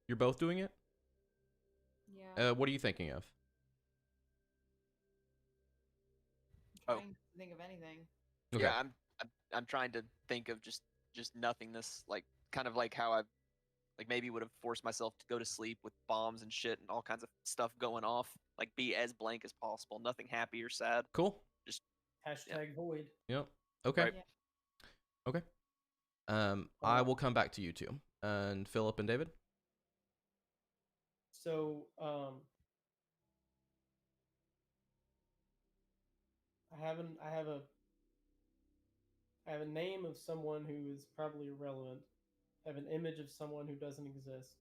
You're both doing it? Yeah. What are you thinking of? I'm trying to think of anything. Okay. Yeah, I'm trying to think of just nothingness, like kind of like how I like maybe would have forced myself to go to sleep with bombs and shit and all kinds of stuff going off, like be as blank as possible, nothing happy or sad. Cool. Just hashtag void. Yep. Okay. Right. Yeah. Okay. I will come back to you two, and Philip and David. So, I have a name of someone who is probably irrelevant. I have an image of someone who doesn't exist.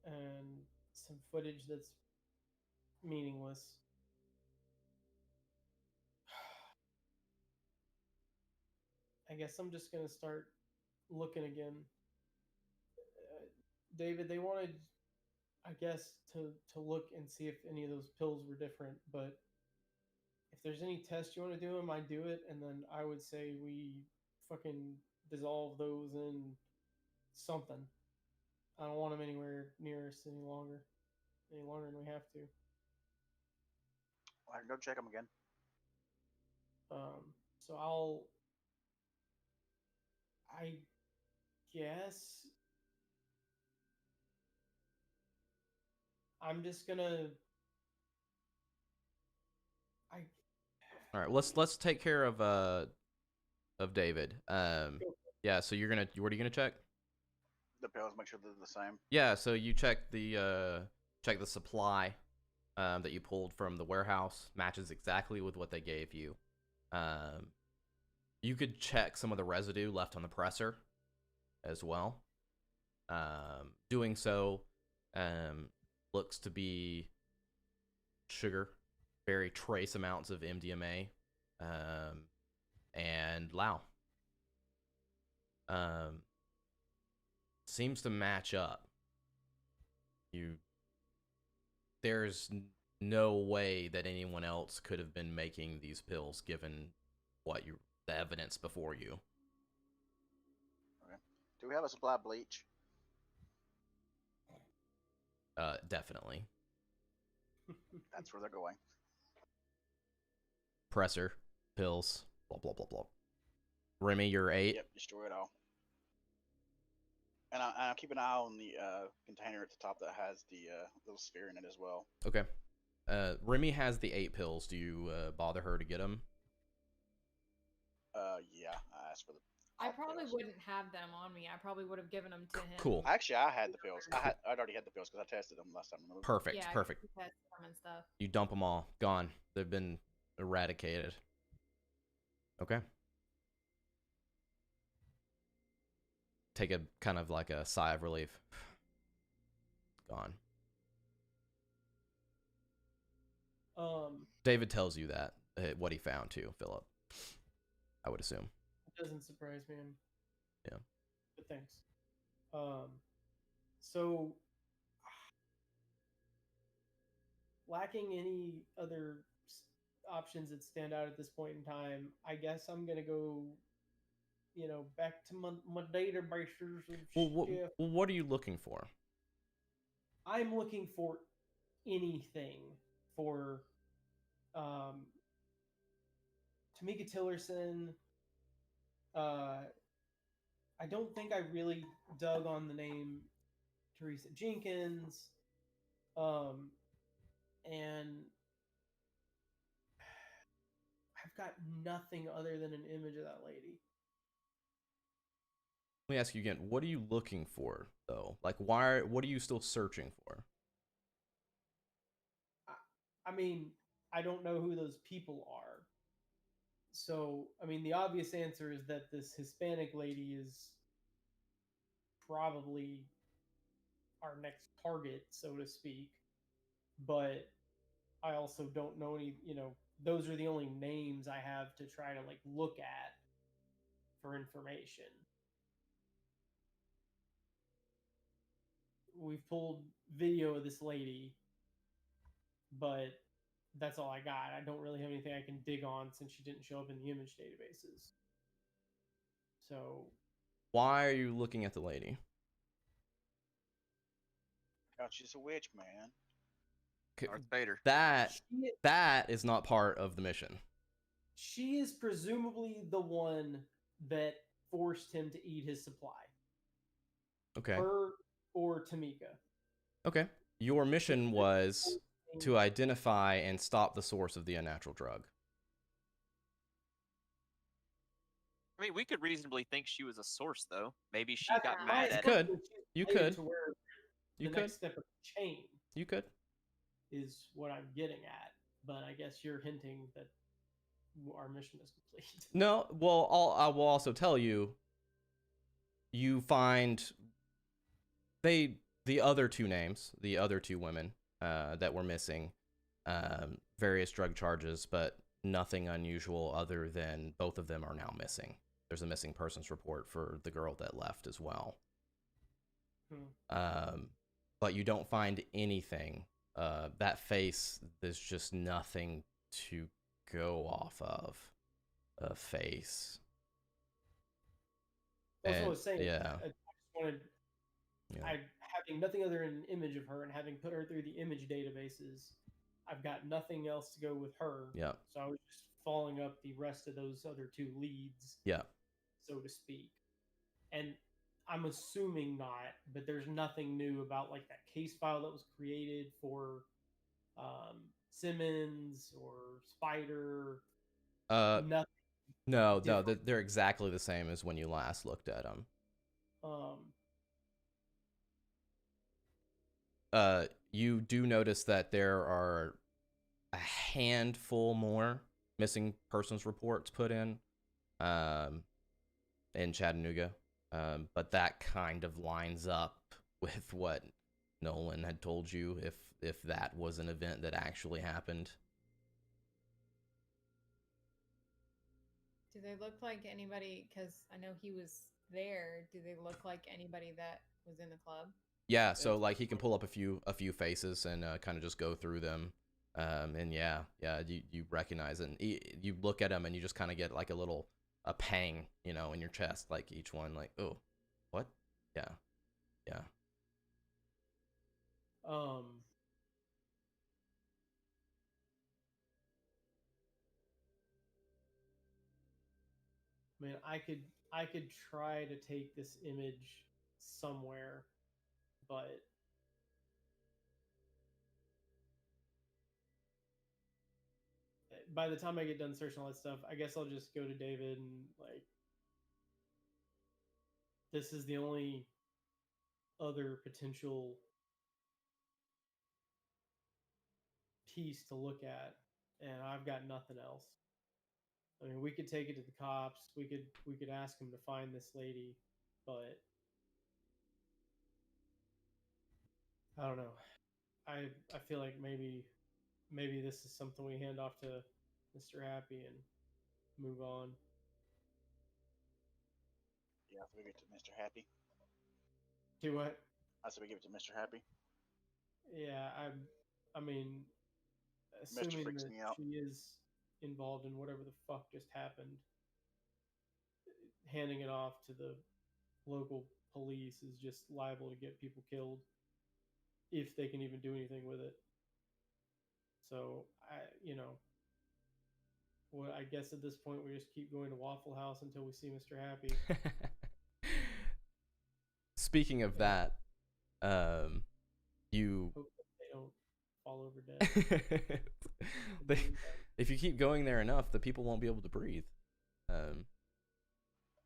And some footage that's meaningless. I guess I'm just going to start looking again. David, they wanted, I guess, to look and see if any of those pills were different, but if there's any test you want to do them, I do it, and then I would say we fucking dissolve those in something. I don't want them anywhere near us any longer than we have to. I can go check them again. So I guess I'm just gonna. All right, let's take care of David. Yeah. So what are you gonna check? The pills, make sure they're the same. Yeah. So you check the supply that you pulled from the warehouse matches exactly with what they gave you. You could check some of the residue left on the presser as well. Doing so looks to be sugar, very trace amounts of MDMA, and Lao. Seems to match up. There's no way that anyone else could have been making these pills given the evidence before you. Okay. Do we have a supply of bleach? Definitely. That's where they're going. Presser, pills, blah blah blah blah. Remy, you're 8. Yep, destroy it all. And I'll keep an eye on the container at the top that has the little sphere in it as well. Okay. Remy has the 8 pills. Do you bother her to get them? Yeah, I asked for the. I all probably pills. wouldn't have them on me. I probably would have given them to him. Cool. Actually, I had the pills. I'd already had the pills because I tested them last time. Remember? Perfect. Yeah, Perfect. you tested them and stuff. You dump them all. Gone. They've been eradicated. Okay. Take a kind of like a sigh of relief. Gone. David tells you that what he found too, Philip. I would assume. It doesn't surprise me. Yeah. But thanks. So lacking any other options that stand out at this point in time, I guess I'm gonna go, back to my databases and stuff. What are you looking for? I'm looking for anything for Tamika Tillerson. I don't think I really dug on the name Teresa Jenkins. And I've got nothing other than an image of that lady. Let me ask you again. What are you looking for, though? Like, what are you still searching for? I mean, I don't know who those people are. So, I mean, the obvious answer is that this Hispanic lady is probably our next target, so to speak. But I also don't know any, those are the only names I have to try to look at for information. We've pulled video of this lady, but that's all I got. I don't really have anything I can dig on since she didn't show up in the image databases. So, why are you looking at the lady? God, she's a witch, man. Darth Vader. That is not part of the mission. She is presumably the one that forced him to eat his supply. Okay. Her or Tamika. Okay. Your mission was to identify and stop the source of the unnatural drug. I mean, we could reasonably think she was a source, though. Maybe she That's got my mad at could. assumption. You She's could. to where You the could. next step of the chain You could. is what I'm getting at. But I guess you're hinting that our mission is complete. No, well, I will also tell you, you find the other two names, the other two women that were missing, various drug charges, but nothing unusual other than both of them are now missing. There's a missing persons report for the girl that left as well. But you don't find anything. That face, there's just nothing to go off of. A face. That's what I And- was saying. yeah. I just wanted, Yeah. having nothing other than an image of her and having put her through the image databases, I've got nothing else to go with her. Yeah. So I was just following up the rest of those other two leads, Yeah. so to speak. And I'm assuming not, but there's nothing new about that case file that was created for Simmons or Spider. Nothing. No, different. they're exactly the same as when you last looked at them. You do notice that there are a handful more missing persons reports put in Chattanooga. But that kind of lines up with what Nolan had told you if that was an event that actually happened. Do they look like anybody? Because I know he was there. Do they look like anybody that was in the club? Yeah, so like he can pull up a few faces and kind of just go through them, and yeah, you recognize it. And you look at them and you just kind of get like a pang, in your chest, like each one, like, oh, what? Yeah. Um, I mean, I could try to take this image somewhere, but by the time I get done searching all that stuff, I guess I'll just go to David and like, this is the only other potential piece to look at, and I've got nothing else. I mean, we could take it to the cops. We could ask them to find this lady, but I don't know. I feel like maybe this is something we hand off to Mr. Happy and move on. Yeah, if we give it to Mr. Happy. Do what? I said we give it to Mr. Happy. Yeah, I mean, assuming freaks that me out. she is involved in whatever the fuck just happened, handing it off to the local police is just liable to get people killed if they can even do anything with it. So well, I guess at this point we just keep going to Waffle House until we see Mr. Happy. Speaking of that, you Hope that they don't fall over dead. if you keep going there enough, the people won't be able to breathe.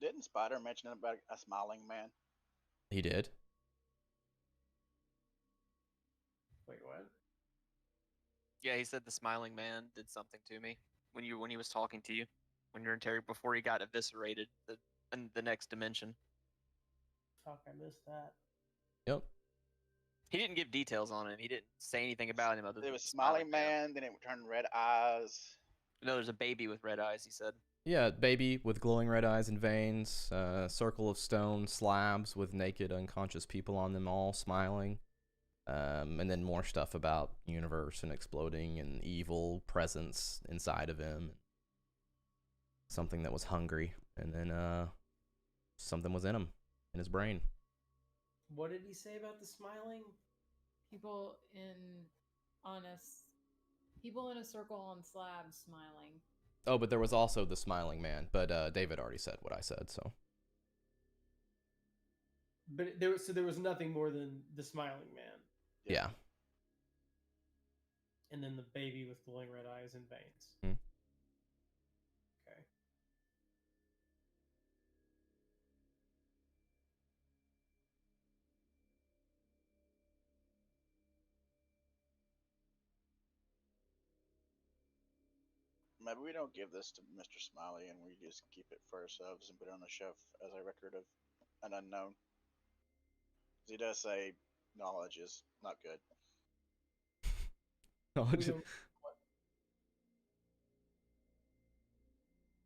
Didn't Spider mention about a smiling man? He did. Wait, what? Yeah, he said the smiling man did something to me when he was talking to you when you're in Terry before he got eviscerated in the next dimension. Fuck, I missed that. Yep. He didn't give details on it. He didn't say anything about him other than There was smiling man, then it turned red eyes. No, there's a baby with red eyes. He said. Yeah, baby with glowing red eyes and veins, circle of stone slabs with naked unconscious people on them all smiling. And then more stuff about universe and exploding and evil presence inside of him. Something that was hungry, and then something was in him, in his brain. What did he say about the smiling? People in a circle on slabs smiling. Oh, but there was also the smiling man, but David already said what I said, so. But there was nothing more than the smiling man. Yeah. And then the baby with glowing red eyes and veins. Hmm. Okay. Maybe we don't give this to Mr. Smiley and we just keep it for ourselves and put it on the shelf as a record of an unknown. He does say knowledge is not good.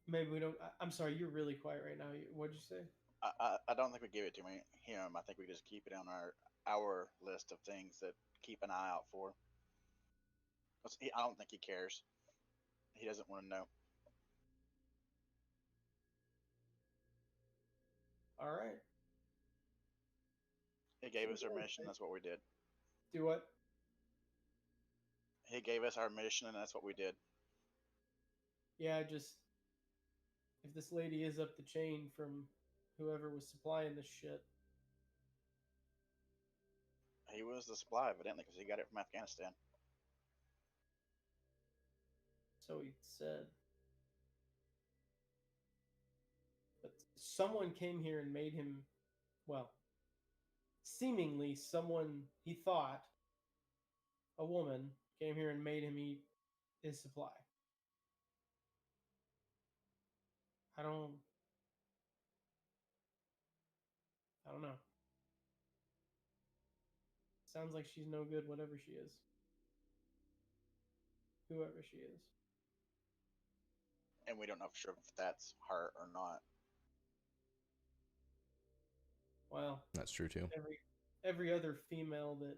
Maybe we don't. I'm sorry, you're really quiet right now. What'd you say? I don't think we give it to him. I think we just keep it on our list of things that keep an eye out for. I don't think he cares. He doesn't want to know. All right. He gave us our mission. That's what we did. Do what? He gave us our mission, and that's what we did. Yeah, just if this lady is up the chain from whoever was supplying this shit. He was the supply, evidently, because he got it from Afghanistan. So he said. But someone came here and made him, well, seemingly someone, he thought, a woman, came here and made him eat his supply. I don't... don't know. Sounds like she's no good, whatever she is. Whoever she is. And we don't know for sure if that's her or not. Well, That's true too. every other female that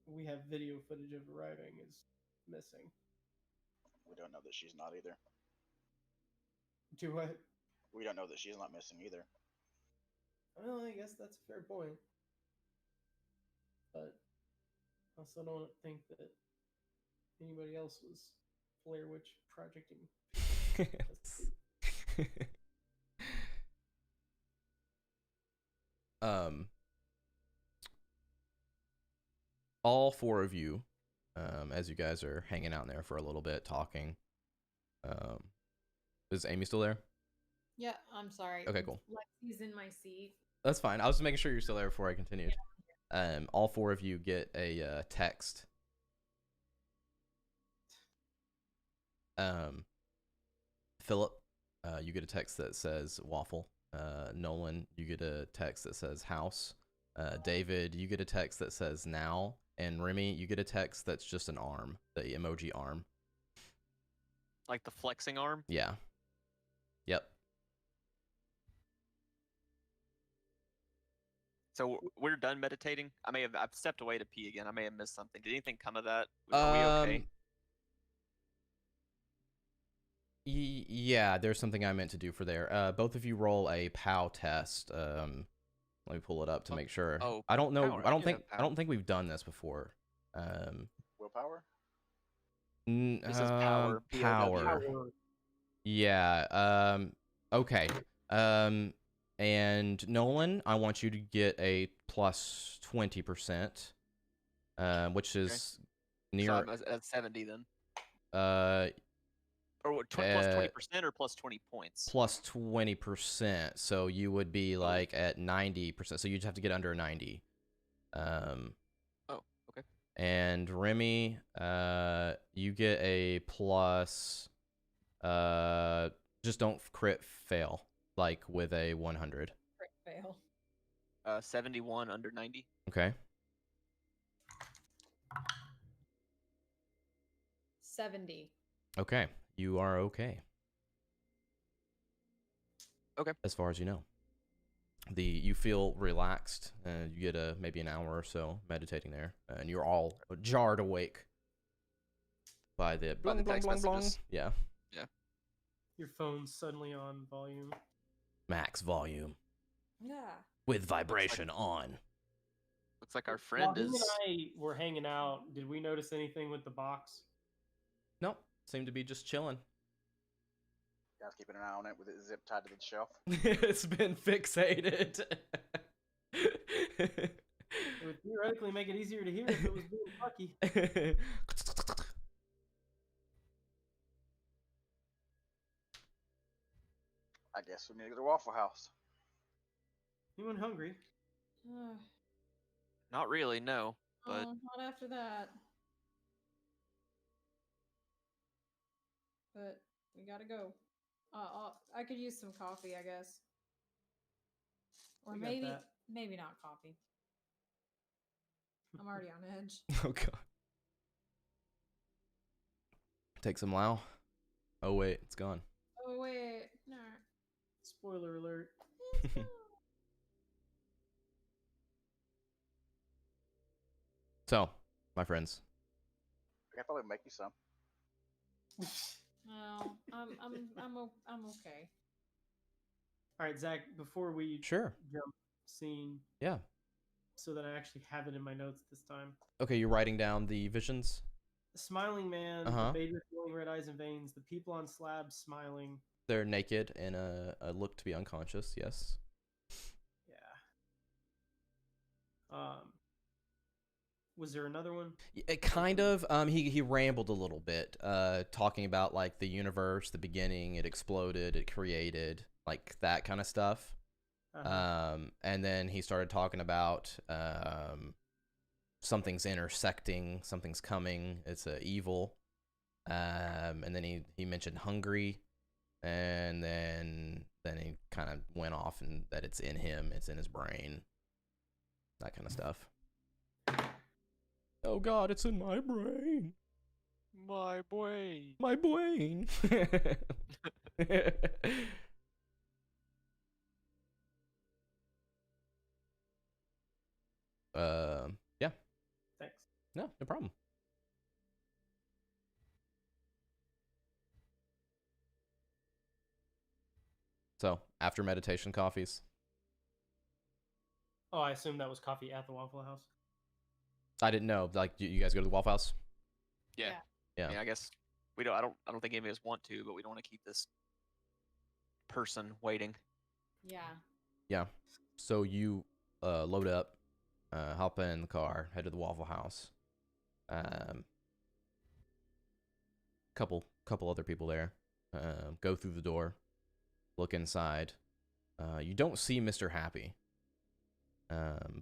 we have video footage of arriving is missing. We don't know that she's not either. Do I? We don't know that she's not missing either. Well, I guess that's a fair point. But I also don't think that anybody else was Blair Witch projecting. All four of you, as you guys are hanging out in there for a little bit talking, is Amy still there? Yeah, I'm sorry. Okay, cool. Lexi's in my seat. That's fine. I was just making sure you're still there before I continued. All four of you get a text. Philip, you get a text that says waffle. Nolan, you get a text that says house. David, you get a text that says now. And Remy, you get a text that's just an arm, the emoji arm. Like the flexing arm? Yeah. Yep. So we're done meditating. I've stepped away to pee again. I may have missed something. Did anything come of that? Are we okay? Yeah, there's something I meant to do for there. Both of you roll a POW test. Let me pull it up to make sure. Oh, I don't know. power. I I don't do think. have I don't think we've done this before. Willpower? This is power. Power. Yeah. Okay. And Nolan, I want you to get a plus 20%, which is near. So I'm at 70 then. Or what, plus 20% or plus 20 points? Plus 20%. So you would be like at 90%. So you'd have to get under 90. Oh, okay. And Remy, you get a plus. Just don't crit fail, like with a 100. Crit fail. 71 under 90. Okay. 70. Okay. You are okay. Okay. As far as you know. You feel relaxed, and you get maybe an hour or so meditating there, and you're all jarred awake by the text messages. Yeah. Your phone's suddenly on volume. Max volume Yeah. with vibration on. Looks like our friend While him is. and I were hanging out, did we notice anything with the box? Nope. Seem to be just chilling. Guys keeping an eye on it with it zip tied to the shelf. It's been fixated. It would theoretically make it easier to hear if it was being lucky. I guess we need to go to Waffle House. Anyone hungry? Not really, no. But Not after that. But we gotta go. I could use some coffee, I guess. Or We got maybe that. maybe not coffee. I'm already on edge. Oh god. Take some Lao. Oh wait, it's gone. Oh wait, no. Spoiler alert. So, my friends. I could probably make you some. No, I'm okay. All right, Zach. Before we Sure. jump scene, Yeah. so that I actually have it in my notes this time. Okay, you're writing down the visions? The smiling man, Uh-huh. the baby with glowing red eyes and veins, the people on slabs smiling. They're naked and look to be unconscious, yes. Yeah. Was there another one? It kind of. He rambled a little bit, talking about like the universe, the beginning, it exploded, it created, like that kind of stuff. Uh-huh. And then he started talking about something's intersecting, something's coming, it's evil. And then he mentioned hungry, and then he kind of went off, and that it's in him, it's in his brain, that kind of stuff. Oh God, it's in my brain. My boy. My brain. Yeah. Thanks. No problem. So, after meditation coffees, Oh, I assume that was coffee at the Waffle House. I didn't know. Like, you guys go to the Waffle House? Yeah. Yeah. I mean, I guess we don't. I don't think any of us want to, but we don't want to keep this person waiting. Yeah. So you load up, hop in the car, head to the Waffle House. Couple other people there. Go through the door, look inside. You don't see Mr. Happy,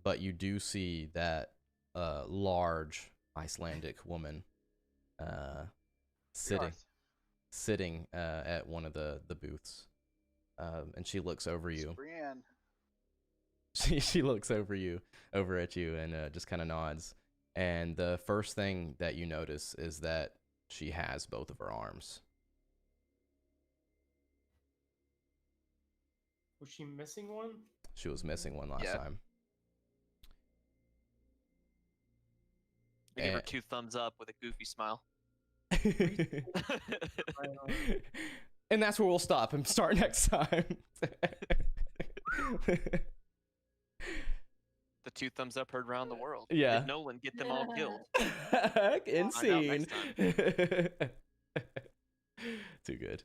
but you do see that large Icelandic woman sitting at one of the booths, and she looks over you. Brienne. She looks over at you, and just kind of nods. And the first thing that you notice is that she has both of her arms. Was she missing one? She was missing one last time. We give her And- 2 thumbs up with a goofy smile. And that's where we'll stop and start next time. The 2 thumbs up heard around the world. Yeah. Did Nolan get them all killed? End Find out scene. next Too good.